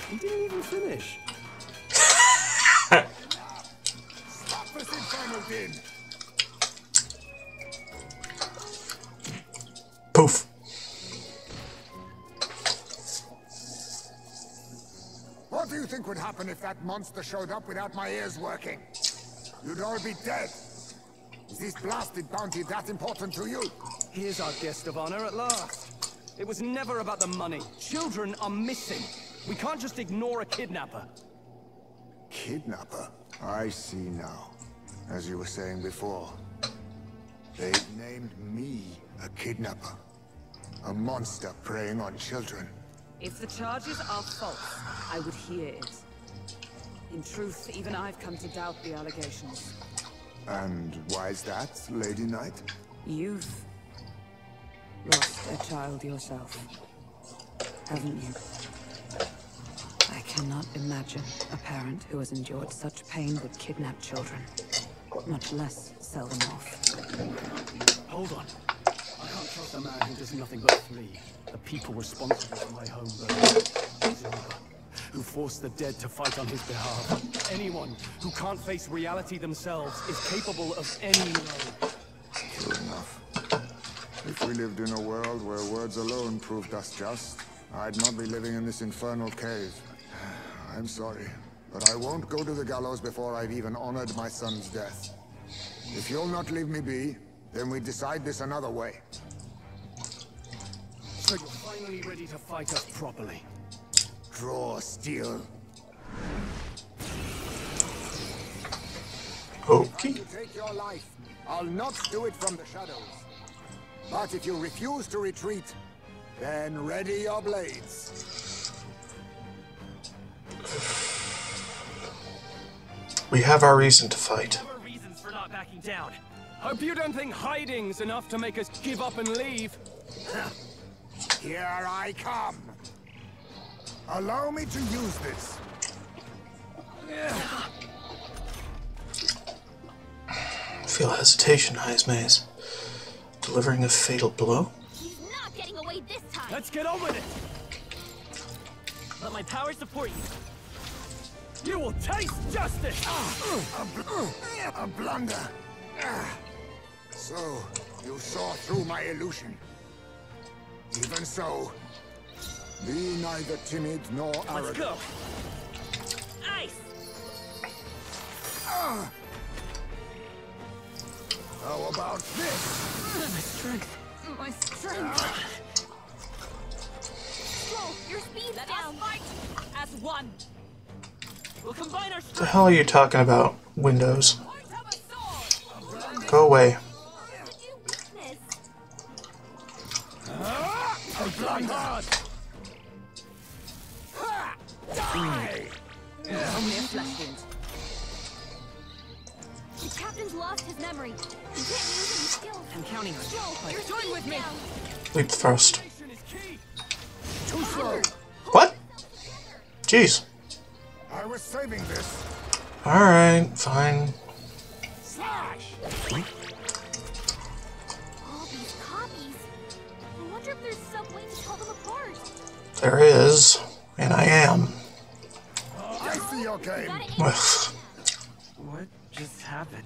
He didn't even finish. Stop this infernal din! Poof. What do you think would happen if that monster showed up without my ears working? You'd all be dead. Is this blasted bounty that important to you? Here's our guest of honor at last. It was never about the money. Children are missing. We can't just ignore a kidnapper. Kidnapper? I see now. As you were saying before, they've named me a kidnapper. A monster preying on children. If the charges are false, I would hear it. In truth, even I've come to doubt the allegations. And why is that, Lady Knight? You've lost a child yourself, haven't you? I cannot imagine a parent who has endured such pain would kidnap children, much less sell them off. Hold on. I can't trust a man who does nothing but flee. The people responsible for my home burning. Who forced the dead to fight on his behalf. Anyone who can't face reality themselves is capable of any load. True enough. If we lived in a world where words alone proved us just, I'd not be living in this infernal cave. I'm sorry, but I won't go to the gallows before I've even honored my son's death. If you'll not leave me be, then we decide this another way. So you're finally ready to fight us properly. Draw steel. Okay. To take your life, I'll not do it from the shadows. But if you refuse to retreat, then ready your blades. We have our reason to fight. There were reasons for not backing down. Hope you don't think hiding's enough to make us give up and leave. Here I come. Allow me to use this. Feel hesitation, Eyes Maze. Delivering a fatal blow? He's not getting away this time! Let's get on with it. Let my power support you. You will taste justice. A blunder. So, you saw through my illusion. Even so, be neither timid nor arrogant. Let's go. Ice. How about this? My strength. My strength. Whoa, your speed's Let down. us fight as one. We'll combine our The strength. hell are you talking about, Windows? Point of a sword. Go away. Hard. Die! Only a flesh wound. The captain's lost his memory. He can't use any skills. I'm counting on you. Whoa, your Join speed's with me. down. Leap first. Is key. Too slow. What? Jeez. I was saving this. Alright, fine. Slash. All these copies. I wonder if there's some way to tell them apart. There is, and I am. I see your game. Gotta aim. Ugh. What just happened?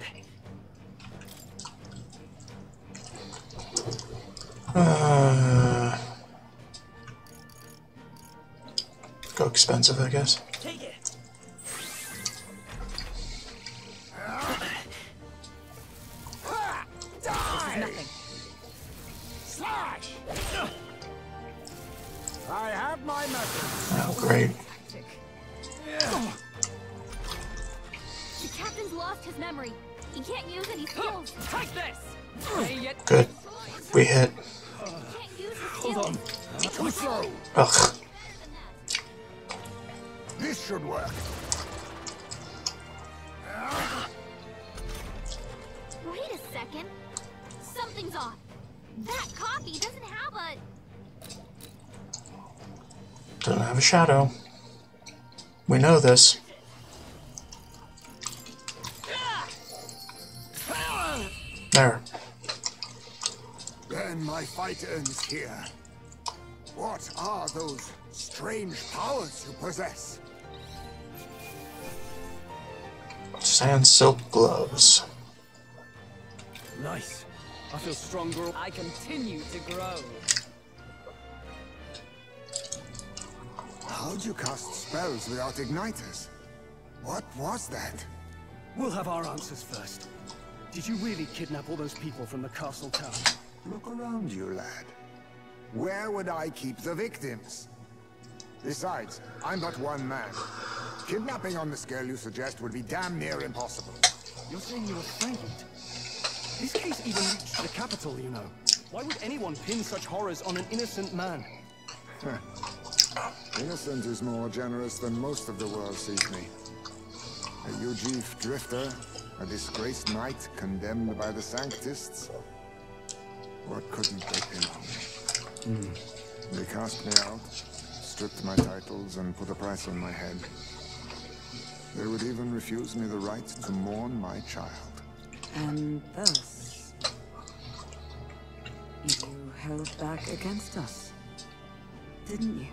Go expensive, I guess. Take it. This is nothing. Slash. I have my message. Oh, great. The captain's lost his memory. He can't use any skills. Take this. Hey, yet. Good. We hit. He can't use his skills. Too slow. Ugh. This should work. Wait a second. Something's off. That copy doesn't have a... Doesn't have a shadow. We know this. There. Then my fight ends here. What are those strange powers you possess? Sand silk gloves. Nice. I feel stronger. I continue to grow. How'd you cast spells without igniters? What was that? We'll have our answers first. Did you really kidnap all those people from the castle tower? Look around you, lad. Where would I keep the victims? Besides, I'm but one man. Kidnapping on the scale you suggest would be damn near impossible. You're saying you were framed? This case even reached the capital, you know. Why would anyone pin such horrors on an innocent man? Innocent is more generous than most of the world sees me. A Ujif drifter, a disgraced knight condemned by the Sanctists. What couldn't they pin on me? They cast me out, stripped my titles, and put a price on my head. They would even refuse me the right to mourn my child. And thus, you held back against us, didn't you?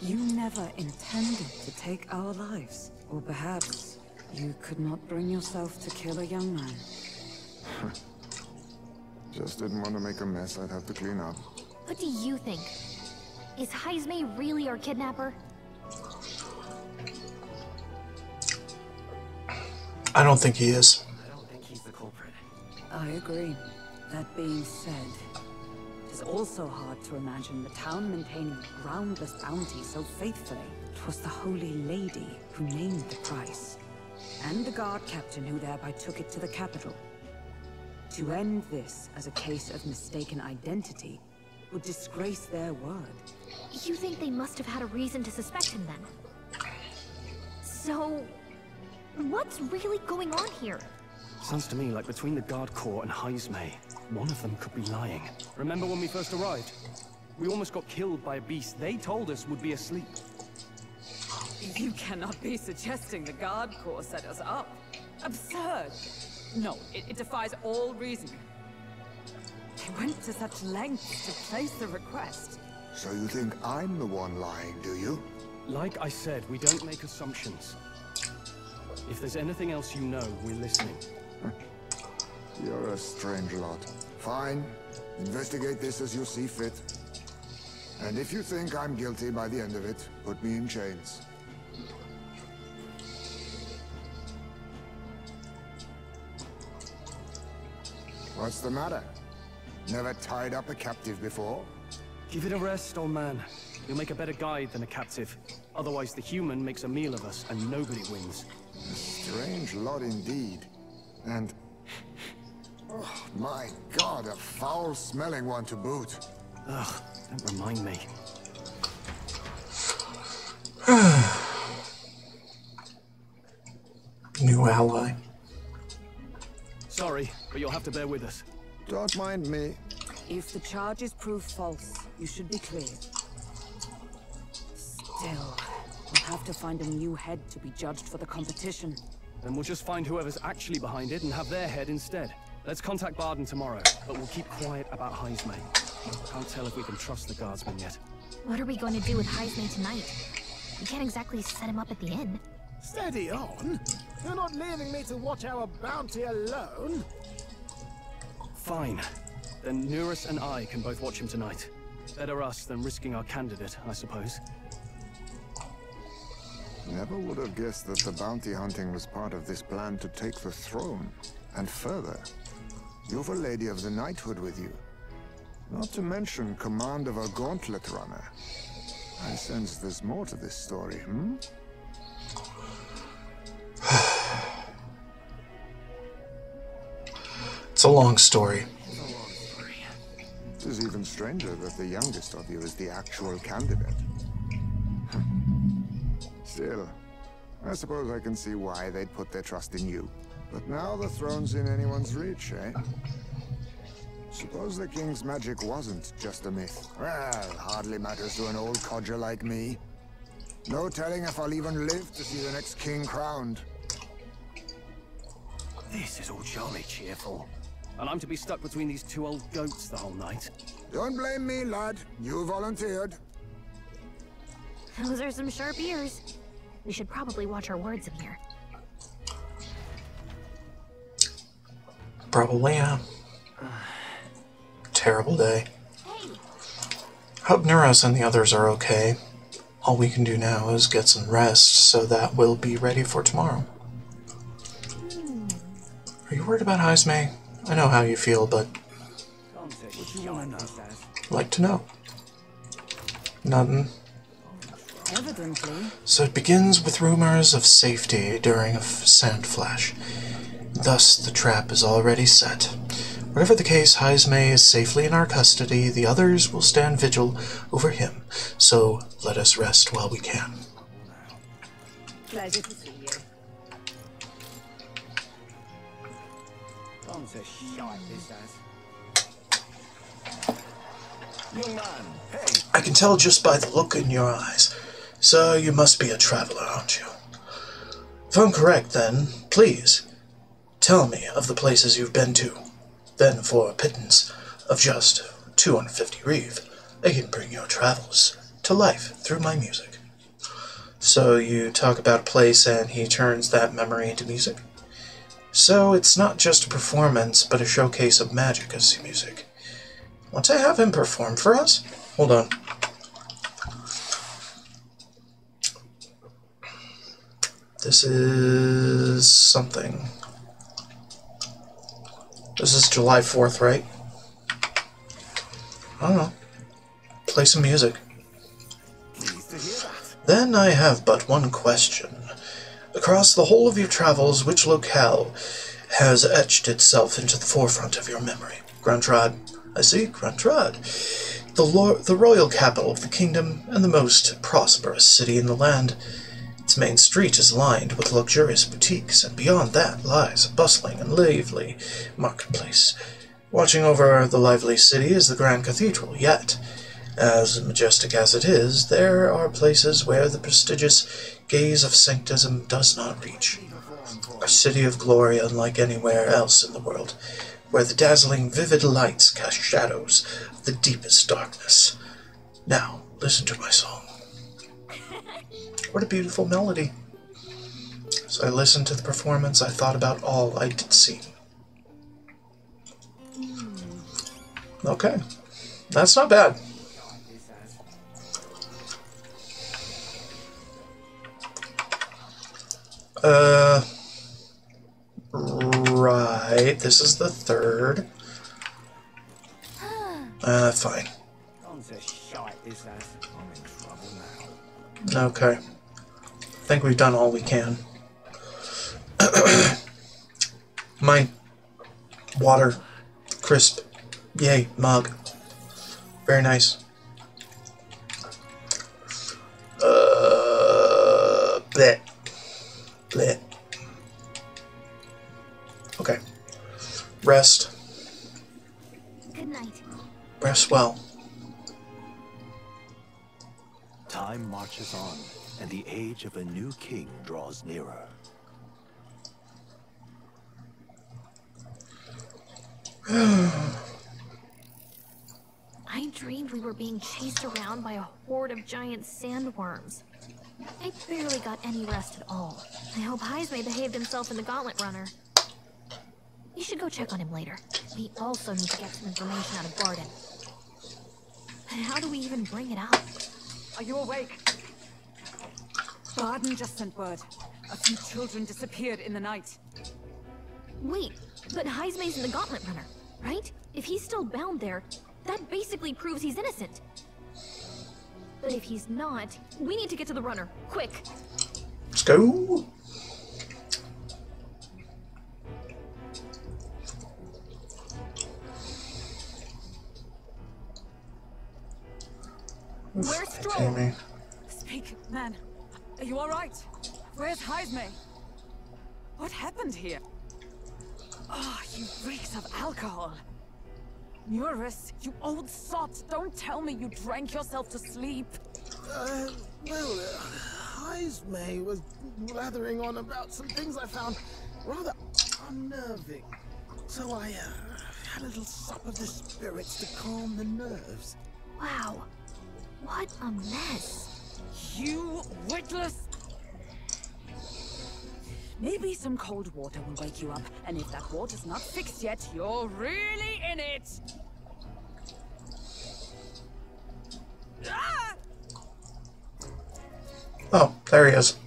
You never intended to take our lives. Or perhaps you could not bring yourself to kill a young man. Just didn't want to make a mess I'd have to clean up. What do you think? Is Heismay really our kidnapper? I don't think he is. I don't think he's the culprit. I agree. That being said, it is also hard to imagine the town maintaining a groundless bounty so faithfully. It was the Holy Lady who named the price, and the guard captain who thereby took it to the capital. To end this as a case of mistaken identity would disgrace their word. You think they must have had a reason to suspect him then? So, what's really going on here? Sounds to me like between the Guard Corps and Heismay, one of them could be lying. Remember when we first arrived? We almost got killed by a beast they told us would be asleep. You cannot be suggesting the Guard Corps set us up. Absurd. No, it defies all reason. They went to such lengths to place the request. So you think I'm the one lying, do you? Like I said, we don't make assumptions. If there's anything else you know, we're listening. You're a strange lot. Fine. Investigate this as you see fit. And if you think I'm guilty by the end of it, put me in chains. What's the matter? Never tied up a captive before? Give it a rest, old man. You'll make a better guide than a captive. Otherwise, the human makes a meal of us, and nobody wins. A strange lot indeed. And... oh, my God, a foul-smelling one to boot. Ugh, don't remind me. New ally. Sorry, but you'll have to bear with us. Don't mind me. If the charges prove false, you should be cleared. Still, we'll have to find a new head to be judged for the competition. Then we'll just find whoever's actually behind it and have their head instead. Let's contact Barden tomorrow, but we'll keep quiet about Heisme. Can't tell if we can trust the guardsman yet. What are we going to do with Heisme tonight? We can't exactly set him up at the inn. Steady on. You're not leaving me to watch our bounty alone. Fine. Then Nurus and I can both watch him tonight. Better us than risking our candidate, I suppose. Never would have guessed that the bounty hunting was part of this plan to take the throne. And further, you've a lady of the knighthood with you. Not to mention command of a gauntlet runner. I sense there's more to this story, hmm? It's a long story. It is even stranger that the youngest of you is the actual candidate. Still, I suppose I can see why they'd put their trust in you. But now the throne's in anyone's reach, eh? Suppose the king's magic wasn't just a myth. Well, hardly matters to an old codger like me. No telling if I'll even live to see the next king crowned. This is all jolly cheerful. And I'm to be stuck between these two old goats the whole night. Don't blame me, lad. You volunteered. Those are some sharp ears. We should probably watch our words in here. Probably, yeah. Terrible day. Hope Neuros and the others are okay. All we can do now is get some rest so that we'll be ready for tomorrow. Are you worried about Heisme? I know how you feel, but I'd like to know. Nothing. Evidently. So it begins with rumors of safety during a sand flash. Thus, the trap is already set. Whatever the case, Heisme is safely in our custody. The others will stand vigil over him. So let us rest while we can. Pleasure to see you. Young man, hey! I can tell just by the look in your eyes. So you must be a traveler, aren't you? If I'm correct, then, please, tell me of the places you've been to. Then, for a pittance of just 250 reeve, I can bring your travels to life through my music. So you talk about a place and he turns that memory into music? So it's not just a performance, but a showcase of magic as music. Want to have him perform for us? Hold on. This is something. This is July 4th, right? I don't know. Play some music. Then I have but one question. Across the whole of your travels, which locale has etched itself into the forefront of your memory? Gruntrod. I see, Gruntrod. The royal capital of the kingdom and the most prosperous city in the land. Its main street is lined with luxurious boutiques, and beyond that lies a bustling and lively marketplace. Watching over the lively city is the Grand Cathedral, yet, as majestic as it is, there are places where the prestigious gaze of sanctism does not reach. A city of glory unlike anywhere else in the world, where the dazzling vivid lights cast shadows of the deepest darkness. Now, listen to my song. What a beautiful melody. As I listened to the performance, I thought about all I did see. Okay, that's not bad. Right, this is the third. Fine. Onto shite is that. I'm in trouble now. Okay. I think we've done all we can. My water. Crisp. Yay, mug. Very nice. Bleh. Bleh. Okay. Rest. Good night. Rest well. Time marches on, and the age of a new king draws nearer. I dreamed we were being chased around by a horde of giant sandworms. I barely got any rest at all. I hope Heismay behaved himself in the Gauntlet Runner. We should go check on him later. We also need to get some information out of Barden. How do we even bring it up? Are you awake? Barden just sent word. A few children disappeared in the night. Wait, but Heismay's in the Gauntlet Runner, right? If he's still bound there, that basically proves he's innocent. But if he's not, we need to get to the runner, quick. Let's go. Where's Stroll? Jamie. Speak, man. Are you all right? Where's Heismay? What happened here? Oh, you reeks of alcohol. Eurus, you old sot, don't tell me you drank yourself to sleep. Heismay was blathering on about some things I found rather unnerving. So I had a little sup of the spirits to calm the nerves. Wow, what a mess. You witless... Maybe some cold water will wake you up, and if that water's not fixed yet, you're really in it! Ah! Oh, there he is.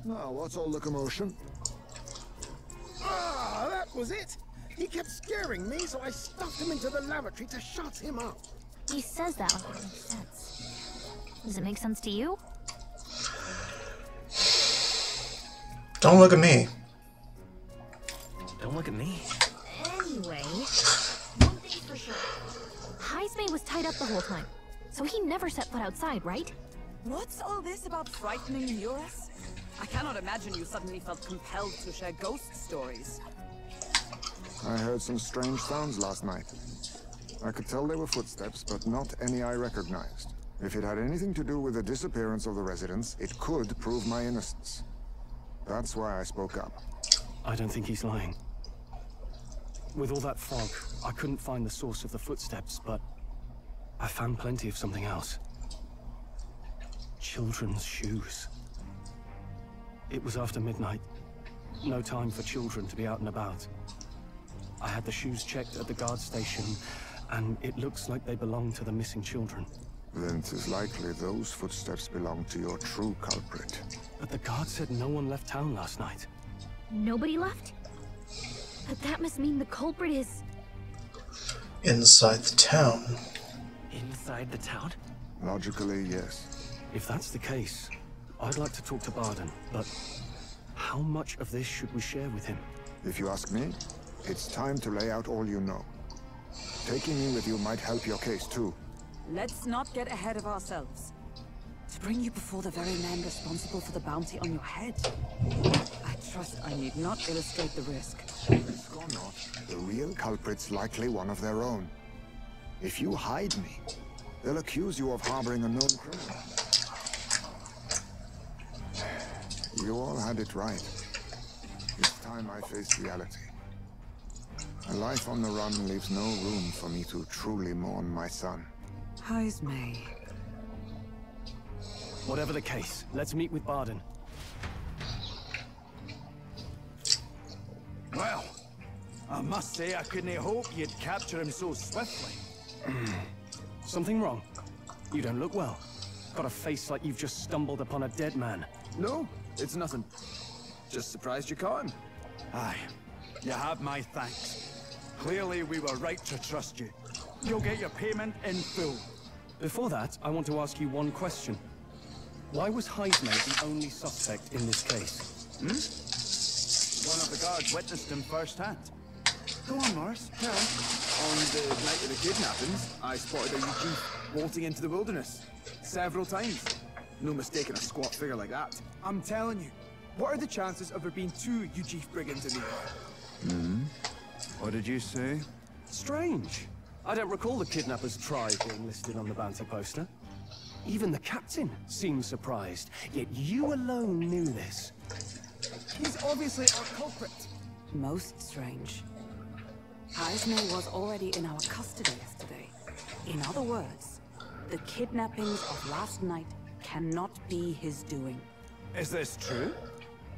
Now, what's all the commotion? Ah, that was it. He kept scaring me, so I stuffed him into the lavatory to shut him up. He says that like it makes sense. Does it make sense to you? Don't look at me. Don't look at me. Anyway, one thing's for sure. Heismay was tied up the whole time, so he never set foot outside, right? What's all this about frightening Eurus? I cannot imagine you suddenly felt compelled to share ghost stories. I heard some strange sounds last night. I could tell they were footsteps, but not any I recognized. If it had anything to do with the disappearance of the residents, it could prove my innocence. That's why I spoke up. I don't think he's lying. With all that fog, I couldn't find the source of the footsteps, but I found plenty of something else. Children's shoes. It was after midnight. No time for children to be out and about. I had the shoes checked at the guard station, and it looks like they belong to the missing children. Then it is likely those footsteps belong to your true culprit. But the guard said no one left town last night. Nobody left? But that must mean the culprit is... Inside the town. Inside the town? Logically, yes. If that's the case, I'd like to talk to Barden, but how much of this should we share with him? If you ask me, it's time to lay out all you know. Taking me with you might help your case too. Let's not get ahead of ourselves. To bring you before the very man responsible for the bounty on your head. I trust I need not illustrate the risk. Risk or not, the real culprit's likely one of their own. If you hide me, they'll accuse you of harboring a known criminal. You all had it right. It's time I face reality. A life on the run leaves no room for me to truly mourn my son. Heismay. Whatever the case, let's meet with Barden. Well, I must say I couldn't hope you'd capture him so swiftly. Something wrong? You don't look well. Got a face like you've just stumbled upon a dead man. No, it's nothing. Just surprised you caught him. Aye, you have my thanks. Clearly we were right to trust you. you'll get your payment in full. Before that, I want to ask you one question. Why was Heisme the only suspect in this case? One of the guards witnessed him firsthand. Go on, Morris, tell. On the night of the kidnappings, I spotted a Eugene bolting into the wilderness. Several times. No mistaking a squat figure like that. I'm telling you, what are the chances of there being two Eugene brigands in the air? What did you say? Strange. I don't recall the kidnapper's tribe being listed on the bounty poster. Even the captain seemed surprised, yet you alone knew this. He's obviously our culprit. Most strange. Heisme was already in our custody yesterday. In other words, the kidnappings of last night cannot be his doing. Is this true?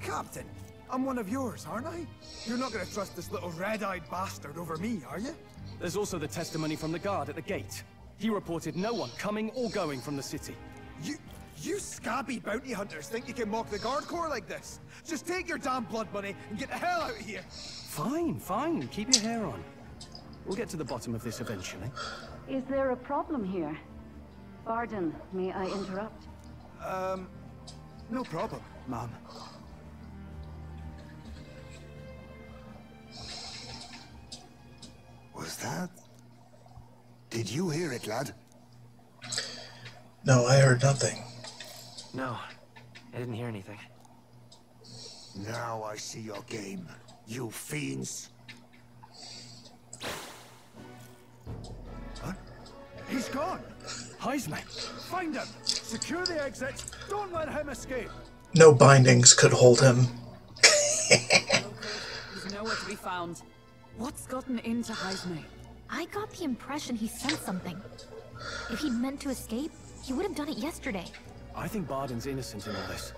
Captain, I'm one of yours, aren't I? You're not gonna trust this little red-eyed bastard over me, are you? There's also the testimony from the guard at the gate. He reported no one coming or going from the city. You scabby bounty hunters think you can mock the guard corps like this? Just take your damn blood money and get the hell out of here! Fine, fine. Keep your hair on. We'll get to the bottom of this eventually. Is there a problem here? Pardon, may I interrupt? No problem, ma'am. Was that? Did you hear it, lad? No, I heard nothing. No, I didn't hear anything. Now I see your game, you fiends. Huh? He's gone! Heisme! Find him! Secure the exits! Don't let him escape! No bindings could hold him. He's nowhere to be found. What's gotten into Heisme? I got the impression he sensed something. If he meant to escape, he would have done it yesterday. I think Barden's innocent in all this.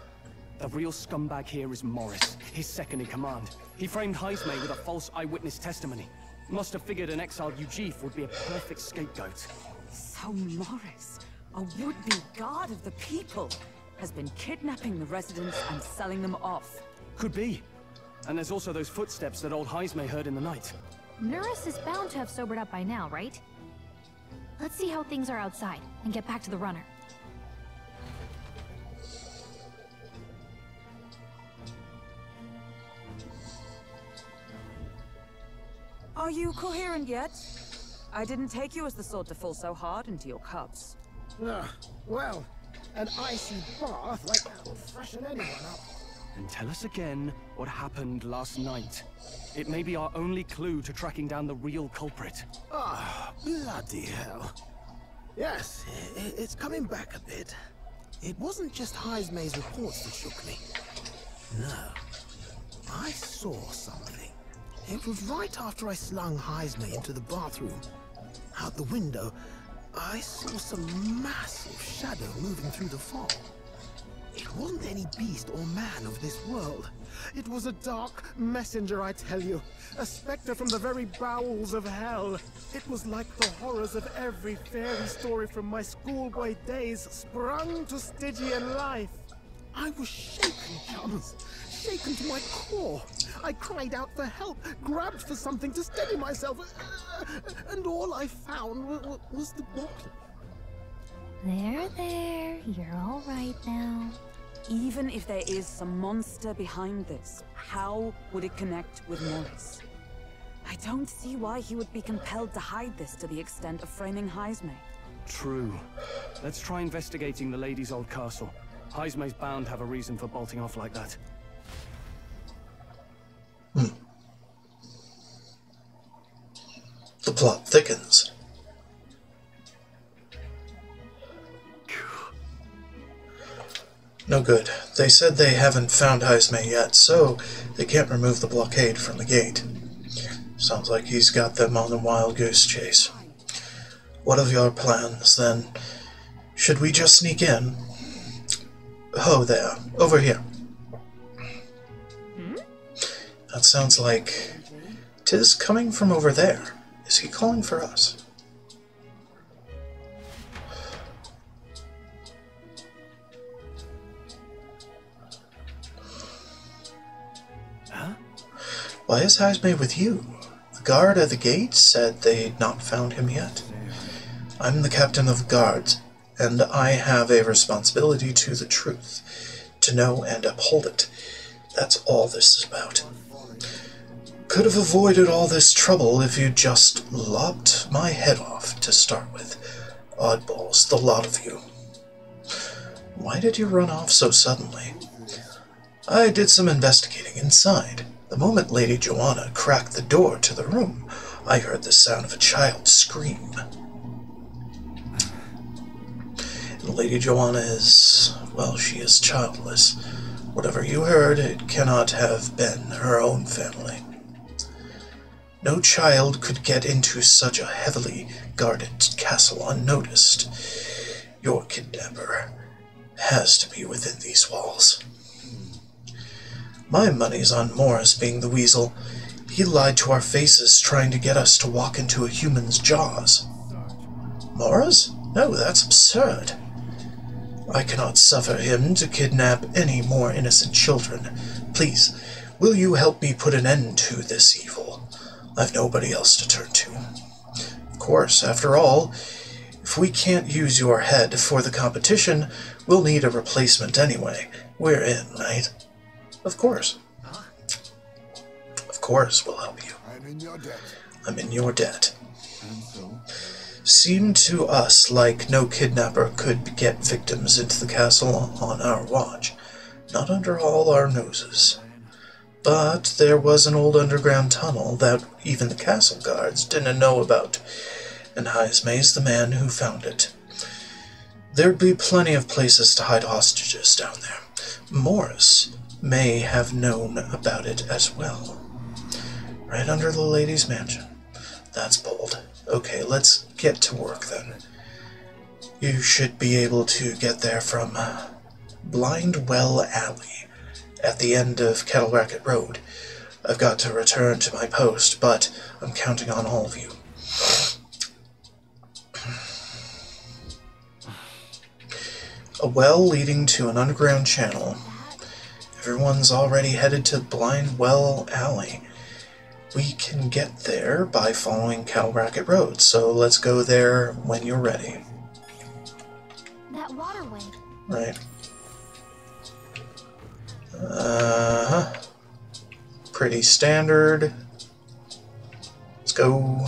The real scumbag here is Morris, his second in command. He framed Heisme with a false eyewitness testimony. Must have figured an exiled Eugene would be a perfect scapegoat. So Morris, a would-be god of the people, has been kidnapping the residents and selling them off. Could be. And there's also those footsteps that old Heisme heard in the night. Nuris is bound to have sobered up by now, right? Let's see how things are outside, and get back to the runner. Are you coherent yet? I didn't take you as the sort to fall so hard into your cups. Well, an icy bath like that will freshen anyone up. And tell us again what happened last night. It may be our only clue to tracking down the real culprit. Ah, bloody hell. Yes, it's coming back a bit. It wasn't just Heisme's reports that shook me. No, I saw something. It was right after I slung Heisme into the bathroom. Out the window, I saw some massive shadow moving through the fog. It wasn't any beast or man of this world. It was a dark messenger, I tell you. A specter from the very bowels of hell. It was like the horrors of every fairy story from my schoolboy days sprung to Stygian life. I was shaken, chums. Shaken to my core. I cried out for help, grabbed for something to steady myself, and all I found was the bottle. There, you're all right now. Even if there is some monster behind this, how would it connect with Morris? I don't see why he would be compelled to hide this to the extent of framing Heisme. True. Let's try investigating the lady's old castle. Heisme's bound to have a reason for bolting off like that. The plot thickens. No good. They said they haven't found Heisme yet, so they can't remove the blockade from the gate. Sounds like he's got them on a wild goose chase. What of your plans, then? Should we just sneak in? Oh, there. Over here. That sounds like... 'tis coming from over there. Is he calling for us? Huh? Why is Heisme with you? The guard at the gate said they'd not found him yet. I'm the captain of the guards, and I have a responsibility to the truth, to know and uphold it. That's all this is about. Could have avoided all this trouble if you'd just lopped my head off to start with. Oddballs, the lot of you. Why did you run off so suddenly? I did some investigating inside. The moment Lady Joanna cracked the door to the room, I heard the sound of a child scream. And Lady Joanna is, well, she is childless. Whatever you heard, it cannot have been her own family. No child could get into such a heavily guarded castle unnoticed. Your kidnapper has to be within these walls. My money's on Morris being the weasel. He lied to our faces trying to get us to walk into a human's jaws. Morris? No, that's absurd. I cannot suffer him to kidnap any more innocent children. Please, will you help me put an end to this evil? I've nobody else to turn to. Of course, after all, if we can't use your head for the competition, we'll need a replacement anyway. We're in, right? Of course. Of course we'll help you. I'm in your debt. I'm in your debt. And so? Seemed to us like no kidnapper could get victims into the castle on our watch. Not under all our noses. But there was an old underground tunnel that even the castle guards didn't know about, and Heismay's the man who found it. There'd be plenty of places to hide hostages down there. Morris may have known about it as well. Right under the lady's mansion. That's bold. Okay, let's get to work then. You should be able to get there from Blind Well Alley at the end of Kettle Racket Road. I've got to return to my post, but I'm counting on all of you. A well leading to an underground channel. Everyone's already headed to Blind Well Alley. We can get there by following Kettle Racket Road, so let's go there when you're ready. That waterway. Right. Pretty standard. Let's go.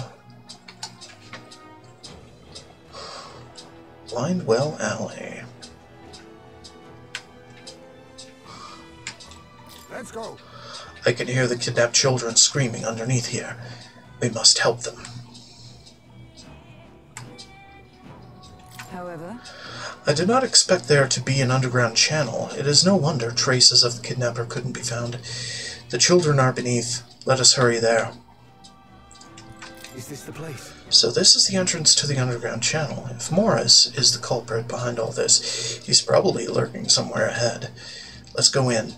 Blind Well Alley. Let's go. I can hear the kidnapped children screaming underneath here. We must help them. However, I did not expect there to be an underground channel. It is no wonder traces of the kidnapper couldn't be found. The children are beneath. Let us hurry there. Is this the place? So this is the entrance to the underground channel. If Morris is the culprit behind all this, he's probably lurking somewhere ahead. Let's go in.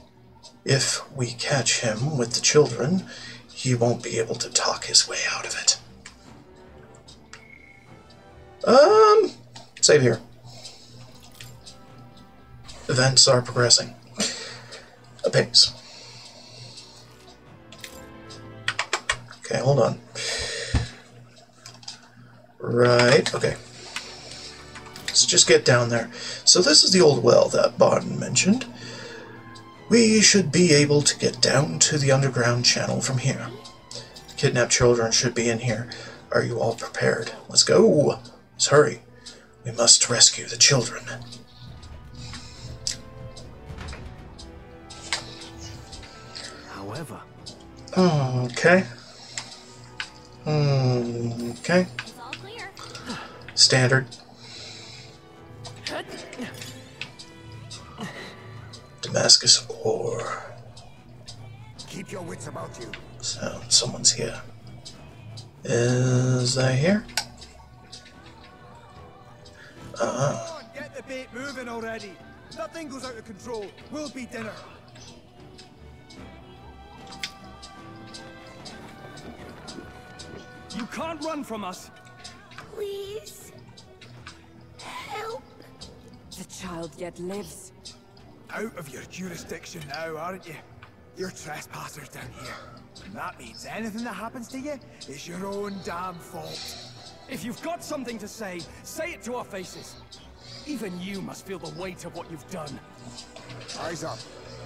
If we catch him with the children, he won't be able to talk his way out of it. Save here. Events are progressing apace. Okay, hold on. Right, okay. Let's just get down there. So this is the old well that Barton mentioned. We should be able to get down to the underground channel from here. The kidnapped children should be in here. Are you all prepared? Let's go. Let's hurry. We must rescue the children. However. Okay. Okay. It's all clear. Standard. Damascus ore. Keep your wits about you. So, someone's here. Is that here? Come on, get the bait moving already. If that thing goes out of control, we'll be dinner. You can't run from us. Please. Help. the child yet lives. Out of your jurisdiction now, aren't you? You're trespassers down here. And that means anything that happens to you is your own damn fault. If you've got something to say it to our faces. Even you must feel the weight of what you've done. Eyes up.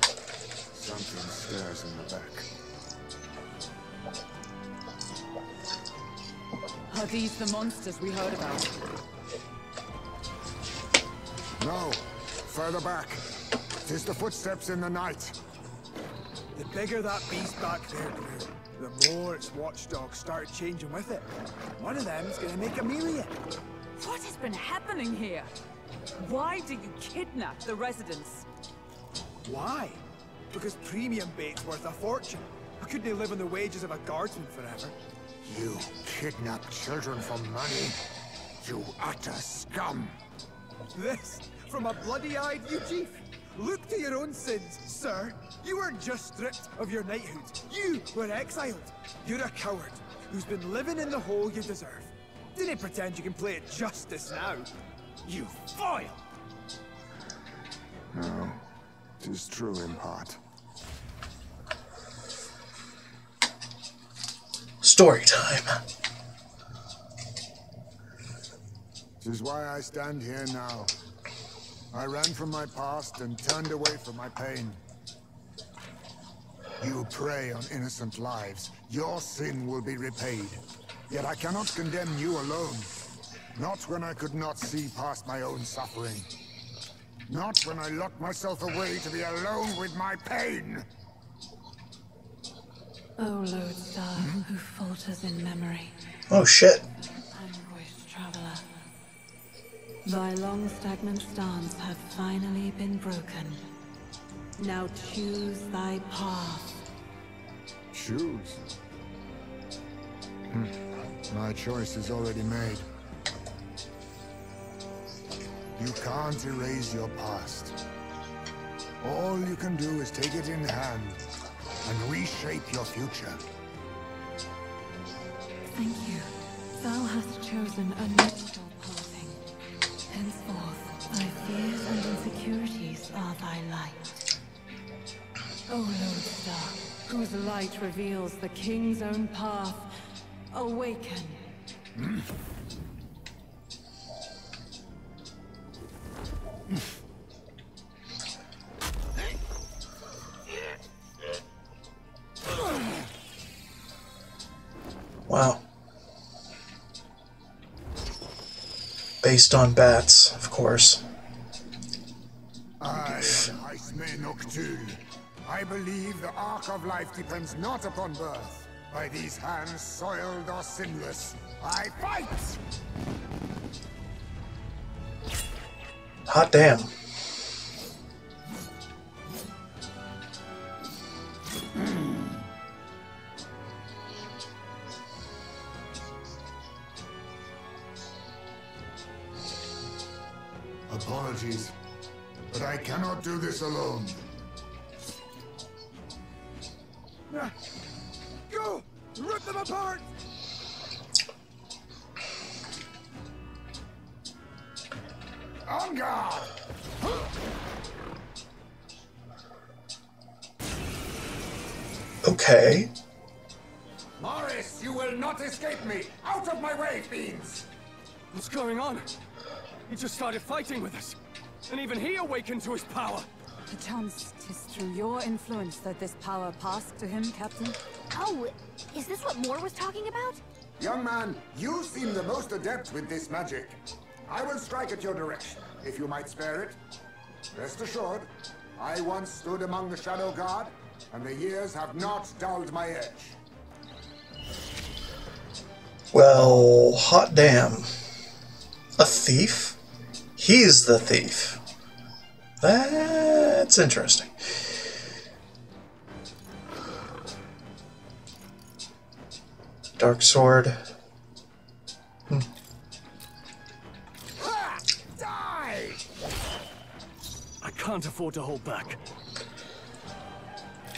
Something stirs in the back. Are these the monsters we heard about? No, further back. 'Tis the footsteps in the night. The bigger that beast back there grew, the more its watchdogs started changing with it. One of them's gonna make a meal of it. What has been happening here? Why do you kidnap the residents? Why? Because premium bait's worth a fortune. I couldn't live on the wages of a guardsman forever. You kidnap children for money? You utter scum! This from a bloody-eyed you chief? Look to your own sins, sir. You weren't just stripped of your knighthood. You were exiled. You're a coward who's been living in the hole you deserve. Didn't pretend you can play at justice now. You foil! No, 'tis true in part. Story time. 'Tis why I stand here now. I ran from my past and turned away from my pain. You prey on innocent lives. Your sin will be repaid. Yet I cannot condemn you alone. Not when I could not see past my own suffering. Not when I locked myself away to be alone with my pain. O lodestar, who falters in memory, Oh shit. anguished traveler. Thy long stagnant stance hath finally been broken. Now choose thy path. Choose? My choice is already made. You can't erase your past. All you can do is take it in hand and reshape your future. Thank you. Thou hast chosen a natural pathing. Henceforth, thy fears and insecurities are thy light. O lodestar, whose light reveals the king's own path, awaken. Wow. Based on bats, of course. I am Haisme Noctul. I believe the arc of life depends not upon birth. By these hands, soiled or sinless, I fight! Hot damn. Apologies, but I cannot do this alone. Go! Rip them apart! On guard! Okay. Morris, you will not escape me! Out of my way, fiends! What's going on? He just started fighting with us. And even he awakened to his power. Perchance 'tis through your influence that this power passed to him, Captain? Oh, is this what Moore was talking about? Young man, you seem the most adept with this magic. I will strike at your direction, if you might spare it. Rest assured, I once stood among the Shadow Guard, and the years have not dulled my edge. Well, hot damn. A thief? He's the thief. That's interesting. Dark sword. Die! I can't afford to hold back.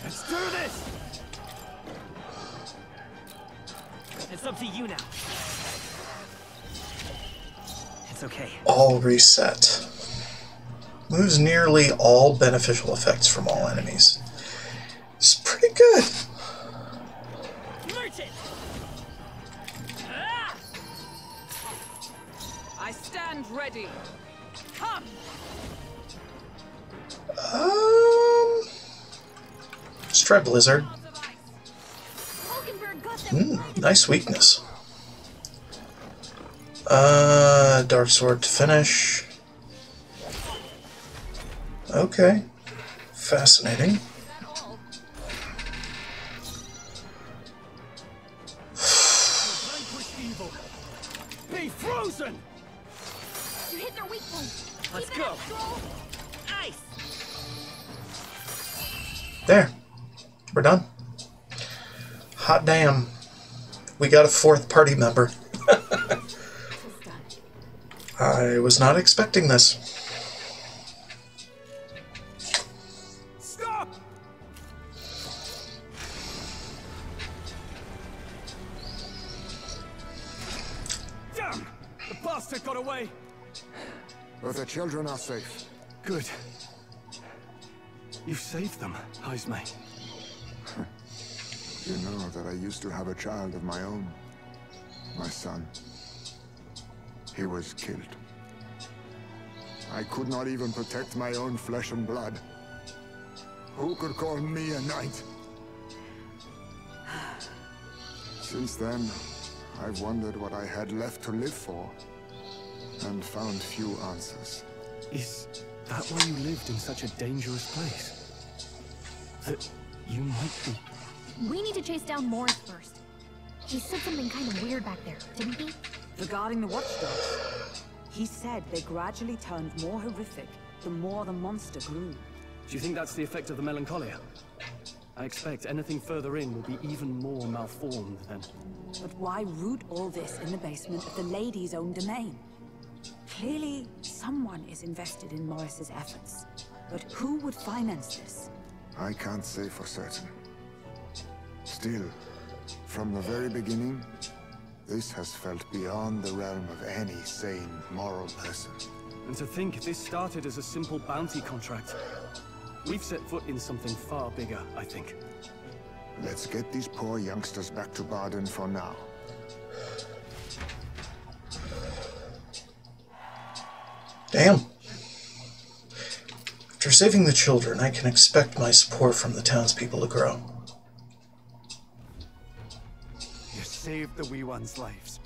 Let's do this! It's up to you now. It's okay. All reset. Moves nearly all beneficial effects from all enemies. It's pretty good. Merchant! Ah! I stand ready. Come! Let's try Blizzard. Hulkenberg got them. Nice weakness. Dark Sword to finish. Okay. Fascinating. Be frozen! You hit their weak point. Let's Keep go. it up, Stroll. Ice! There. We're done. Hot damn. We got a fourth party member. I was not expecting this. Stop! Damn! The bastard got away! But the children are safe. Good. You saved them, Heismay. You know that I used to have a child of my own. My son. He was killed. I could not even protect my own flesh and blood. Who could call me a knight? Since then, I've wondered what I had left to live for, and found few answers. Is that why you lived in such a dangerous place? That you might be... We need to chase down Morris first. He said something kind of weird back there, didn't he? Regarding the watchdogs, he said they gradually turned more horrific the more the monster grew. Do you think that's the effect of the melancholia? I expect anything further in will be even more malformed then. But why root all this in the basement of the lady's own domain? Clearly, someone is invested in Morris's efforts. But who would finance this? I can't say for certain. Still, from the very beginning, this has felt beyond the realm of any sane, moral person. And to think this started as a simple bounty contract. We've set foot in something far bigger, I think. Let's get these poor youngsters back to Baden for now. Damn. After saving the children, I can expect my support from the townspeople to grow. You saved the wee ones' lives.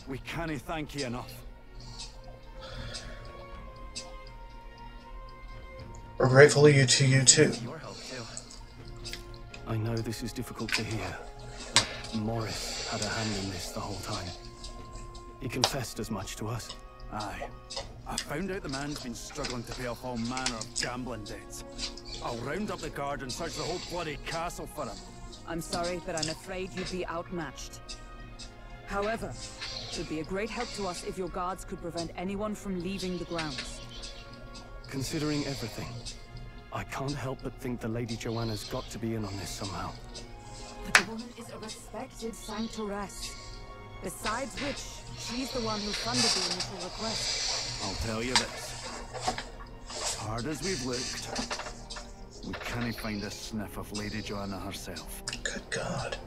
We can't thank you enough. We're grateful to you too. Your help, too. I know this is difficult to hear, but Morris had a hand in this the whole time. He confessed as much to us. Aye. I found out the man's been struggling to pay off all manner of gambling debts. I'll round up the guard and search the whole bloody castle for him. I'm sorry, but I'm afraid you'd be outmatched. However, it would be a great help to us if your guards could prevent anyone from leaving the grounds. Considering everything, I can't help but think the Lady Joanna's got to be in on this somehow. The woman is a respected sanctoress. Besides which, she's the one who funded the initial request. I'll tell you this. As hard as we've looked, we can't find a sniff of Lady Joanna herself. Good God.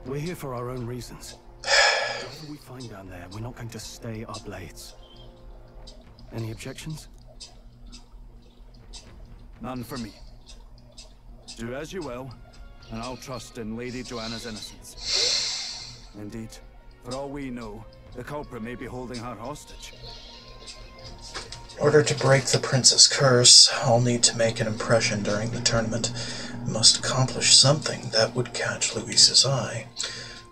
We're here for our own reasons. Whatever we find down there, we're not going to stay our blades. Any objections? None for me. Do as you will, and I'll trust in Lady Joanna's innocence. Indeed, for all we know, the culprit may be holding her hostage. In order to break the Princess Curse, I'll need to make an impression during the tournament. I must accomplish something that would catch Louise's eye.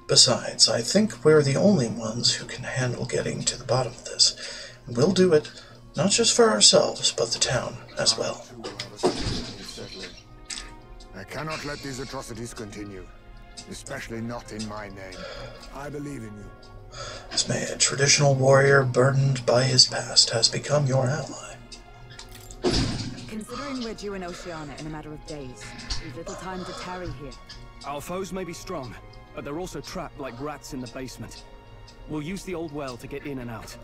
Besides, I think we're the only ones who can handle getting to the bottom of this. And we'll do it, not just for ourselves, but the town as well. I cannot let these atrocities continue, especially not in my name. I believe in you. Heismay, a traditional warrior burdened by his past, has become your ally. Considering we're due in Oceania in a matter of days, we've little time to tarry here. Our foes may be strong, but they're also trapped like rats in the basement. We'll use the old well to get in and out.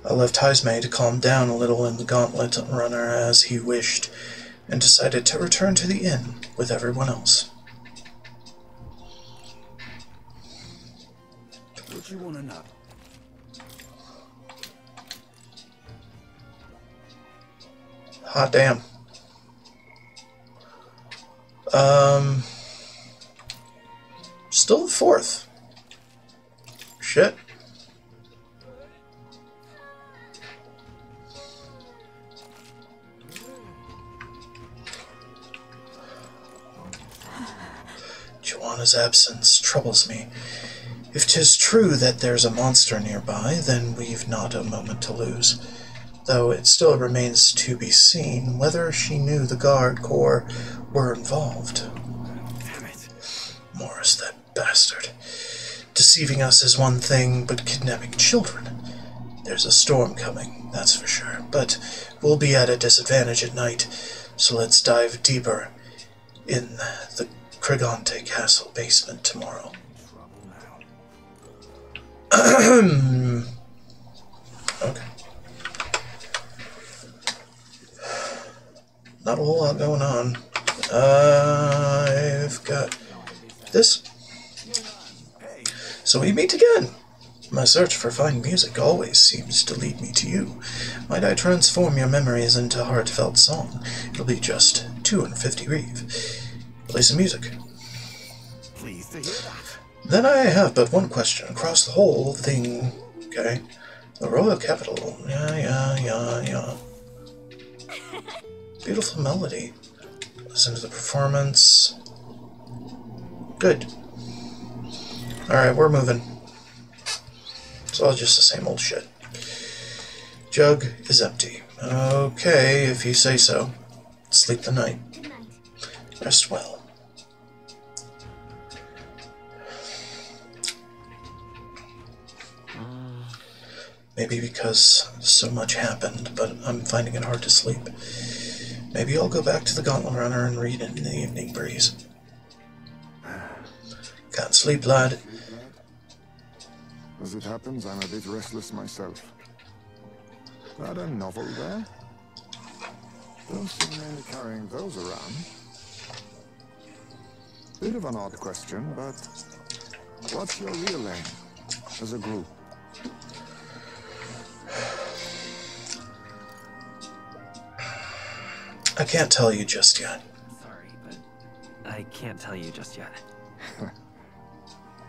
I left Heismay to calm down a little in the gauntlet runner as he wished, and decided to return to the inn with everyone else. What you want to know? Hot damn. Still the fourth. Shit. Joanna's absence troubles me. If 'tis true that there's a monster nearby, then we've not a moment to lose. Though it still remains to be seen whether she knew the Guard Corps were involved. Damn it. Morris, that bastard. Deceiving us is one thing, but kidnapping children. There's a storm coming, that's for sure. But we'll be at a disadvantage at night, so let's dive deeper in the Krigante Castle basement tomorrow. Okay. Not a whole lot going on. I've got this. So we meet again. My search for fine music always seems to lead me to you. Might I transform your memories into heartfelt song? It'll be just 250 reeve. Play some music. Pleased to hear that. Then I have but one question across the whole thing. Okay. The royal capital. Yeah. Beautiful melody. Listen to the performance. Good. Alright, we're moving. It's all just the same old shit. Jug is empty. Okay, if you say so. Sleep the night. Rest well. Maybe because so much happened, but I'm finding it hard to sleep. Maybe I'll go back to the Gauntlet Runner and read it in the evening breeze. Can't sleep, lad. As it happens, I'm a bit restless myself. Got a novel there? Don't see many carrying those around. Bit of an odd question, but what's your real aim as a group? I can't tell you just yet. Sorry, but I can't tell you just yet.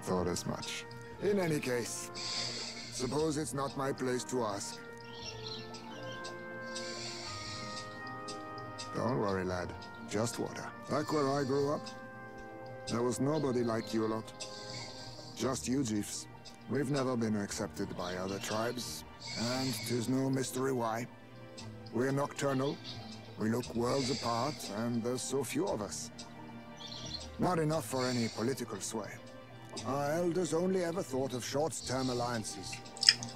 Thought as much. In any case, suppose it's not my place to ask. Don't worry, lad. Just water. Back where I grew up, there was nobody like you lot. Just you, Jeeves. We've never been accepted by other tribes, and 'tis no mystery why. We're nocturnal. We look worlds apart, and there's so few of us. Not enough for any political sway. Our elders only ever thought of short-term alliances.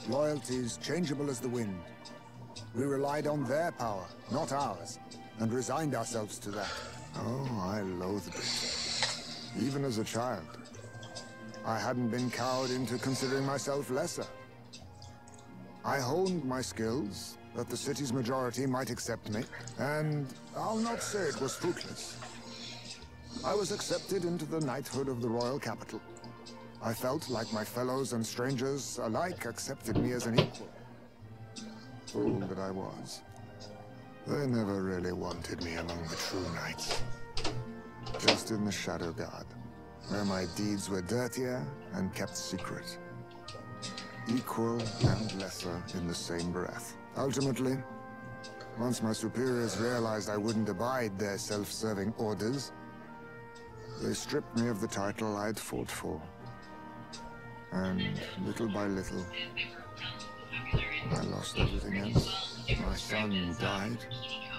Loyalties changeable as the wind. We relied on their power, not ours, and resigned ourselves to that. Oh, I loathed it. Even as a child. I hadn't been cowed into considering myself lesser. I honed my skills, that the city's majority might accept me, and I'll not say it was fruitless. I was accepted into the knighthood of the royal capital. I felt like my fellows and strangers alike accepted me as an equal. Fool that I was. They never really wanted me among the true knights. Just in the Shadow Guard, where my deeds were dirtier and kept secret. Equal and lesser in the same breath. Ultimately, once my superiors realized I wouldn't abide their self-serving orders, they stripped me of the title I'd fought for. And little by little, I lost everything else. My son died.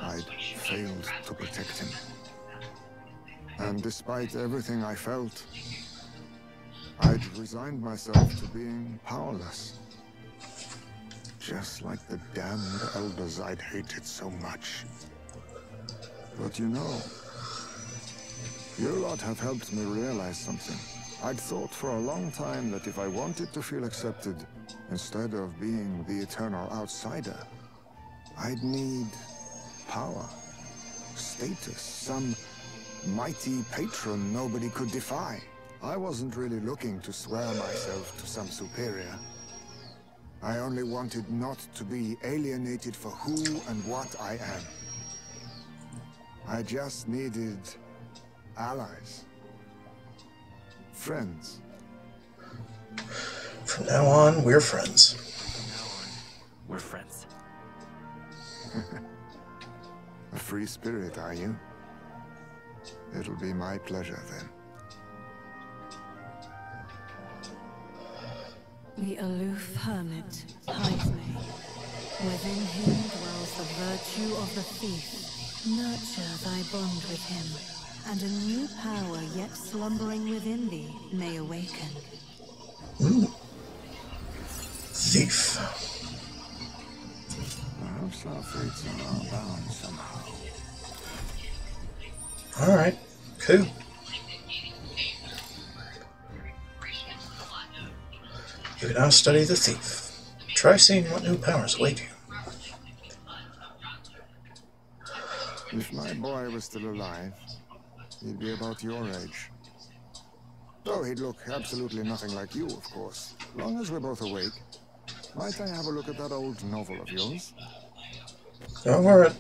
I'd failed to protect him. And despite everything I felt, I'd resigned myself to being powerless. Just like the damned elders I'd hated so much. But you know, you lot have helped me realize something. I'd thought for a long time that if I wanted to feel accepted, instead of being the eternal outsider, I'd need power, status, some mighty patron nobody could defy. I wasn't really looking to swear myself to some superior. I only wanted not to be alienated for who and what I am. I just needed allies. Friends. From now on, we're friends. We're friends. A free spirit, are you? It'll be my pleasure then. The aloof hermit, Hythme. Within him dwells the virtue of the thief. Nurture thy bond with him, and a new power yet slumbering within thee may awaken. Thief. Perhaps our fates are bound somehow. Alright, cool. You can now study the thief. Try seeing what new powers await you. If my boy was still alive, he'd be about your age. Though he'd look absolutely nothing like you, of course. Long as we're both awake. Might I have a look at that old novel of yours? Go for it.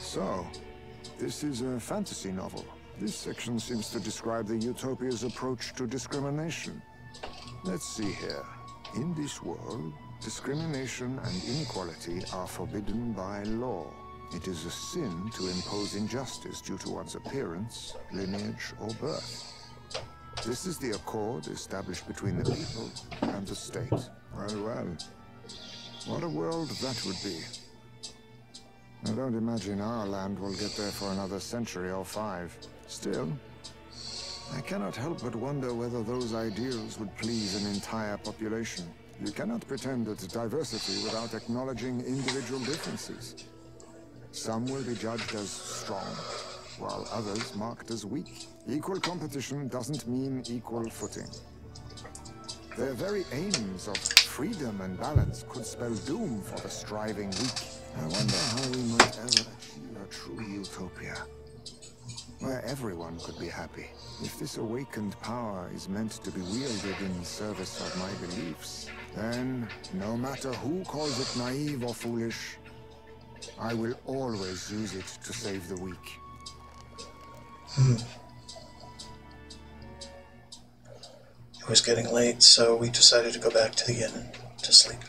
So, this is a fantasy novel. This section seems to describe the Utopia's approach to discrimination. Let's see here. In this world, discrimination and inequality are forbidden by law. It is a sin to impose injustice due to one's appearance, lineage, or birth. This is the accord established between the people and the state. Well, well. What a world that would be. I don't imagine our land will get there for another century or 5. Still, I cannot help but wonder whether those ideals would please an entire population. You cannot pretend at diversity without acknowledging individual differences. Some will be judged as strong, while others marked as weak. Equal competition doesn't mean equal footing. Their very aims of freedom and balance could spell doom for the striving weak. I wonder how we might ever achieve a true utopia, where everyone could be happy. If this awakened power is meant to be wielded in service of my beliefs, then, no matter who calls it naive or foolish, I will always use it to save the weak. It was getting late, so we decided to go back to the inn to sleep.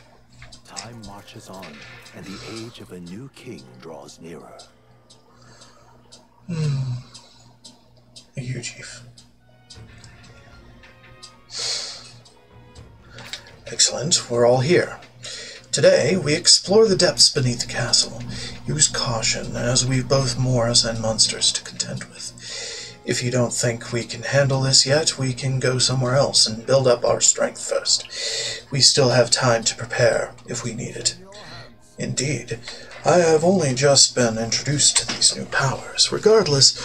Time marches on, and the age of a new king draws nearer. You, Chief. Excellent, we're all here. Today, we explore the depths beneath the castle. Use caution, as we've both moors and monsters to contend with. If you don't think we can handle this yet, we can go somewhere else and build up our strength first. We still have time to prepare, if we need it. Indeed, I have only just been introduced to these new powers. Regardless,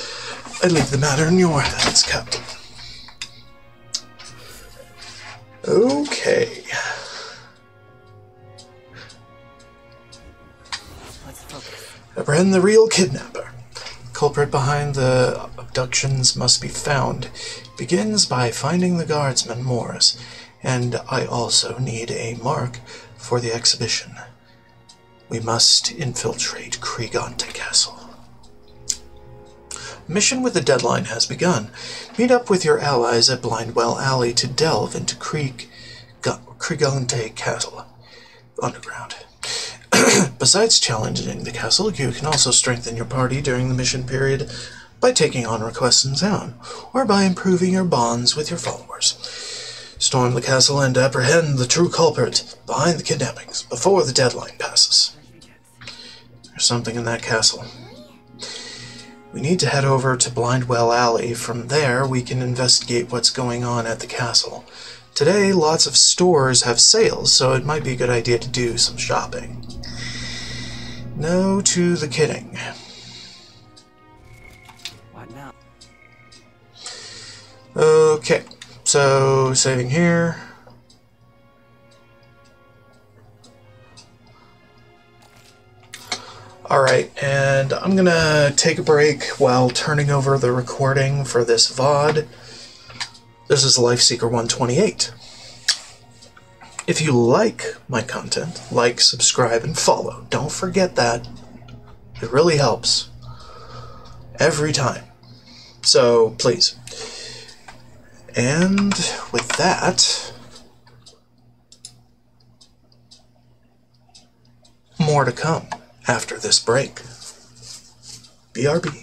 I leave the matter in your hands, Captain. Okay. Apprehend the real kidnapper. Culprit behind the abductions must be found. Begins by finding the guardsman Morris, and I also need a mark for the exhibition. We must infiltrate Gigante Castle. Mission with the deadline has begun. Meet up with your allies at Blindwell Alley to delve into Gigante Castle underground. Besides challenging the castle, you can also strengthen your party during the mission period by taking on requests in town, or by improving your bonds with your followers. Storm the castle and apprehend the true culprit behind the kidnappings before the deadline passes. There's something in that castle. We need to head over to Blindwell Alley. From there, we can investigate what's going on at the castle. Today, lots of stores have sales, so it might be a good idea to do some shopping. No to the kidding. What now? Okay, so saving here. Alright, and I'm gonna take a break while turning over the recording for this VOD. This is Lifeseeker 128. If you like my content, like, subscribe, and follow. Don't forget that. It really helps. Every time. So, please. And with that, more to come after this break. BRB.